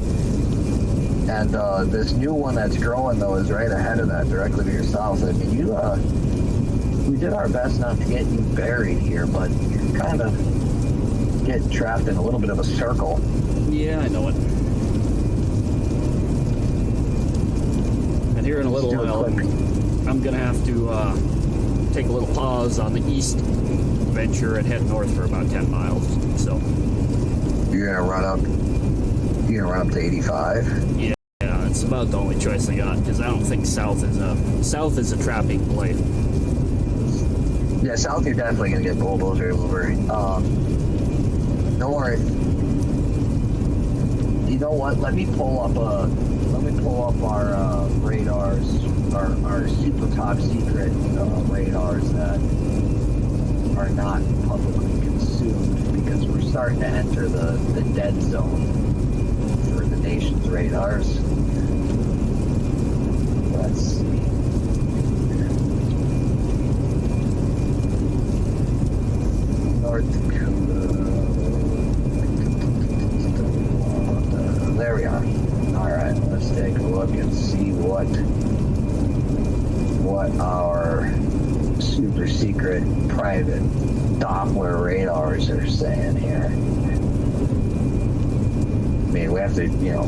And this new one that's growing though is right ahead of that, directly to your south. I mean, we did our best not to get you buried here, but you're kind of getting trapped in a little bit of a circle. Yeah, I know it. And here in a little while, I'm going to have to take a little pause on the east venture and head north for about 10 miles. So you're going to run up to 85? Yeah, it's about the only choice I got, because I don't think south is a trapping play. Yeah, south you're definitely going to get bulldozers over. North, you know what? Let me pull up our radars, our super top secret radars that are not publicly consumed, because we're starting to enter the dead zone for the nation's radars. Let's see. North Dakota. There we are. Alright, let's take a look and see what our super secret private Doppler radars are saying here. I mean, we have to, you know,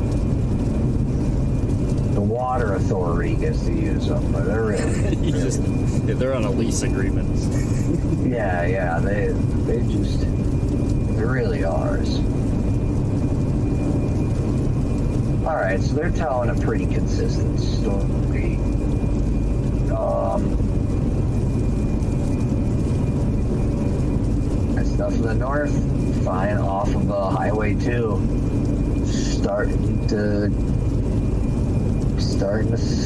the water authority gets to use them, but they're really, they're on a lease agreement. yeah, they're really ours. All right, so they're telling a pretty consistent story. That stuff in the north, fine, off of Highway 2, starting to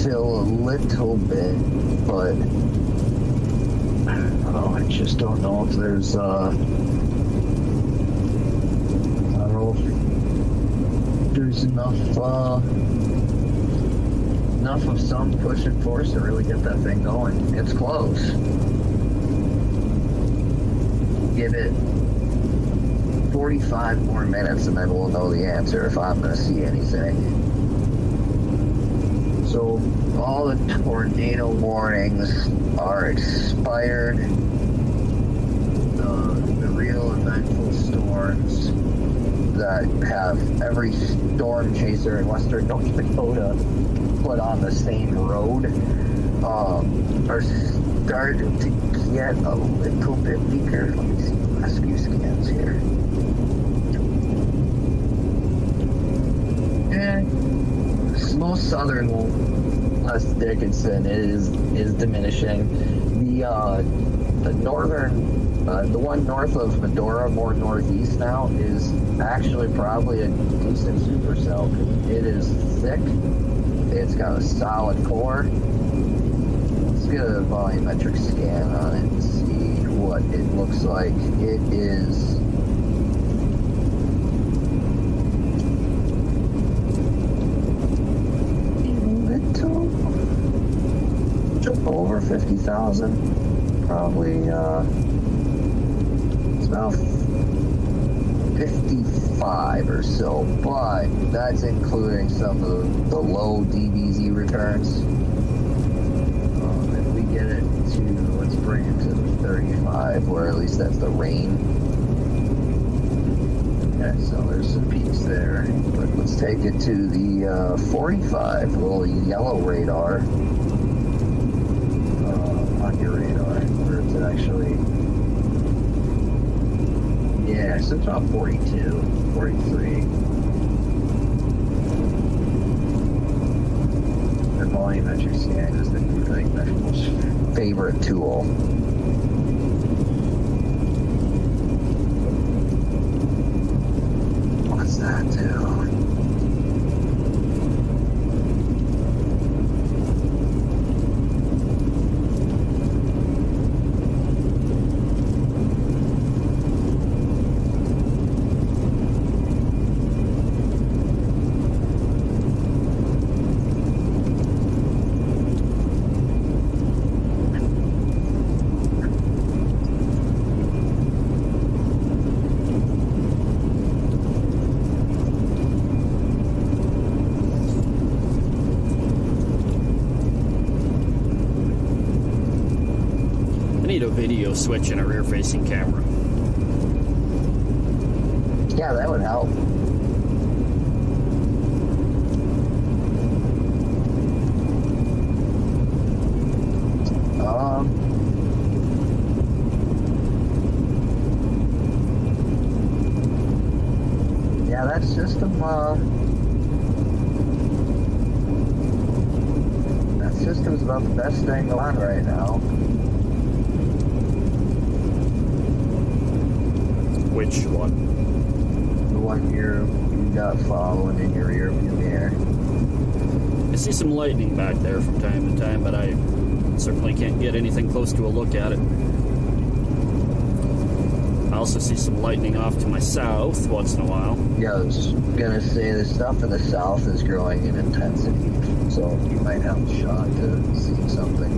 fill a little bit, but I don't know. I just don't know if there's I don't know if there's enough of some pushing force to really get that thing going. It's close. Give it 45 more minutes and then we'll know the answer if I'm going to see anything. So all the tornado warnings are expired. The real eventful storms that have every storm chaser in western North Dakota put on the same road are starting to get a little bit weaker. Let me see the rescue scans here. And most southern, less Dickinson is diminishing. The northern, the one north of Medora, more northeast now, is actually probably a decent supercell. It is thick. It's got a solid core. Let's get a volumetric scan on it and see what it looks like. It is over 50,000, probably it's about 55 or so, but that's including some of the low DBZ returns. If we get it to, let's bring it to the 35, where at least that's the rain. Okay, so there's some peaks there, but let's take it to the 45, little yellow radar. On your radar, where it's actually, yeah, so it's about 42, 43. The volumetric scan is the like my most favorite tool. What's that do? A video switch and a rear-facing camera. Yeah, that would help. Yeah, that system's about the best thing going on right now. Which one? The one you got following in your rear view mirror. I see some lightning back there from time to time, but I certainly can't get anything close to a look at it. I also see some lightning off to my south once in a while. Yeah, I was gonna say the stuff in the south is growing in intensity, so you might have a shot to see something.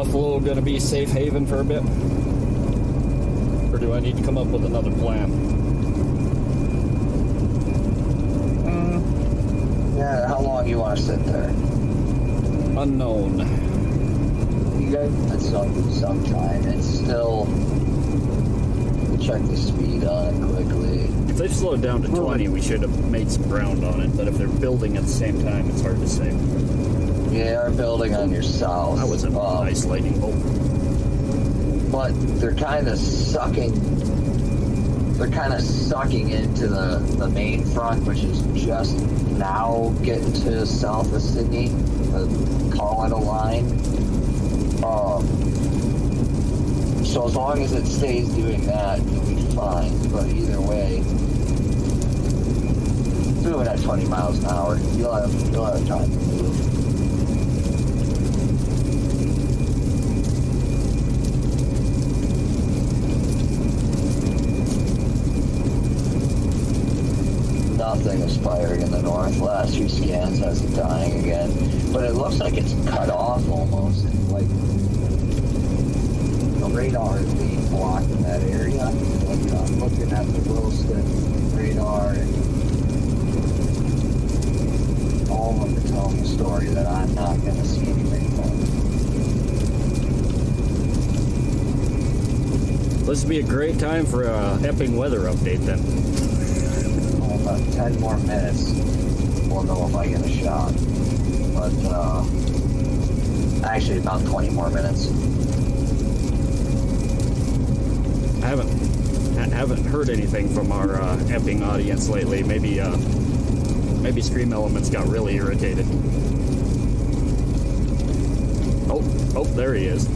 Buffalo going to be safe haven for a bit? Or do I need to come up with another plan? Yeah, how long you want to sit there? Unknown. You guys had some time. It's still... Check the speed on it quickly. If they've slowed down to 20, we should have made some ground on it. But if they're building at the same time, it's hard to say. Yeah, they're building on your south. That was a nice lightning bolt. But they're kind of sucking. They're kind of sucking into the main front, which is just now getting to south of Sydney. Call it a line. So as long as it stays doing that, you'll be fine. But either way, moving at 20 miles an hour, you'll have time to move. Nothing is firing in the north. Last few scans has it dying again, but it looks like it's cut off almost. Like the radar is being blocked in that area. Like, I'm looking at the Wilson radar, and all of them are telling the story that I'm not going to see anything from. This would be a great time for a Epping weather update then. About 10 more minutes, we'll know if I get a shot. But, actually about 20 more minutes. I haven't heard anything from our Epping audience lately. Maybe Stream Elements got really irritated. Oh, there he is.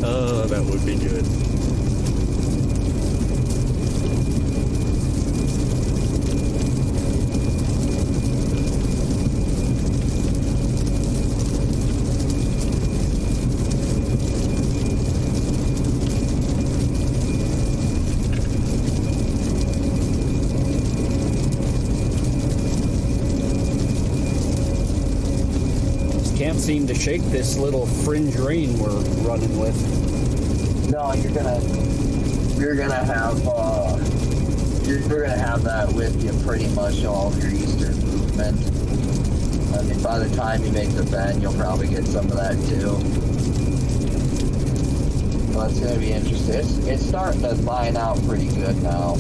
Oh, that would be good. Can't seem to shake this little fringe rain we're running with. No, you're gonna have that with you pretty much all of your eastern movement. I mean, by the time you make the bend, you'll probably get some of that too. Well, it's gonna be interesting. It's starting to line out pretty good now.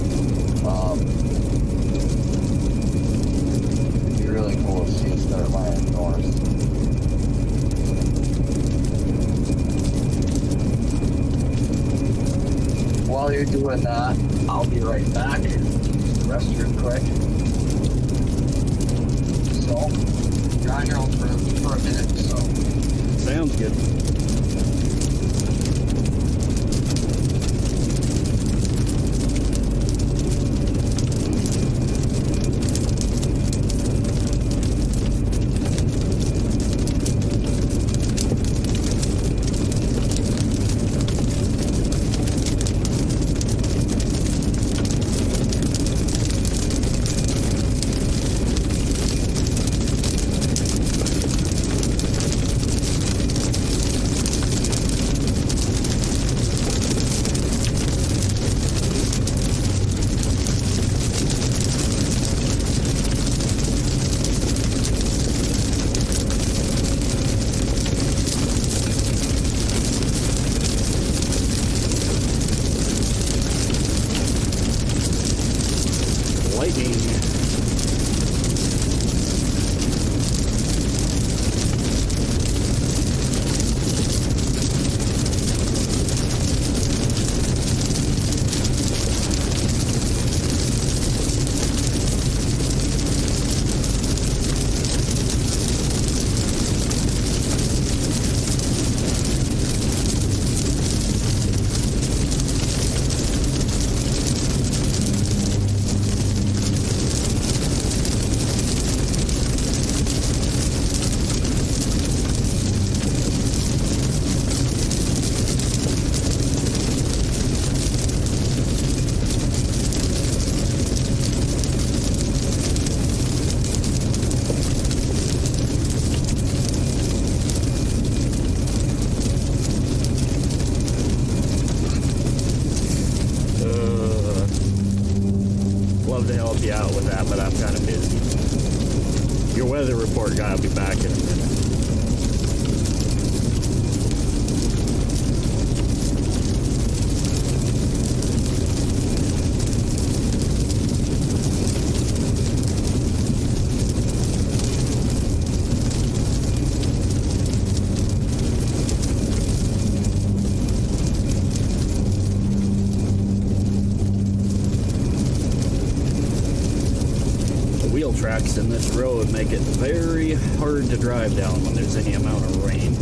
It'd be really cool to see it start lining north. While you're doing that, I'll be right back. Restroom quick. So, you're on your own for a minute, so. Sounds good. love to help you out with that, but I'm kind of busy. Your weather report guy will be back in a minute. Wheel tracks in this road make it very hard to drive down when there's any amount of rain.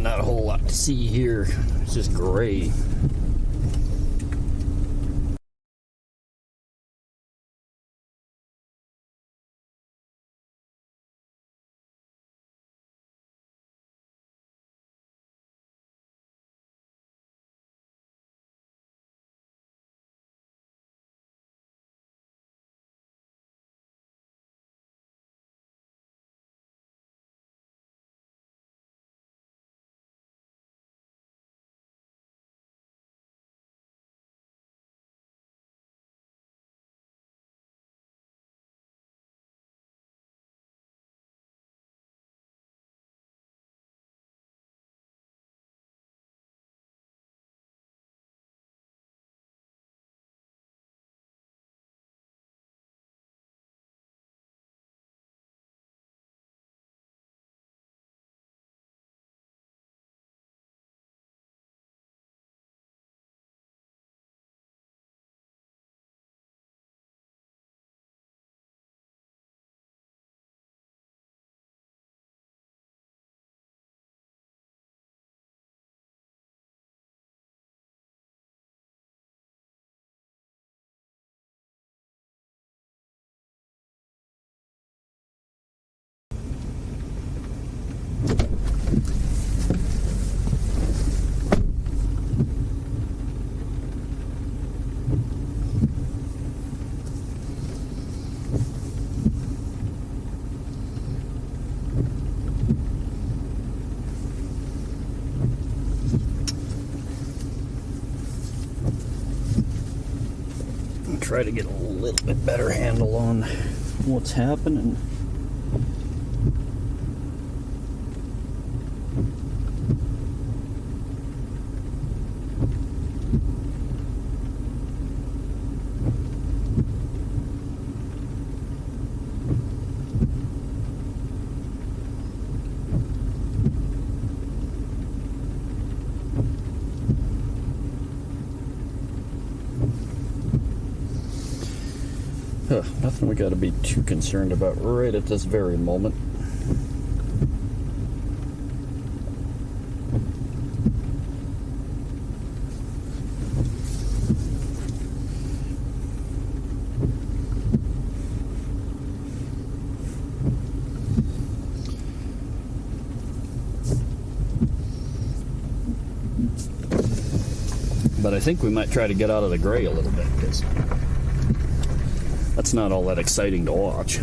Not a whole lot to see here. It's just gray. try to get a little bit better handle on what's happening. Nothing we got to be too concerned about right at this very moment. But I think we might try to get out of the gray a little bit, because that's not all that exciting to watch.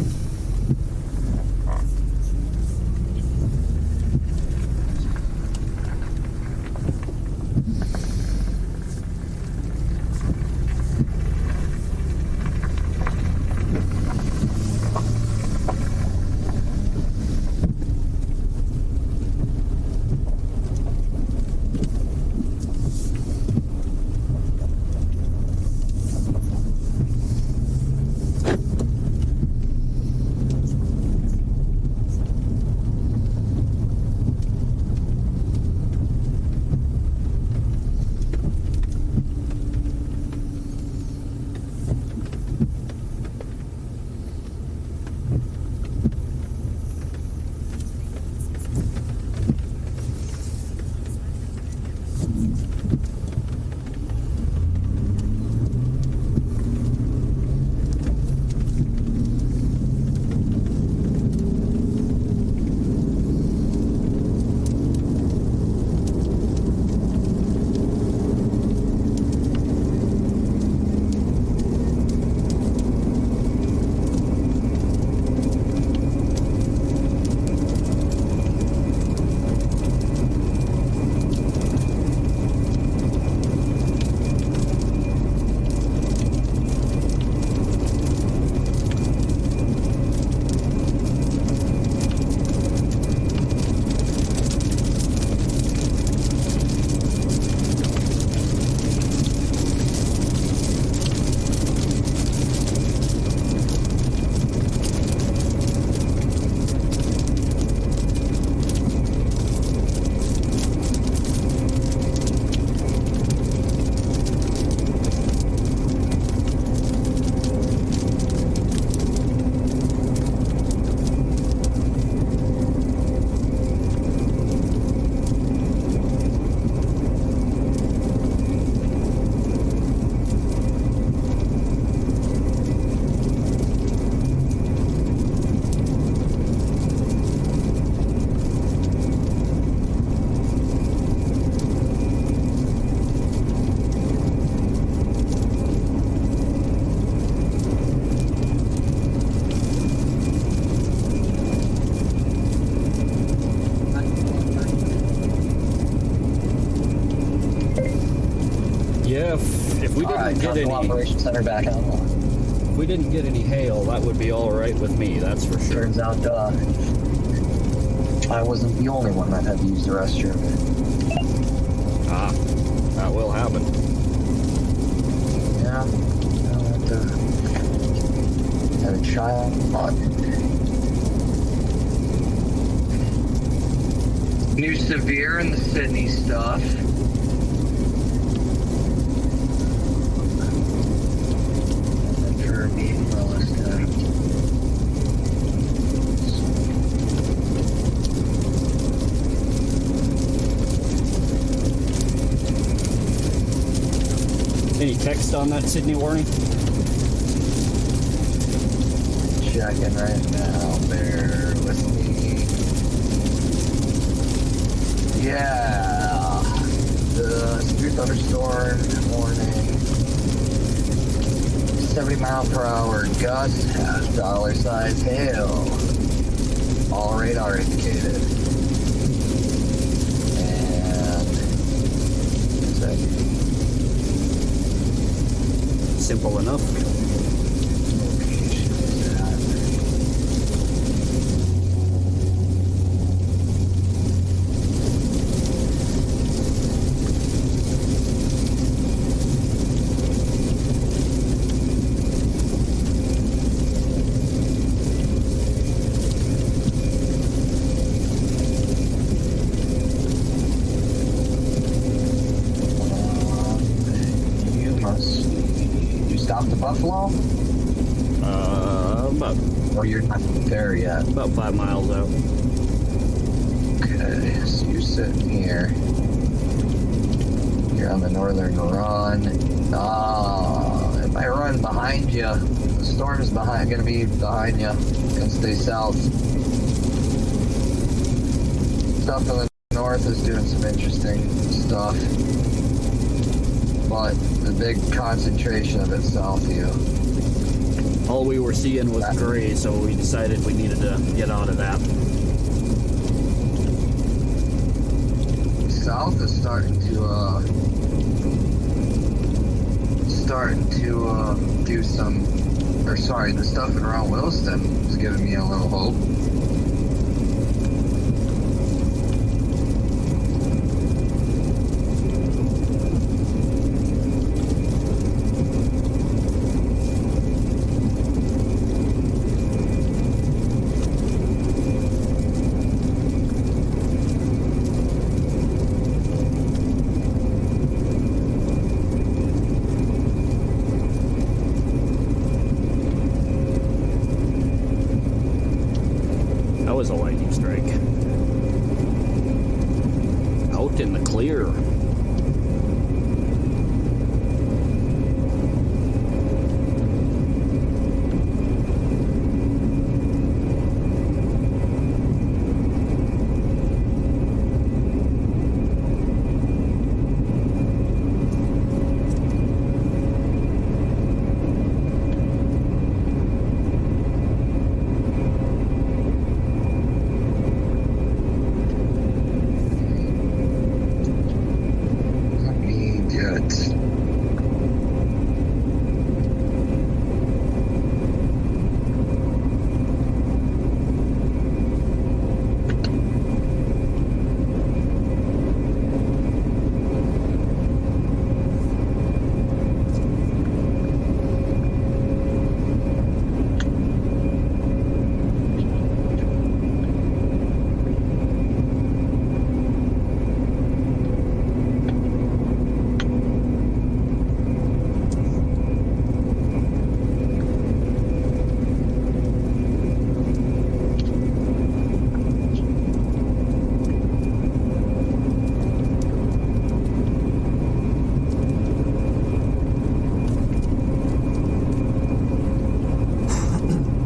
If we didn't get any operations center back on. If we didn't get any hail, that would be all right with me. That's for sure. Turns out I wasn't the only one that had to use the restroom. Ah, that will happen. Yeah, I'll have to have a child. New severe in the Sydney stuff. For me, any text on that Sydney warning? Checking right now. Bear with me. Yeah. The severe thunderstorm warning. 70-mile-per-hour gusts, dollar-sized hail. All radar indicated. And simple enough. You stopped the Buffalo? About Or you're not there yet? about 5 miles out. Okay, so you're sitting here. You're on the northern run. If I run behind you, the storm's gonna be behind you. Gonna stay south. Stuff in the north is doing some interesting stuff. But the big concentration of it's south of you. All we were seeing was gray, so we decided we needed to get out of that. South is starting to do some, or sorry, the stuff around Williston is giving me a little hope. That was a lightning strike. Out in the clear. Let me get.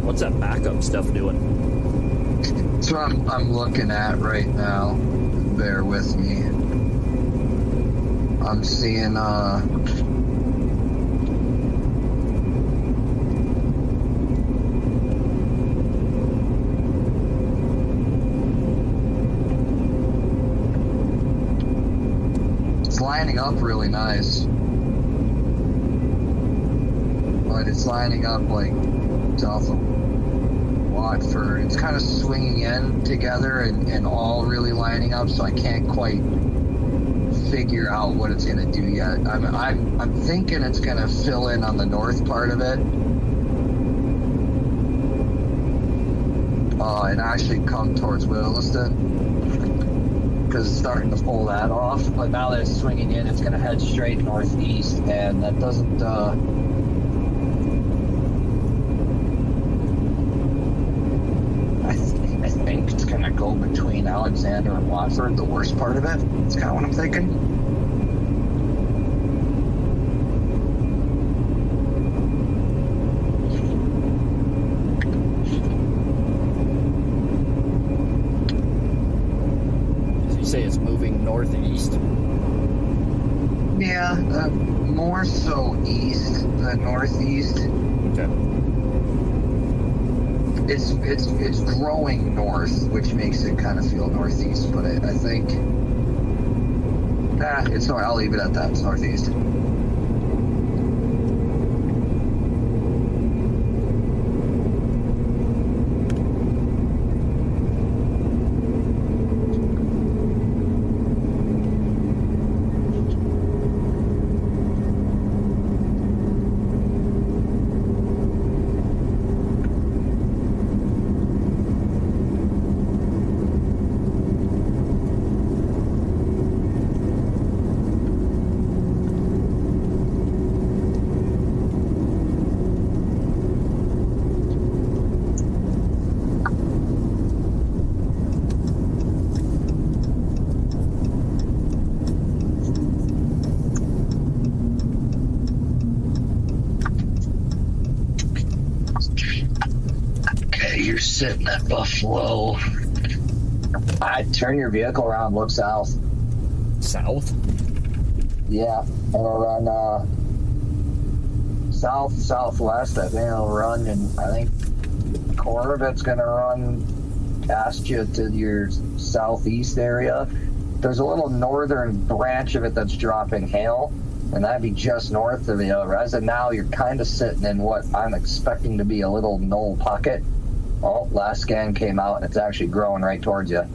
What's that backup stuff doing? That's what I'm looking at right now. Bear with me. I'm seeing it's lining up really nice. But it's lining up like south of Watford. It's kind of swinging in together and all really lining up, so I can't quite figure out what it's going to do yet. I'm thinking it's going to fill in on the north part of it, and actually come towards Williston, because it's starting to pull that off. But now that it's swinging in, it's going to head straight northeast, and that doesn't I think it's going to go between Alexander and Watford, the worst part of it. That's kind of what I'm thinking. Did you say it's moving northeast? Yeah, more so east than northeast. Okay. It's growing north, which makes it kind of feel northeast, but I think I'll leave it at that. It's northeast. sitting at Buffalo. I'd turn your vehicle around, look south. South? Yeah, it'll run south, southwest. I think it'll run, and I think a quarter of it's going to run past you to your southeast area. There's a little northern branch of it that's dropping hail, and that'd be just north of you. As of now, you're kind of sitting in what I'm expecting to be a little null pocket. Oh, last scan came out, and it's actually growing right towards you.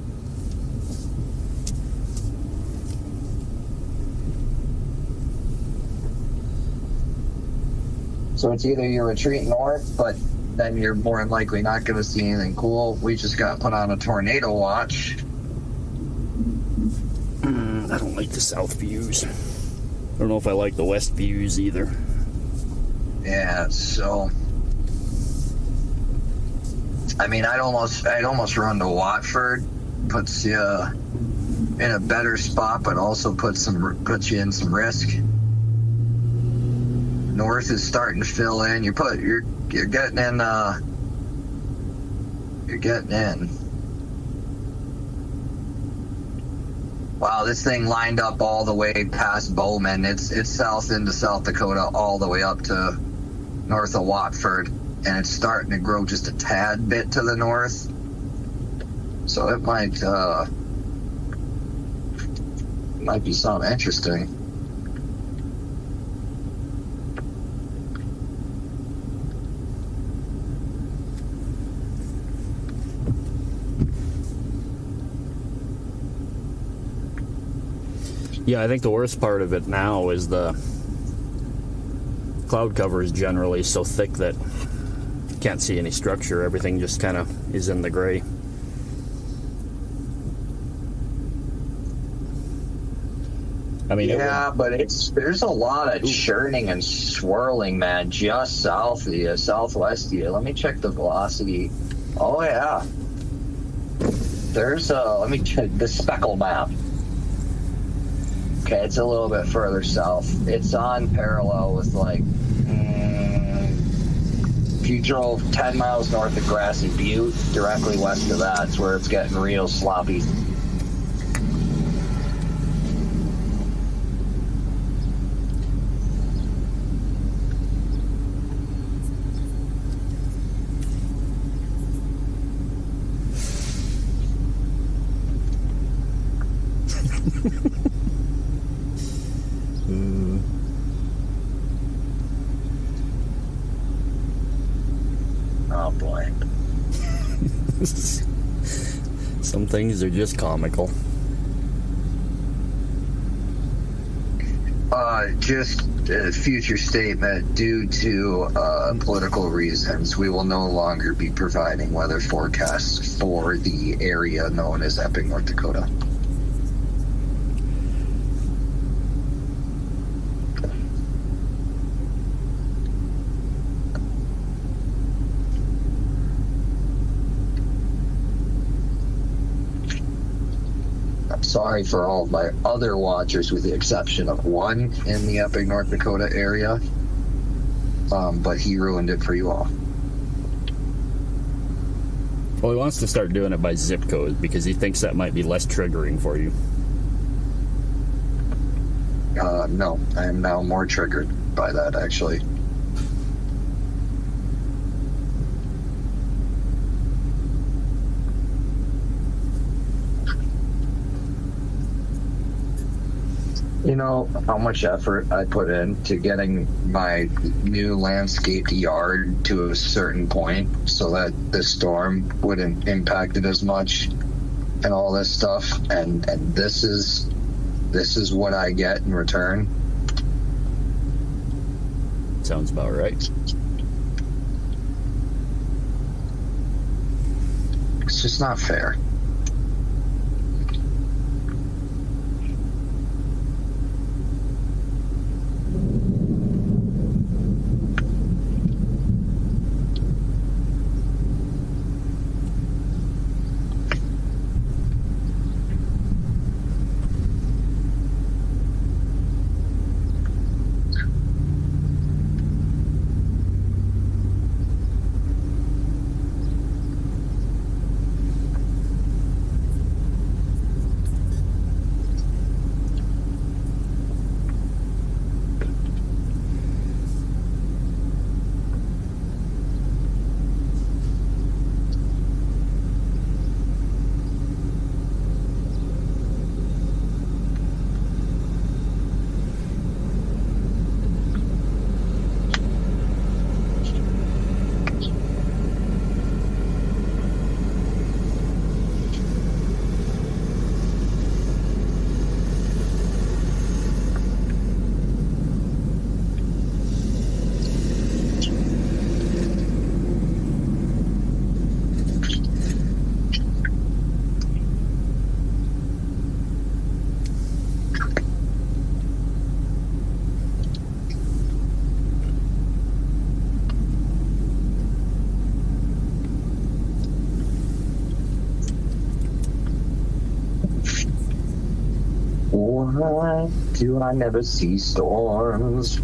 So it's either you retreat north, but then you're more than likely not going to see anything cool. We just got put on a tornado watch. I don't like the south views. I don't know if I like the west views either. Yeah, so I mean, I'd almost run to Watford. Puts you in a better spot, but also puts you in some risk. North is starting to fill in. You're getting in. You're getting in. Wow, this thing lined up all the way past Bowman. It's south into South Dakota, all the way up to north of Watford, and it's starting to grow just a tad bit to the north. So it might be something interesting. Yeah, I think the worst part of it now is the cloud cover is generally so thick that you can't see any structure. Everything just kind of is in the gray. I mean, yeah, but there's a lot of churning and swirling, man, just south of you, southwest of you. Let me check the velocity. Oh yeah, let me check the speckle map. Okay, it's a little bit further south. It's on parallel with if you drove 10 miles north of Grassy Butte, directly west of that's where it's getting real sloppy. Oh boy. Some things are just comical. Just a future statement. Due to political reasons, we will no longer be providing weather forecasts for the area known as Epping, North Dakota. Sorry for all of my other watchers, with the exception of one in the Epping, North Dakota area. But he ruined it for you all. Well, he wants to start doing it by zip code because he thinks that might be less triggering for you. No, I am now more triggered by that, actually. You know how much effort I put into getting my new landscaped yard to a certain point so that this storm wouldn't impact it as much and all this stuff, and this is what I get in return. Sounds about right. It's just not fair. Do I never see storms?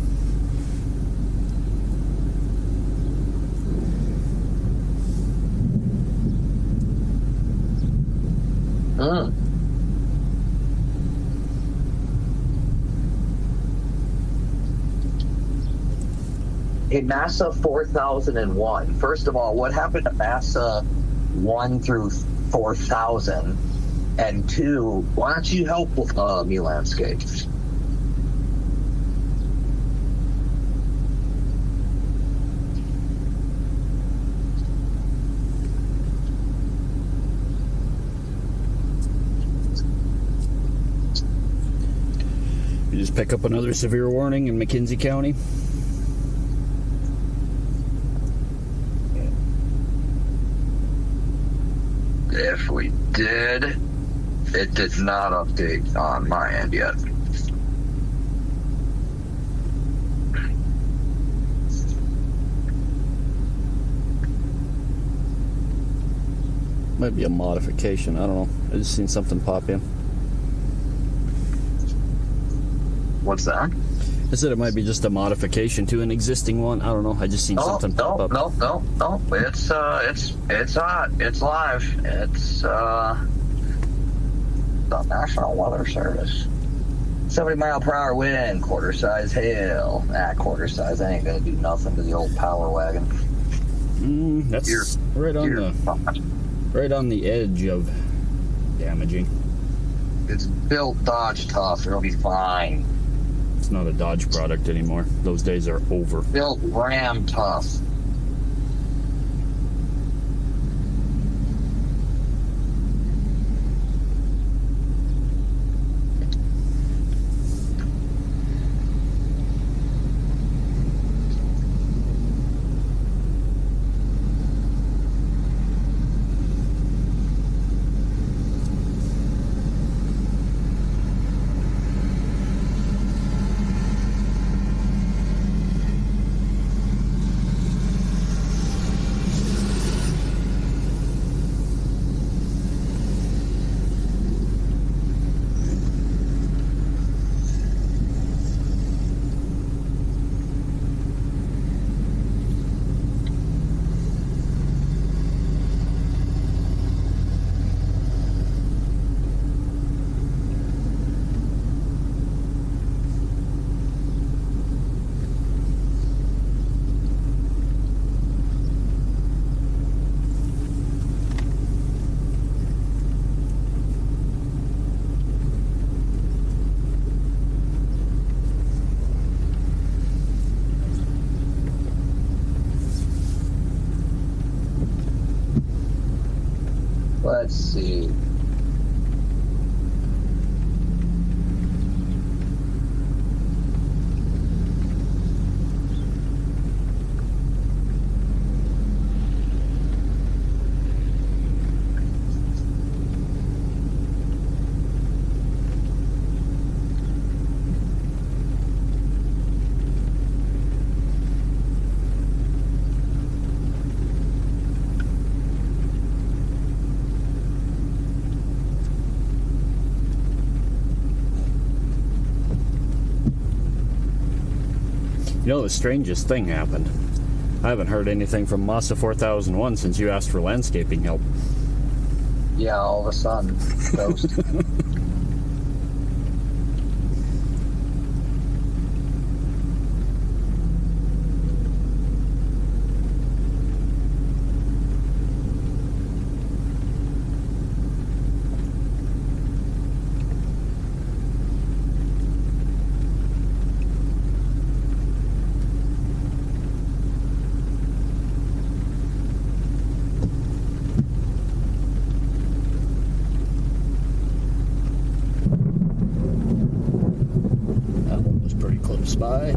Mm. Hey, Massa 4001. First of all, what happened to Massa 1 through 4000? And 2, why don't you help me landscape? You just pick up another severe warning in McKenzie County. If we did, it did not update on my end yet. Might be a modification. I don't know. I just seen something pop in. What's that? I said it might be just a modification to an existing one. I don't know. I just seen something pop up. No. It's hot. It's live. It's the National Weather Service. 70-mile-per-hour wind, quarter size hail. Quarter size ain't gonna do nothing to the old power wagon. That's right on the edge of damaging. It's built Dodge tough. It'll be fine. It's not a Dodge product anymore. Those days are over. Built Ram tough. Let's see. You know, the strangest thing happened. I haven't heard anything from Massa 4001 since you asked for landscaping help. Yeah, all of a sudden, ghost. By.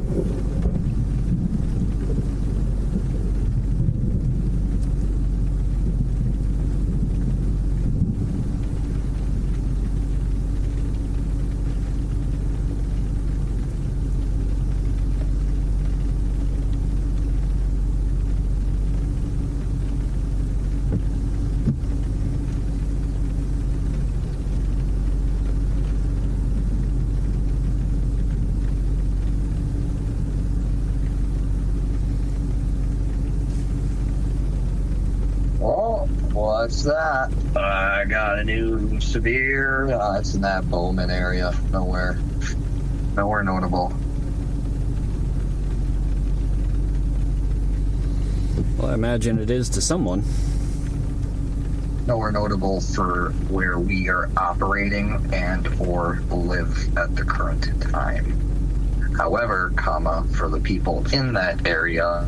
What's that? I got a new severe. It's in that Bowman area. Nowhere notable. Well, I imagine it is to someone. Nowhere notable for where we are operating and or live at the current time. However, for the people in that area,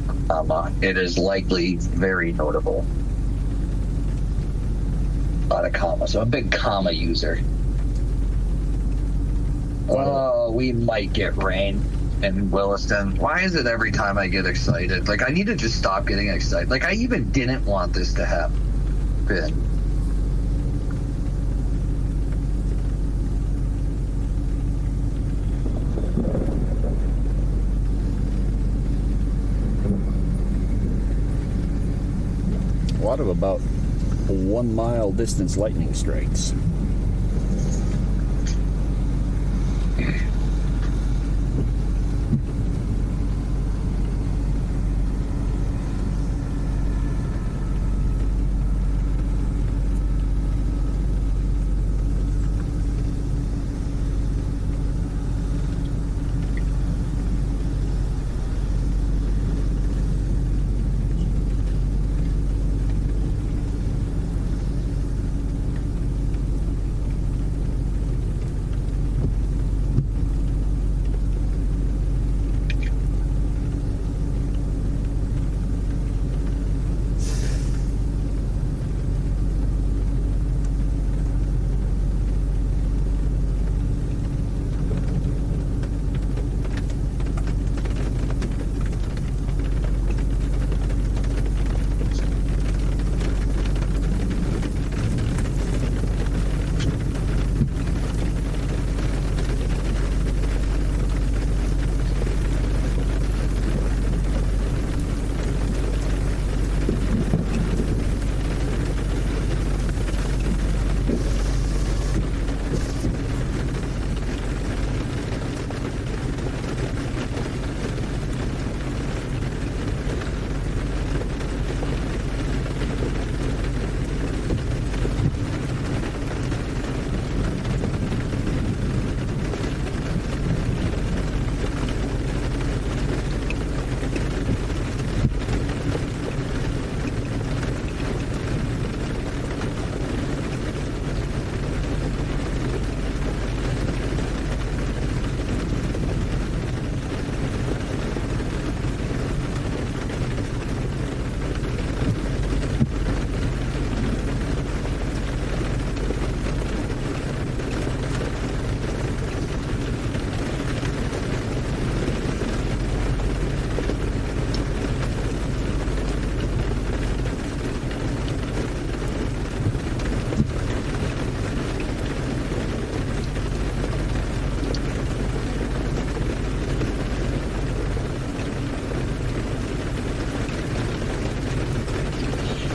it is likely very notable. A lot of commas. So I'm a big comma user. Oh, we might get rain in Williston. Why is it every time I get excited? Like, I need to just stop getting excited. Like, I even didn't want this to happen. A lot of about 1 mile distance lightning strikes.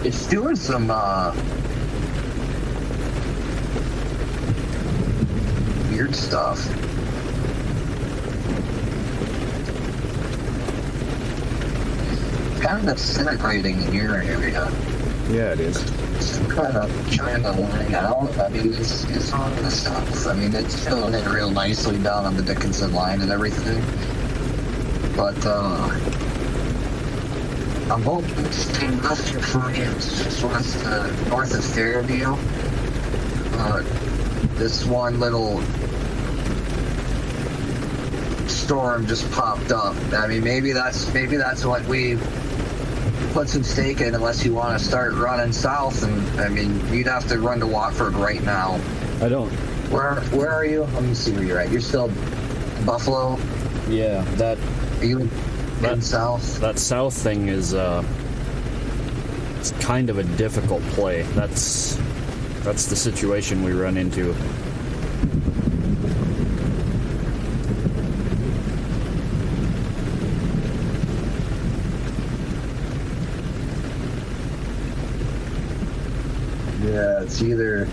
It's doing some weird stuff. It's kind of disintegrating in your area. Yeah, it is. It's kind of trying to line out. I mean, it's on the stuff. I mean, it's filling in real nicely down on the Dickinson line and everything. But, I'm hoping it's staying left here for you. It's just north of Fairview. This one little storm just popped up. I mean, maybe that's what we put some stake in, unless you want to start running south. And I mean, you'd have to run to Watford right now. I don't. Where are you? Let me see where you're at. You're still Buffalo? Yeah, that. Are you in south? That south thing is it's kind of a difficult play. That's the situation we run into. Yeah, it's either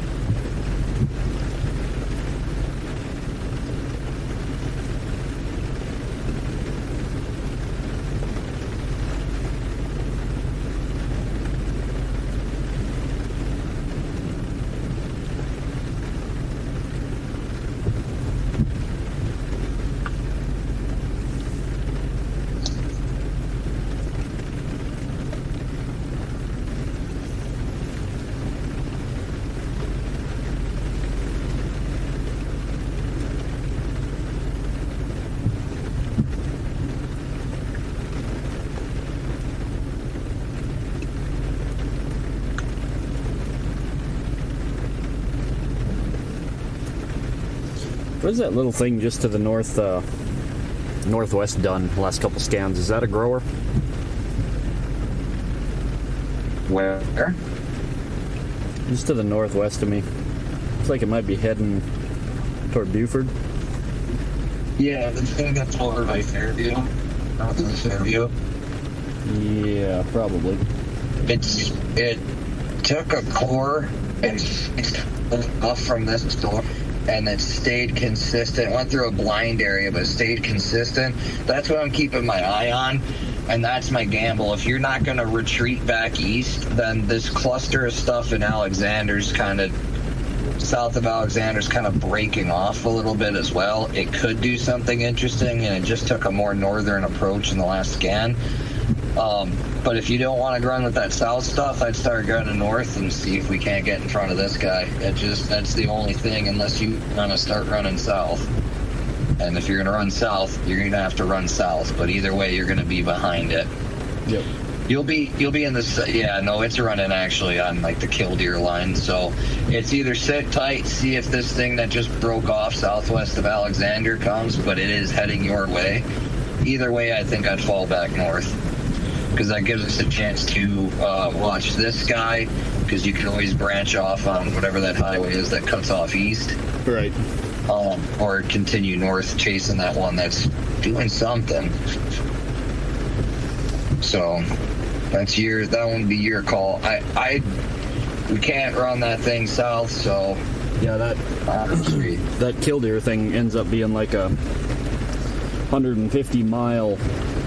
What is that little thing just to the north, northwest done last couple scans? Is that a grower? Where? Just to the northwest of me. Looks like it might be heading toward Buford. Yeah, the thing that's over by Fairview. Out in Fairview. Yeah, probably. It took a core and off from this store, and it stayed consistent. Went through a blind area, but stayed consistent. That's what I'm keeping my eye on, and that's my gamble. If you're not going to retreat back east, then this cluster of stuff in Alexander's kind of south of Alexander's kind of breaking off a little bit as well. It could do something interesting, and it just took a more northern approach in the last scan. But if you don't want to run with that south stuff, I'd start going north and see if we can't get in front of this guy. That's the only thing, unless you want to start running south. And if you're going to run south, you're going to have to run south. But either way, you're going to be behind it. Yep. You'll be in this. Yeah, no, it's running actually on like the killdeer line. So it's either sit tight, see if this thing that just broke off southwest of Alexander comes, but it is heading your way. Either way, I think I'd fall back north, because that gives us a chance to watch this guy, because you can always branch off on whatever that highway is that cuts off east. Right. Or continue north chasing that one that's doing something. So that would be your call. We can't run that thing south, so yeah, that killdeer thing ends up being like a 150-mile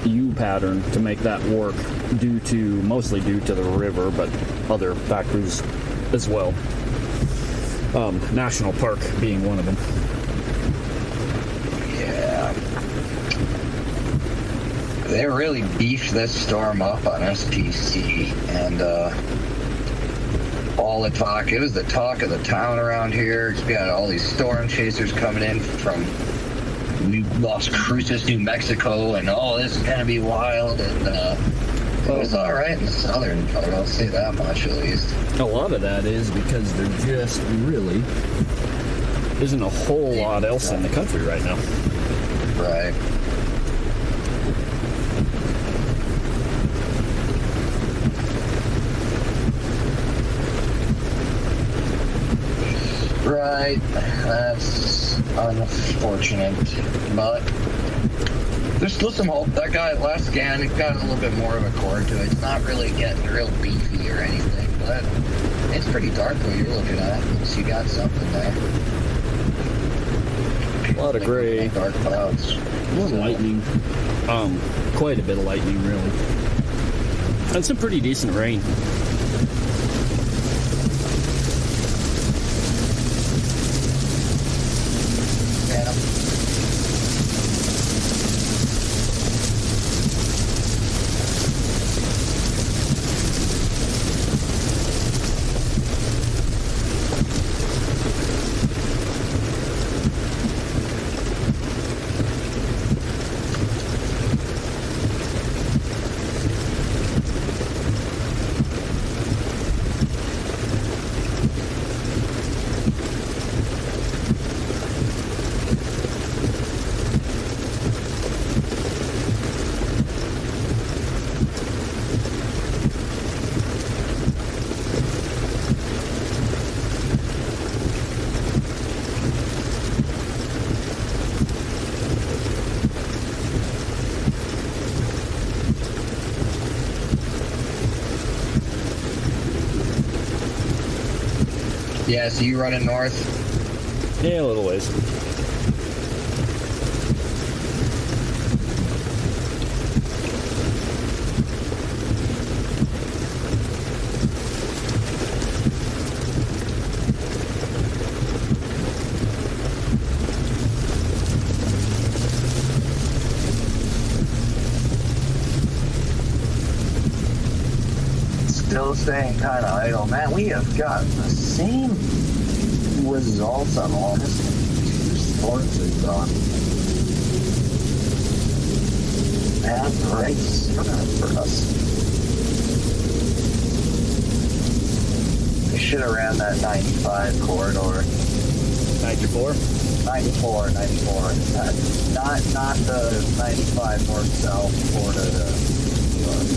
U pattern to make that work, mostly due to the river, but other factors as well. National Park being one of them. Yeah. They really beefed this storm up on SPC, and all the talk, it was the talk of the town around here. It's got all these storm chasers coming in from Las Cruces, New Mexico, and this is gonna be wild. And it was all right in the southern part, I'll say that much at least. A lot of that is because there just really isn't a whole lot else in the country right now. Right. Right, that's unfortunate, but there's still some hope. That guy at last scan, it got a little bit more of a core to it. It's not really getting real beefy or anything, but it's pretty dark what you're looking at. So you got something there. A lot of gray. Dark clouds. More lightning. Quite a bit of lightning, really. And some pretty decent rain. Yeah, so you running north? Yeah, a little ways. Still staying kind of idle. Man, we have got the same results on all this. Sports is on. That's right for us. We should have ran that 95 corridor. 94? 94, 94. Not the 95 north-south Florida to New York.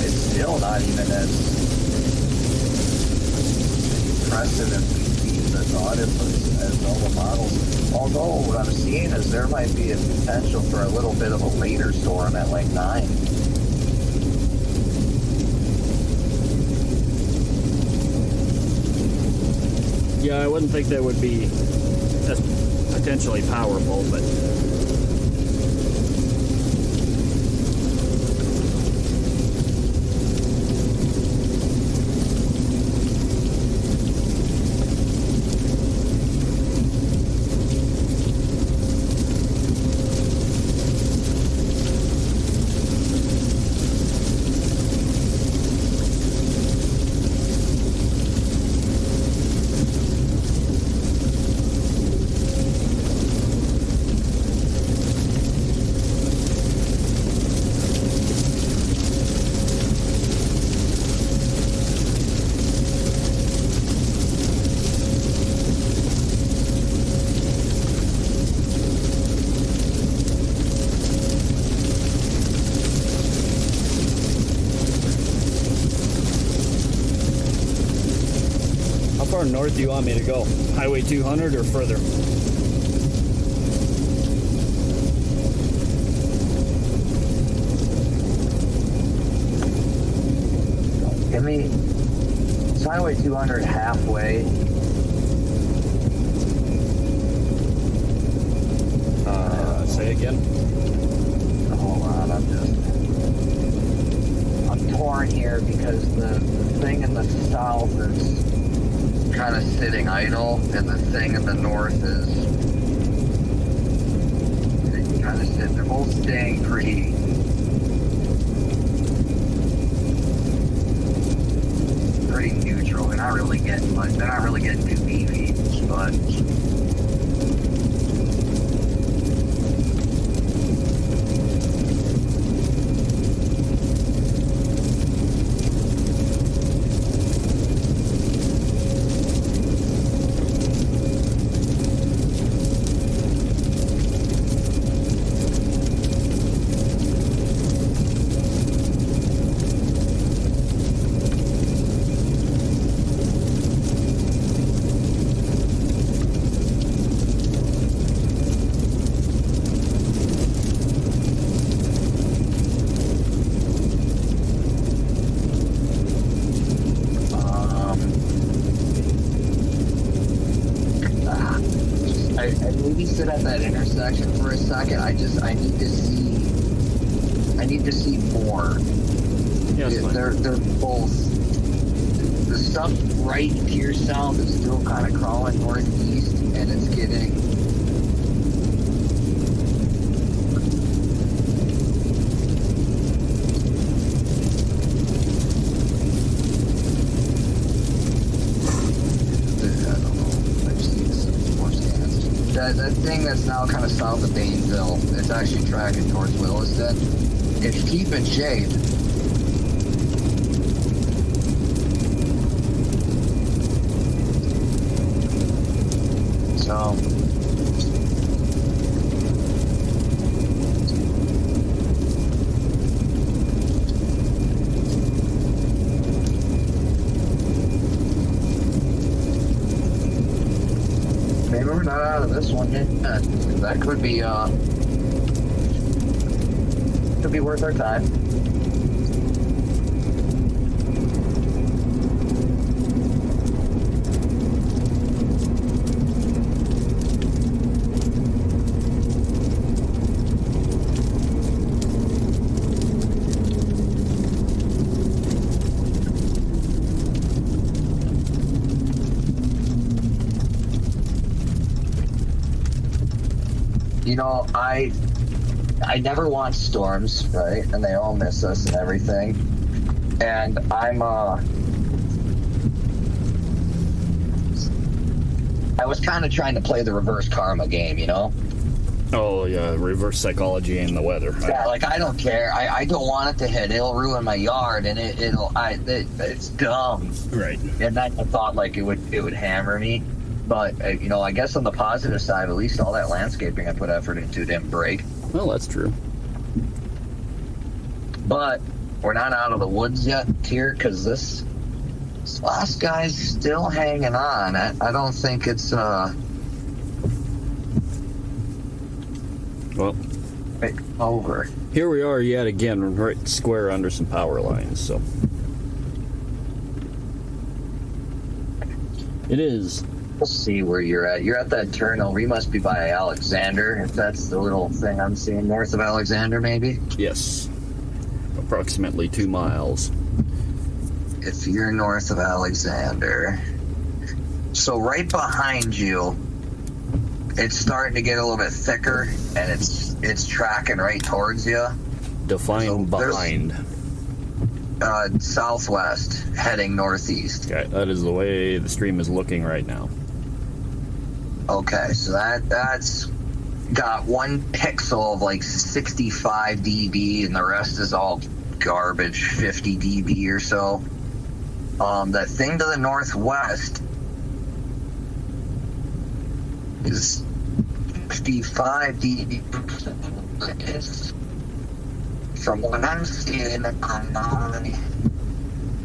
It's still not even as impressive as I thought it was as all the models. Although what I'm seeing is there might be a potential for a little bit of a later storm at like 9. Yeah, I wouldn't think that would be as potentially powerful, but how far north do you want me to go? Highway 200 or further? Give me, it's Highway 200 halfway. Say again? Hold on, I'm torn here because the thing in the south is kind of sitting idle, and the thing in the north is kind of sitting. They're both staying pretty. Pretty neutral. They're not really getting much. They're not really getting too beefy, but. Sit at that intersection for a second. I need to see more. Yes, they're both. The stuff right here south is still kind of crawling northeast, and it's getting. That thing that's now kind of south of Bainville, it's actually tracking towards Williston. It's keeping shape. So. Maybe we're not out of this one yet. That could be worth our time. You know, I never want storms, right? And they all miss us and everything. And I was kind of trying to play the reverse karma game, you know? Oh yeah, reverse psychology and the weather. Yeah, like I don't care. I don't want it to hit. It'll ruin my yard, and it's dumb. Right. And I thought like it would hammer me, but you know, I guess on the positive side, at least all that landscaping I put effort into didn't break. Well, that's true. But we're not out of the woods yet here, because this last guy's still hanging on. I don't think it's Well, right over. here we are yet again, right square under some power lines, so. It is. We'll see where you're at. You're at that turn over. You must be by Alexander, if that's the little thing I'm seeing north of Alexander, maybe. Yes. Approximately 2 miles. If you're north of Alexander. So right behind you, it's starting to get a little bit thicker, and it's tracking right towards you. Define So behind. Southwest, heading northeast. Okay, that is the way the stream is looking right now. Okay, so that's got 1 pixel of like 65 dB, and the rest is all garbage, 50 dB or so. That thing to the northwest is 55 dB. From what I'm seeing online,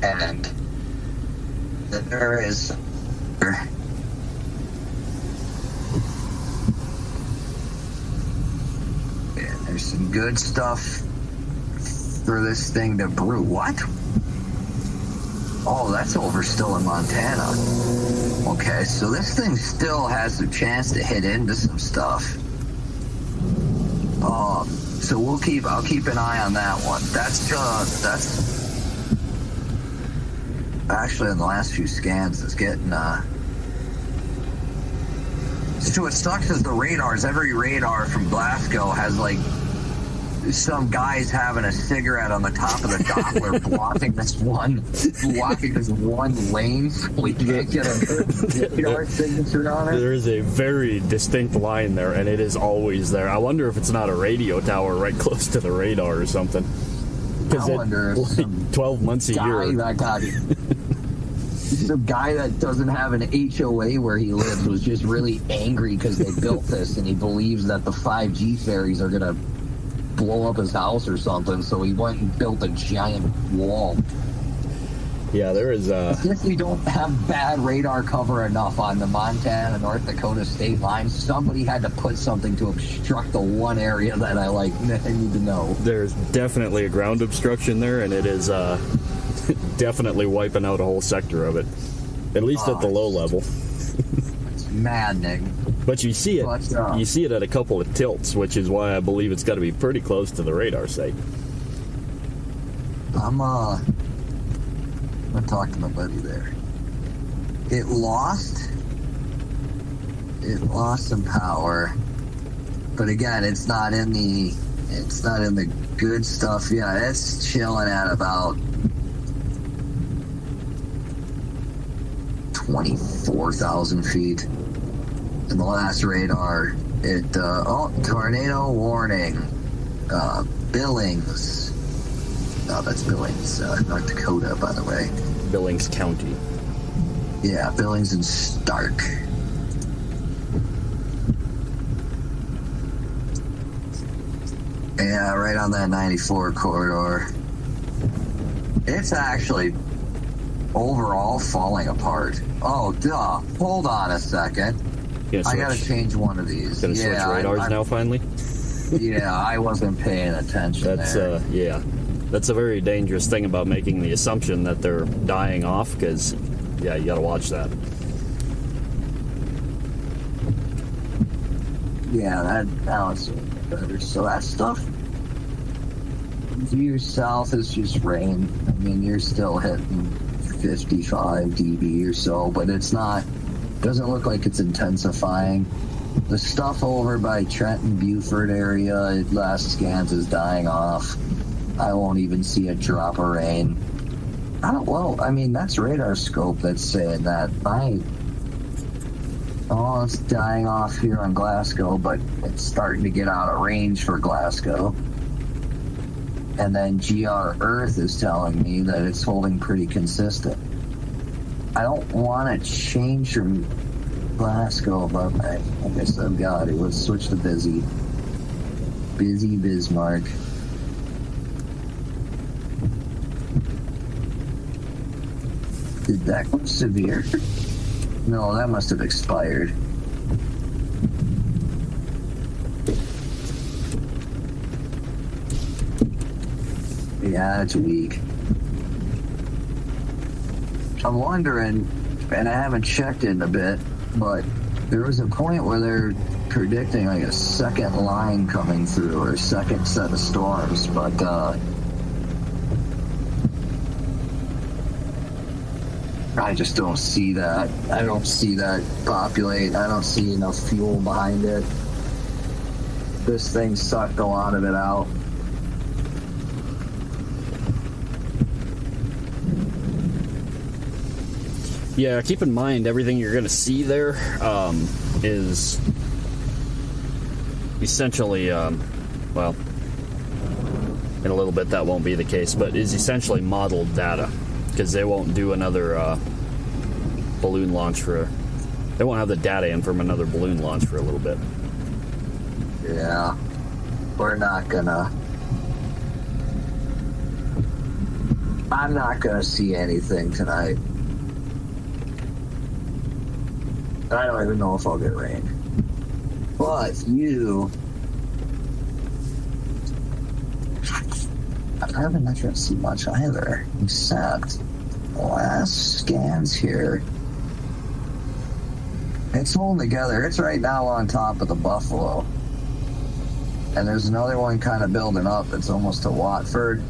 and there is. There's some good stuff for this thing to brew. What? Oh, that's over still in Montana. Okay, so this thing still has a chance to hit into some stuff. So I'll keep an eye on that one. That's actually in the last few scans it's getting so what sucks is the radars, every radar from Glasgow has like some guys having a cigarette on the top of the Doppler blocking this one lane so we can't get a radar signature on it. There is a very distinct line there, and it is always there. I wonder if it's not a radio tower right close to the radar or something. I wonder if like 12 months a year. that got the guy that doesn't have an HOA where he lives was just really angry because they built this, and he believes that the 5G ferries are going to blow up his house or something, so he went and built a giant wall. Yeah, there is If we don't have bad radar cover enough on the Montana North Dakota state line, somebody had to put something to obstruct the one area that I need to know. There's definitely a ground obstruction there, and it is definitely wiping out a whole sector of it, at least at the low level. It's maddening. But you see it. You see it at a couple of tilts, which is why I believe it's got to be pretty close to the radar site. I'm gonna talk to my buddy there. It lost some power, but again, it's not in the good stuff. Yeah, it's chilling at about 24,000 feet. And the last radar, tornado warning, Billings. No, that's Billings, North Dakota, by the way. Billings County. Yeah, Billings and Stark. Yeah, right on that 94 corridor. It's actually overall falling apart. Oh, duh. Hold on a second. I gotta change one of these. Gonna switch radars now, finally? Yeah, I wasn't paying attention. That's yeah. That's a very dangerous thing about making the assumption that they're dying off, because, yeah, you gotta watch that. Yeah, now it's better. So that stuff due south is just rain. I mean, you're still hitting 55 dB or so, but it's not. Doesn't look like it's intensifying. The stuff over by Trenton, Buford area, last scans is dying off. I won't even see a drop of rain. I mean, that's radar scope that's saying that. Oh, it's dying off here on Glasgow, but it's starting to get out of range for Glasgow. And then GR Earth is telling me that it's holding pretty consistent. I don't want to change from Glasgow, but I guess I've got it. Let's switch to Busy. Busy Bismarck. Did that go severe? No, that must have expired. Yeah, it's weak. I'm wondering, and I haven't checked it in a bit, but there was a point where they're predicting like a second line coming through or a second set of storms, but I just don't see that. I don't see that populate. I don't see enough fuel behind it. This thing sucked a lot of it out. Yeah, keep in mind everything you're going to see there is essentially, well, in a little bit that won't be the case, but is essentially modeled data, because they won't do another balloon launch they won't have the data in from another balloon launch for a little bit. Yeah, we're not gonna. I'm not gonna see anything tonight. I don't even know if I'll get rain. But you... I'm probably not going to see much either, except the last scans here. It's holding together. It's right now on top of the Buffalo. And there's another one kind of building up. It's almost to Watford.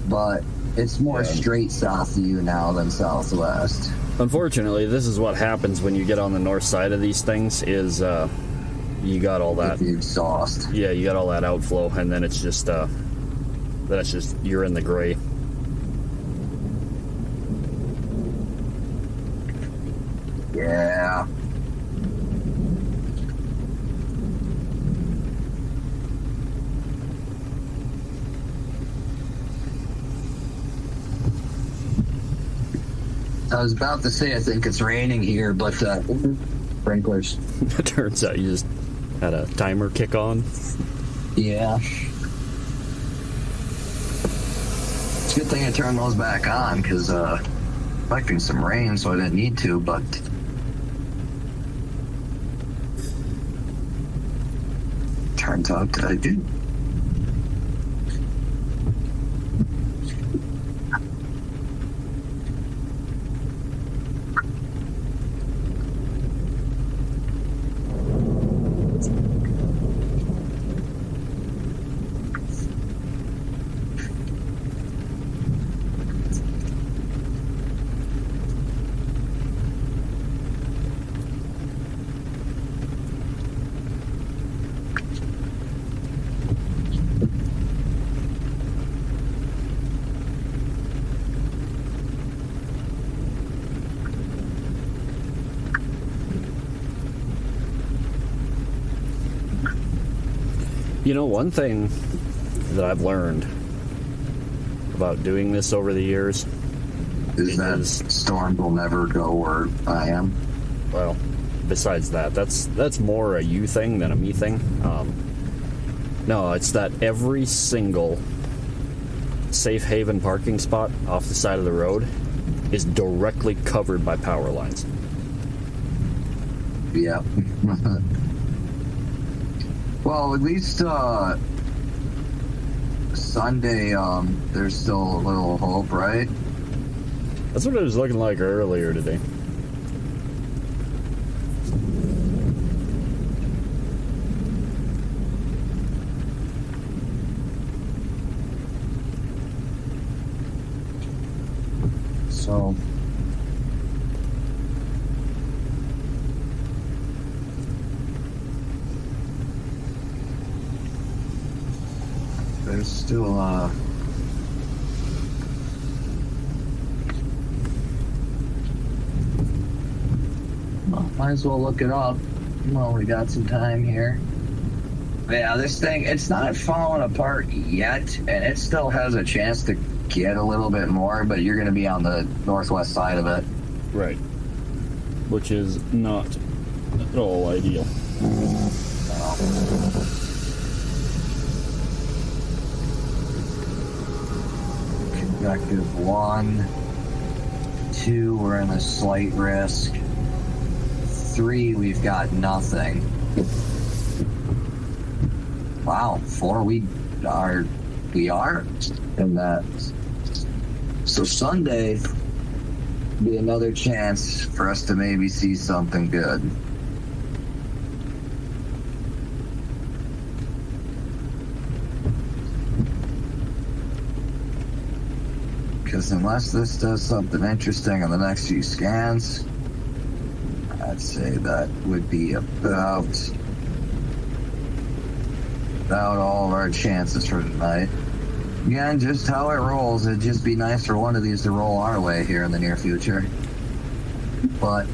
But it's more straight south of you now than southwest. Unfortunately, this is what happens when you get on the north side of these things, is you got all that... The exhaust. Yeah, you got all that outflow, and then it's just, you're in the gray. Yeah. I was about to say I think it's raining here, but sprinklers. It turns out you just had a timer kick on. Yeah. It's a good thing I turned those back on, because expecting some rain, so I didn't need to, but turns out that I do. You know, one thing that I've learned about doing this over the years is that storm will never go where I am. Well, besides that, that's more a you thing than a me thing. No, it's that every single safe haven parking spot off the side of the road is directly covered by power lines. Yeah. Well, at least Sunday, there's still a little hope, right? That's what it was looking like earlier today. So... there's still might as well look it up. Well, we got some time here. Yeah, this thing, it's not falling apart yet, and it still has a chance to get a little bit more, but you're going to be on the northwest side of it. Right. Which is not at all ideal. Objective 1, 2, we're in a slight risk. 3, we've got nothing. Wow, 4, we are in that. So Sunday be another chance for us to maybe see something good. Because unless this does something interesting in the next few scans, I'd say that would be about all of our chances for tonight. Again, just how it rolls. It'd just be nice for one of these to roll our way here in the near future. But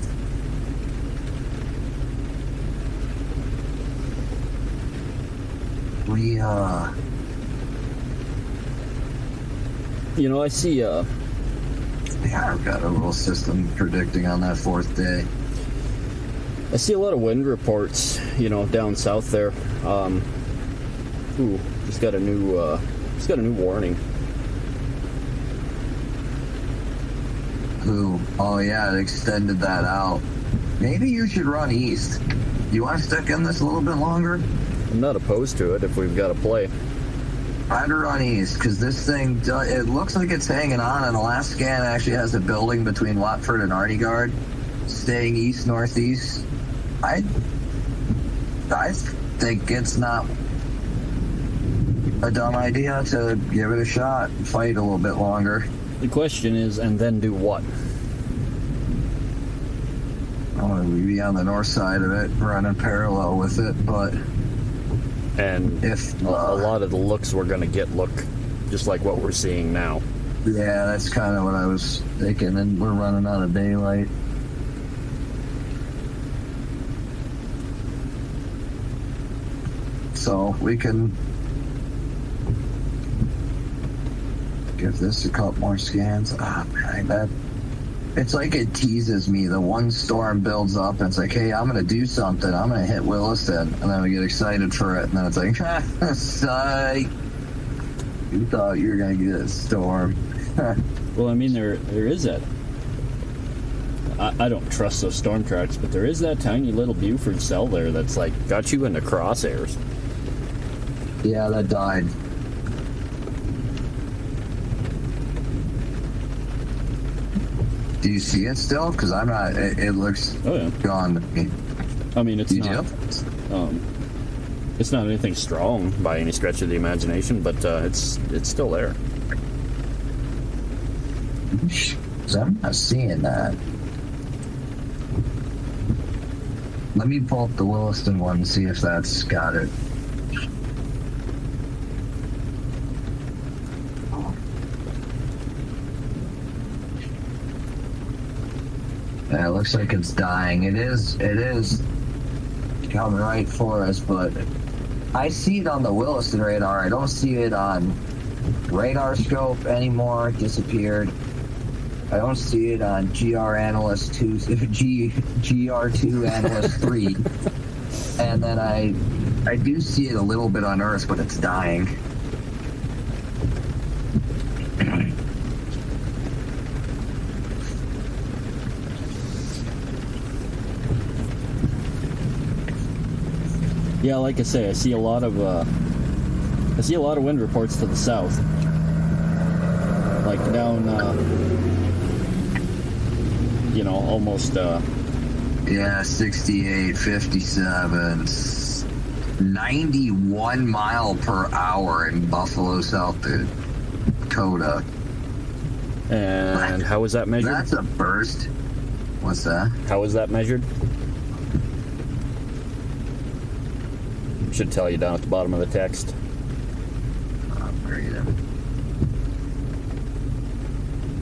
we You know, I see yeah, I've got a little system predicting on that 4th day. I see a lot of wind reports, you know, down south there. Ooh, just got a new warning. Ooh, oh yeah, it extended that out. Maybe you should run east. You want to stick in this a little bit longer? I'm not opposed to it if we've got to play. I'd run east, because this thing, it looks like it's hanging on, and the last scan actually has a building between Watford and Arnegard, staying east-northeast. I think it's not a dumb idea to give it a shot and fight a little bit longer. The question is, and then do what? I want to be on the north side of it, running parallel with it, but... And if a lot of the looks we're going to get look just like what we're seeing now. Yeah, that's kind of what I was thinking, and we're running out of daylight. So we can give this a couple more scans. Ah, man, it's like it teases me. The one storm builds up, and it's like, hey, I'm going to do something. I'm going to hit Williston. And then we get excited for it, and then it's like, psych. You thought you were going to get a storm. Well, I mean, there is that. I don't trust those storm tracks, but there is that tiny little Buford cell there that's like got you into crosshairs. Yeah, that died. Do you see it still? Because I'm not. It looks gone to me. I mean, it's not. It's not anything strong by any stretch of the imagination, but it's still there. I'm not seeing that. Let me pull up the Williston one and see if that's got it. Yeah, it looks like it's dying. It is coming right for us, but I see it on the Williston radar. I don't see it on radar scope anymore. It disappeared. I don't see it on GR Analyst 2, GR2 Analyst 3. And then I do see it a little bit on Earth, but it's dying. Yeah, like I say, I see a lot of wind reports to the south, like down, almost. Yeah, 68, 57, 91 mile per hour in Buffalo, South Dakota. And how was that measured? That's a burst. What's that? How was that measured? Should tell you down at the bottom of the text. Where are you?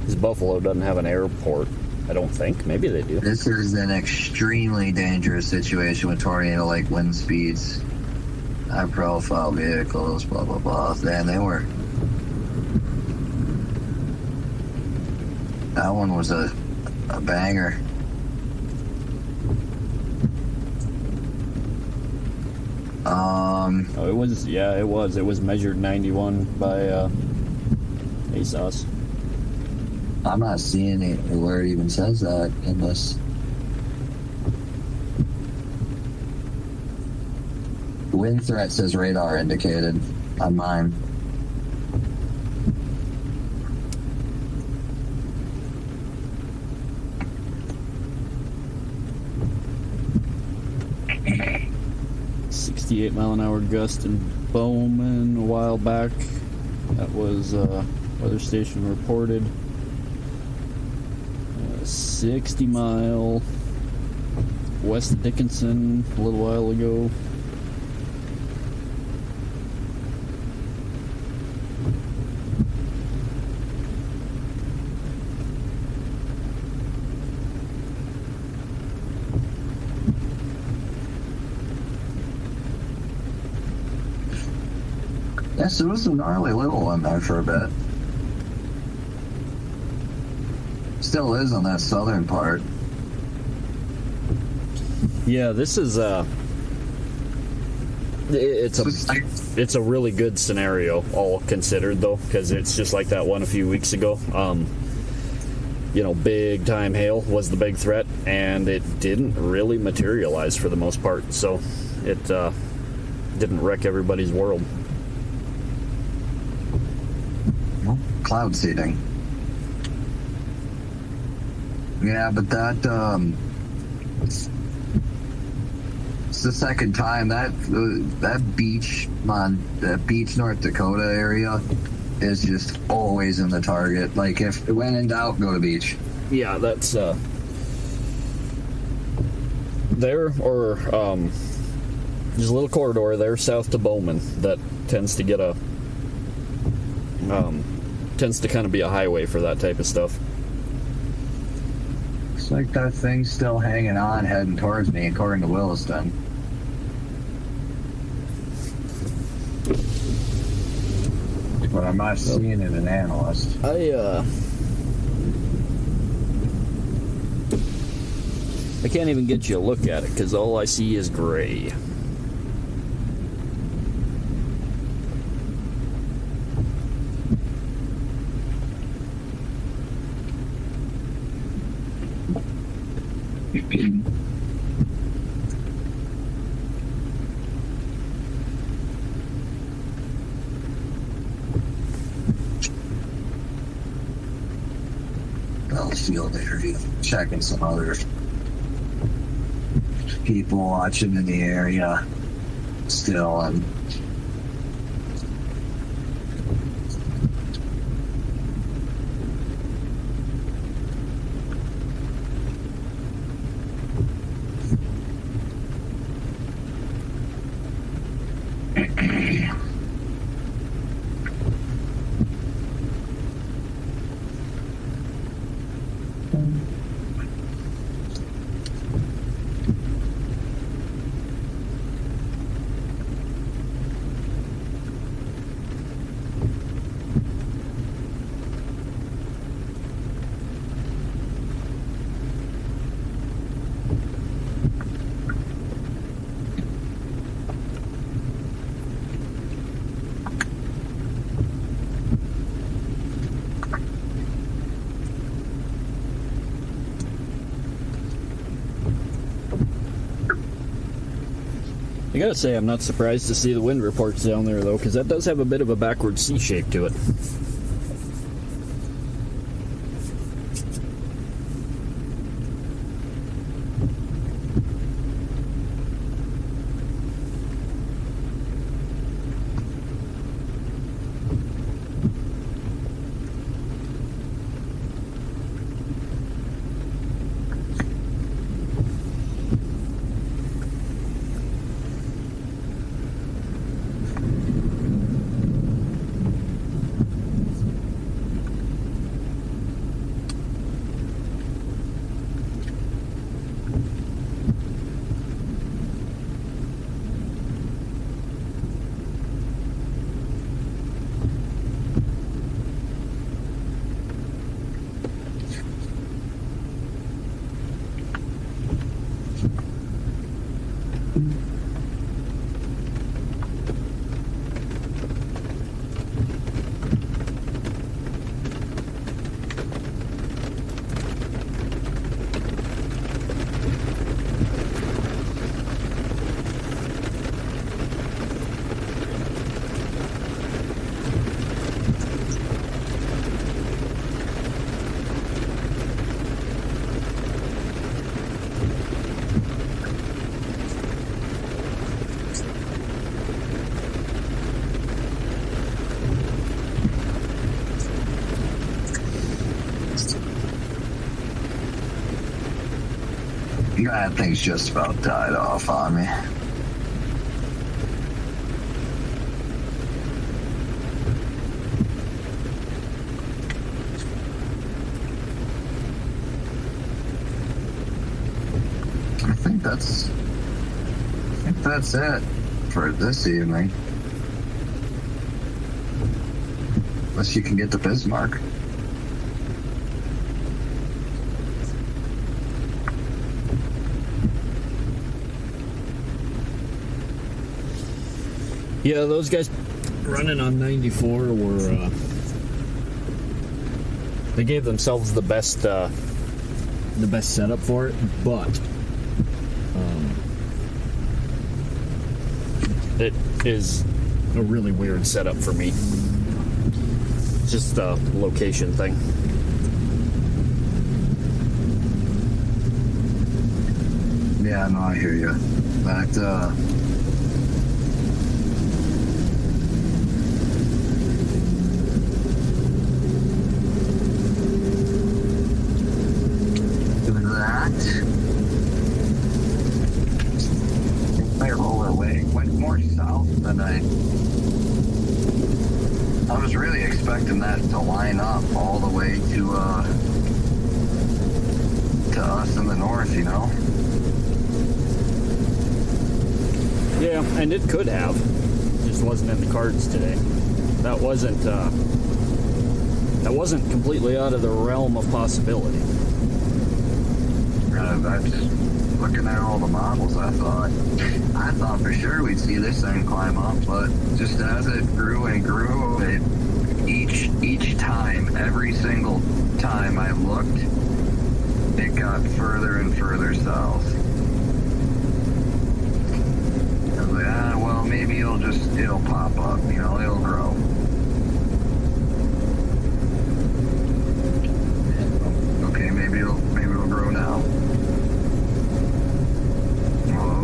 Because Buffalo doesn't have an airport. I don't think. Maybe they do. This is an extremely dangerous situation with tornado-like wind speeds. High profile vehicles, blah, blah, blah. Man, they were... That one was a banger. Oh, it was, yeah, it was. It was measured 91 by ASOS. I'm not seeing it where it even says that in this. Wind threat says radar indicated on mine. .8-mile-an-hour gust in Bowman a while back. That was weather station reported. 60 mile west of Dickinson a little while ago. Yes, there was a gnarly little one there for a bit. Still is on that southern part. Yeah, this is it's a really good scenario, all considered, though, because it's just like that one a few weeks ago. You know, big time hail was the big threat, and it didn't really materialize for the most part, so it didn't wreck everybody's world. Cloud seeding. Yeah, but that it's the second time that beach North Dakota area is just always in the target. Like, if when in doubt, go to beach. Yeah, that's there, or there's a little corridor there south to Bowman that tends to get tends to kind of be a highway for that type of stuff. Looks like that thing's still hanging on, heading towards me, according to Williston. But I'm not seeing it in analyst. I can't even get you a look at it because all I see is gray. Field interview, checking some other people watching in the area still, and I gotta say, I'm not surprised to see the wind reports down there, though, because that does have a bit of a backward C shape to it. That thing's just about died off on me. I think that's it for this evening. Unless you can get to Bismarck. Yeah, those guys running on 94 were, they gave themselves the best setup for it, but it is a really weird setup for me. It's just a location thing. Yeah, no, I hear you. But, I roll away. Went more south than I was really expecting that to line up all the way to us in the north, you know? Yeah, and it could have. Just wasn't in the cards today. That wasn't completely out of the realm of possibility. That's looking at all the models. I thought for sure we'd see this thing climb up, but just as it grew and grew, each time, every single time I looked, it got further and further south. I was like, well, maybe it'll pop up, you know, it'll grow. Okay, maybe it'll grow now.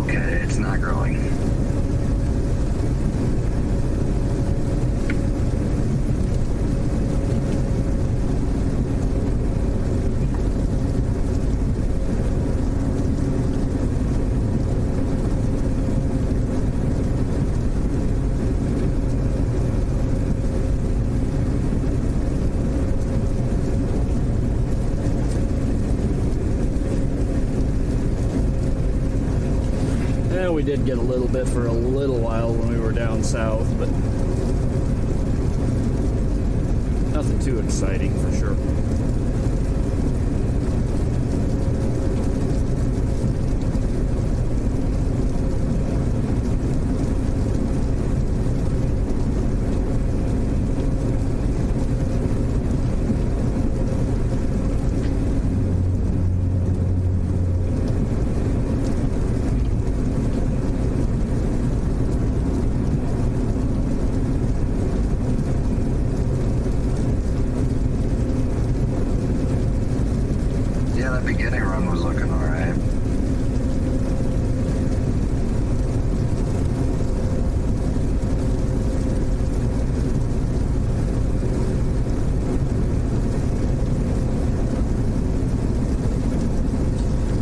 Okay, it's not growing. We did get a little bit for a little while when we were down south, but nothing too exciting for sure.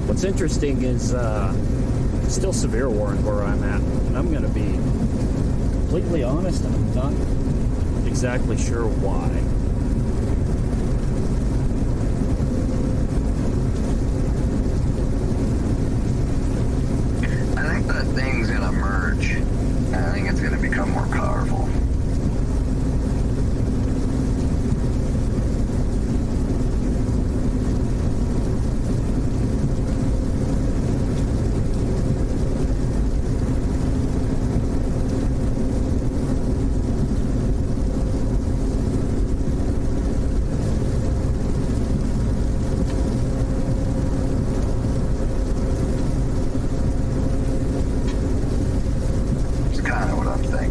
What's interesting is still severe warned where I'm at, and I'm going to be completely honest, I'm not exactly sure why. I think that thing's going to merge, and I think it's going to become more powerful.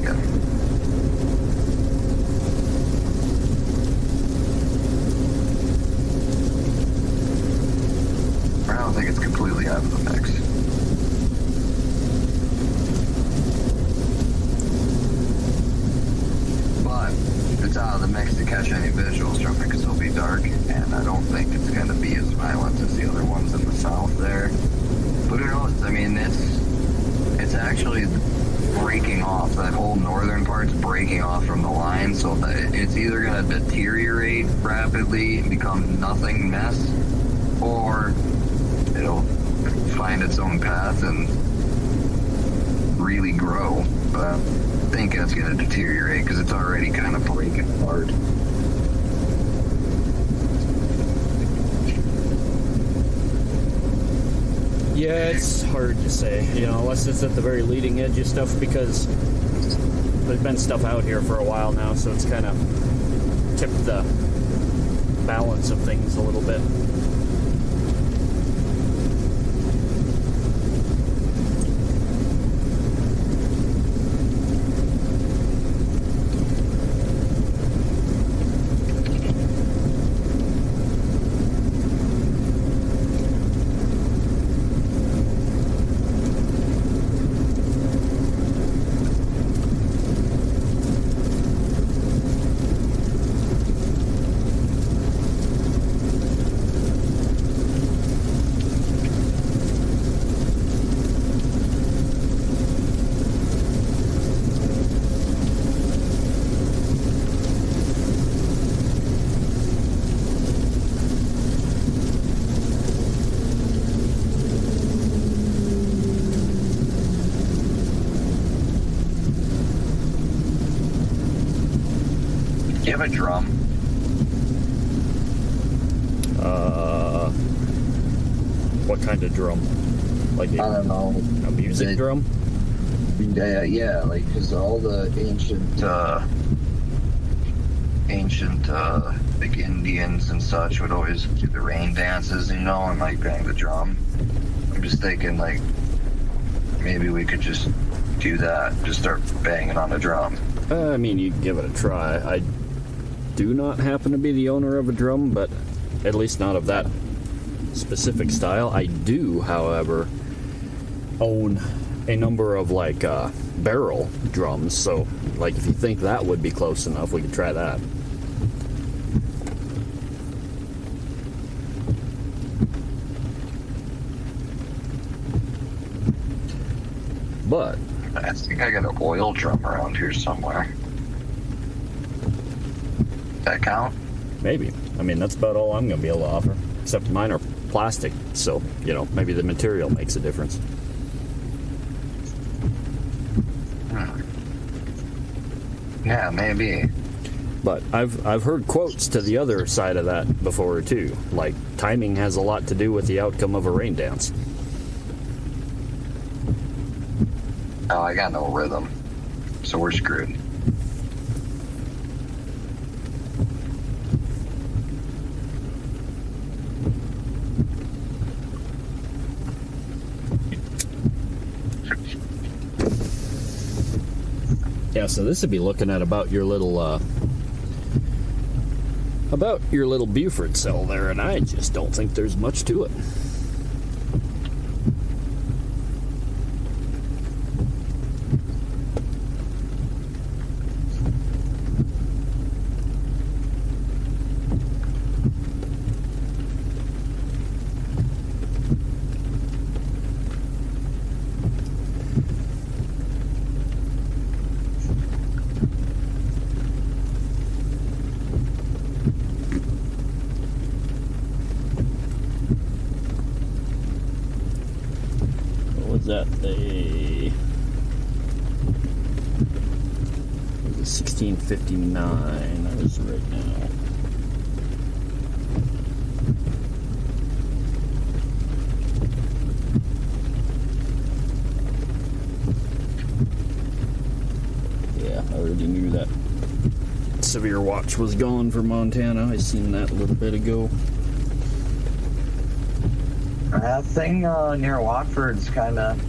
thinking. I don't think it's completely out of the mix. But it's out of the mix to catch any visuals from it because it'll be dark, and I don't think it's going to be as violent as the other ones in the south there. But who knows? I mean, it's actually breaking off. That whole northern part's breaking off from the line, so that it's either going to deteriorate rapidly and become nothing mess, or it'll find its own path and really grow. But I think it's going to deteriorate because it's already kind of breaking apart. Yeah, it's hard to say, you know, unless it's at the very leading edge of stuff, because there's been stuff out here for a while now, so it's kind of tipped the balance of things a little bit. Do you have a drum? What kind of drum? Like I don't know. a music drum? Yeah, like, because all the ancient like Indians and such would always do the rain dances, you know, and like bang the drum. I'm just thinking, like, maybe we could just do that, just start banging on the drum. I mean, you can give it a try. I do not happen to be the owner of a drum, but at least not of that specific style. I do, however, own a number of like barrel drums, so like if you think that would be close enough, we could try that. But I think I got an oil drum around here somewhere. Does that count? maybe. I mean, that's about all I'm going to be able to offer. Except mine are plastic, so, you know, maybe the material makes a difference. Yeah, maybe. But I've heard quotes to the other side of that before, too. Like, timing has a lot to do with the outcome of a rain dance. Oh, I got no rhythm. So we're screwed. Yeah, so this would be looking at about your little Buford cell there, and I just don't think there's much to it. That a 1659 that is right now. Yeah, I already knew that severe watch was gone for Montana. I seen that a little bit ago. That thing near Watford's kind of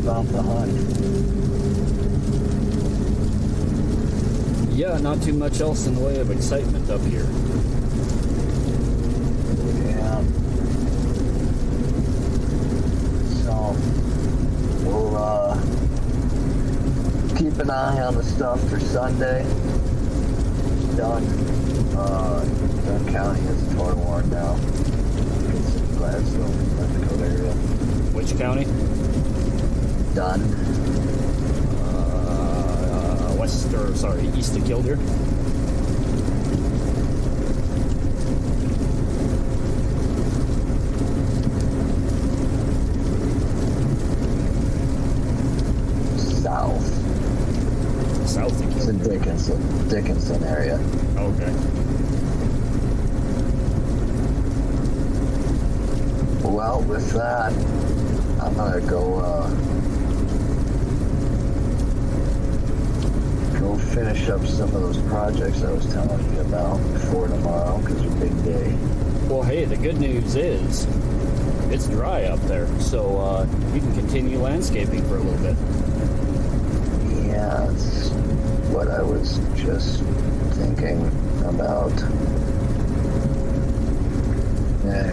off the hunt? Yeah, not too much else in the way of excitement up here. Yeah. So, we'll keep an eye on the stuff for Sunday. Done. Dunn County is forewarned now. It's in Gladstone, North Dakota area. Which county? Done. East of Killdeer. South of It's in Killdeer. Dickinson area. Okay. Well, with that, I'm gonna go finish up some of those projects I was telling you about for tomorrow, because it's a big day. Well, hey, the good news is it's dry up there, so you can continue landscaping for a little bit. Yeah, that's what I was just thinking about. Yeah.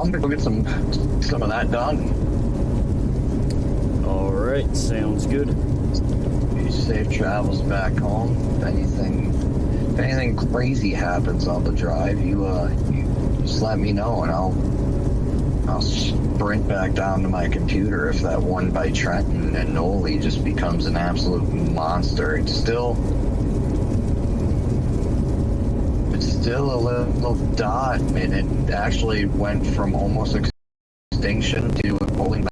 I'm gonna go get some of that done. All right, sounds good. Safe travels back home. If anything crazy happens on the drive, you just let me know, and I'll sprint back down to my computer if that one by Trenton and Noli just becomes an absolute monster. It's still a little dot, and it actually went from almost extinction to pulling back.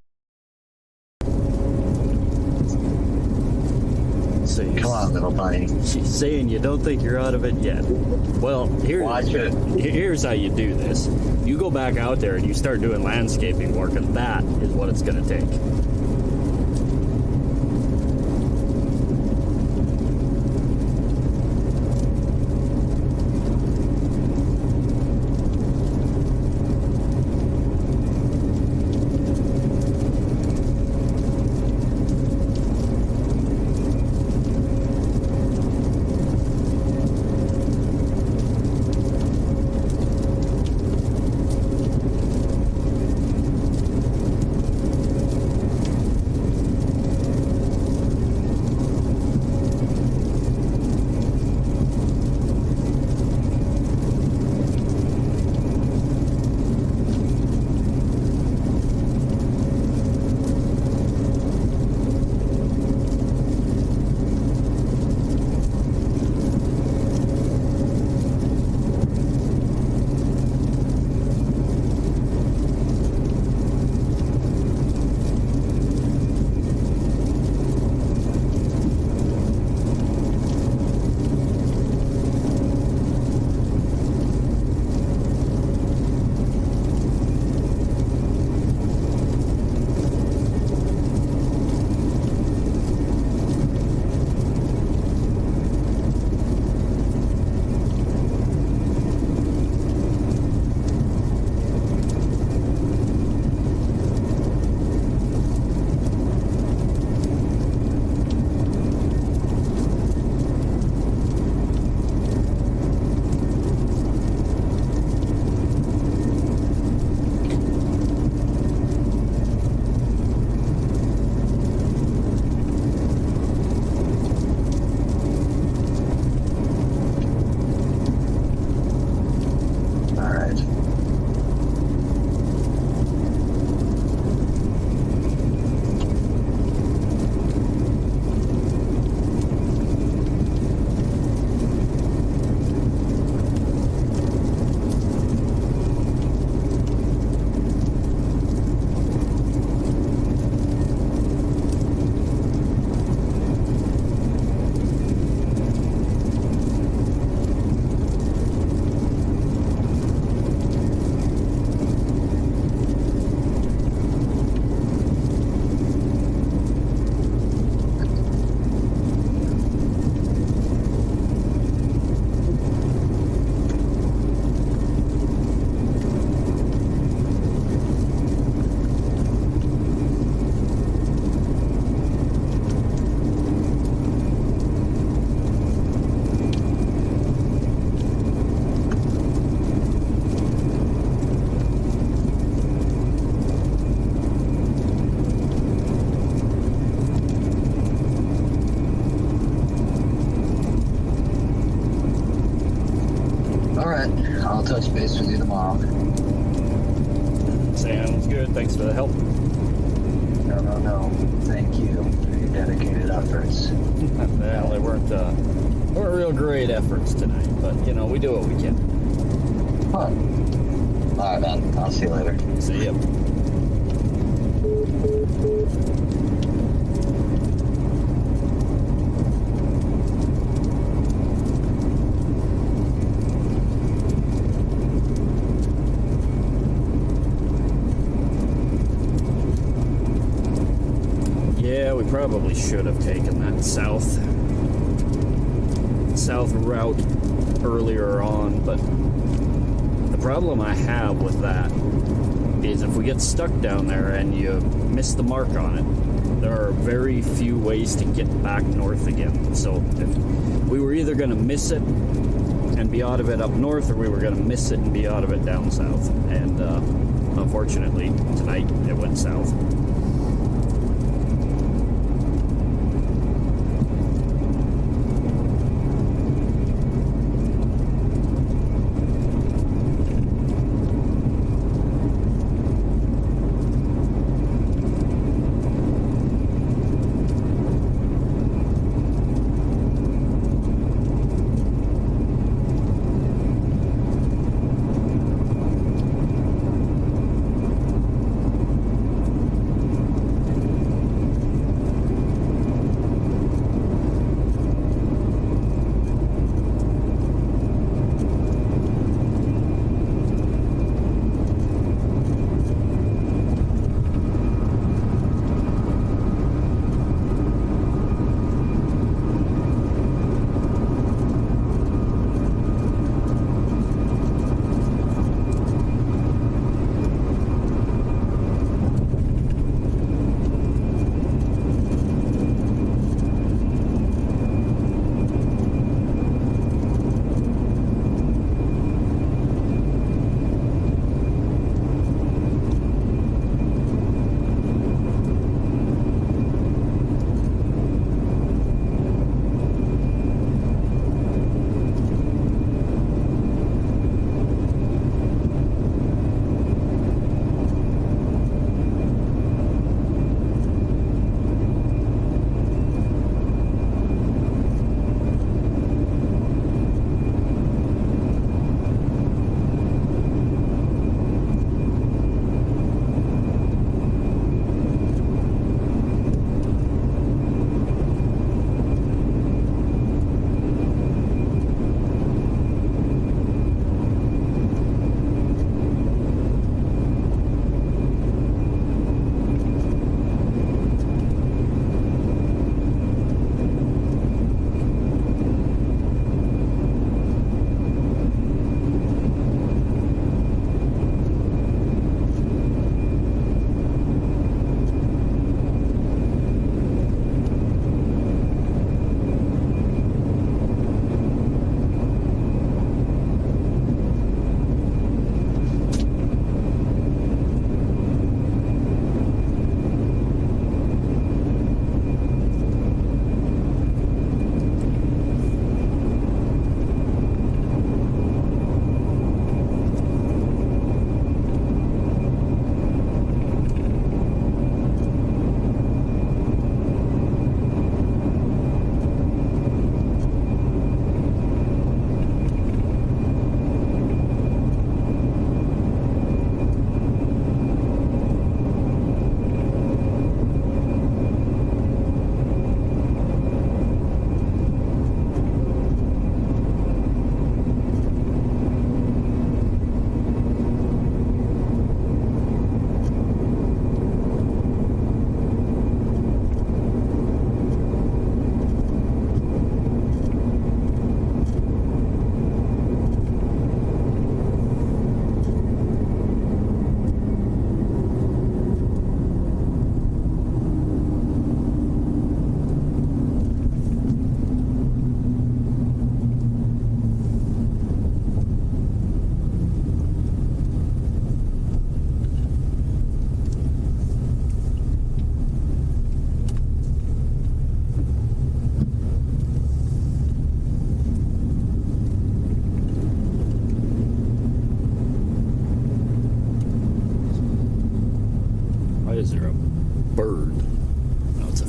So Come on, little buddy. she's saying you don't think you're out of it yet. Well, Watch it. here's how you do this. You go back out there and you start doing landscaping work, and that is what it's going to take. I'll touch base with you tomorrow. Sounds good. Thanks for the help. No. Thank you for your dedicated efforts. Well, they weren't real great efforts tonight, but you know, we do what we can. Huh. All right, man. I'll see you later. See ya. Yeah, we probably should have taken that south route earlier on, but the problem I have with that is if we get stuck down there and you miss the mark on it, there are very few ways to get back north again. So if we were either going to miss it and be out of it up north, or we were going to miss it and be out of it down south. And unfortunately, tonight it went south.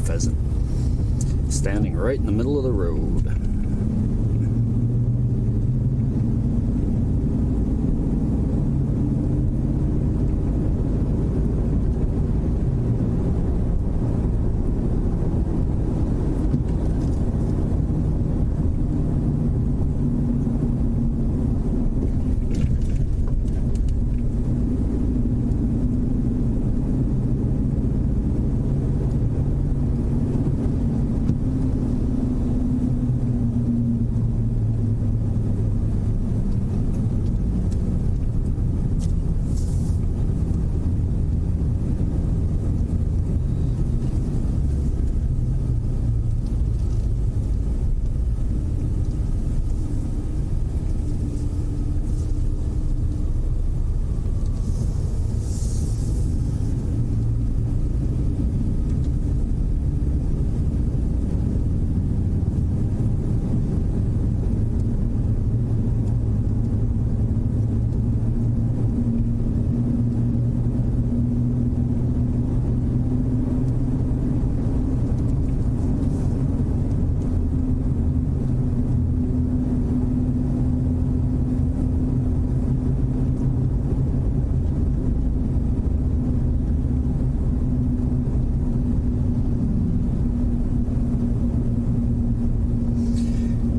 pheasant standing right in the middle of the road.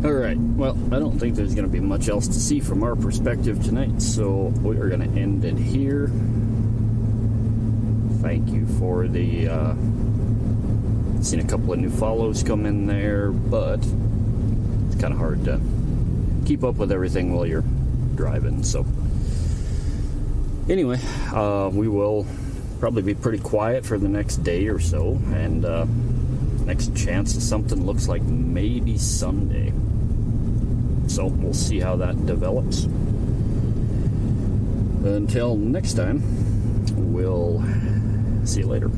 Alright, well, I don't think there's going to be much else to see from our perspective tonight, so we are going to end it here. Thank you for the, seen a couple of new follows come in there, but it's kind of hard to keep up with everything while you're driving, so. Anyway, we will probably be pretty quiet for the next day or so, and next chance of something looks like maybe Sunday. So we'll see how that develops. Until next time, we'll see you later.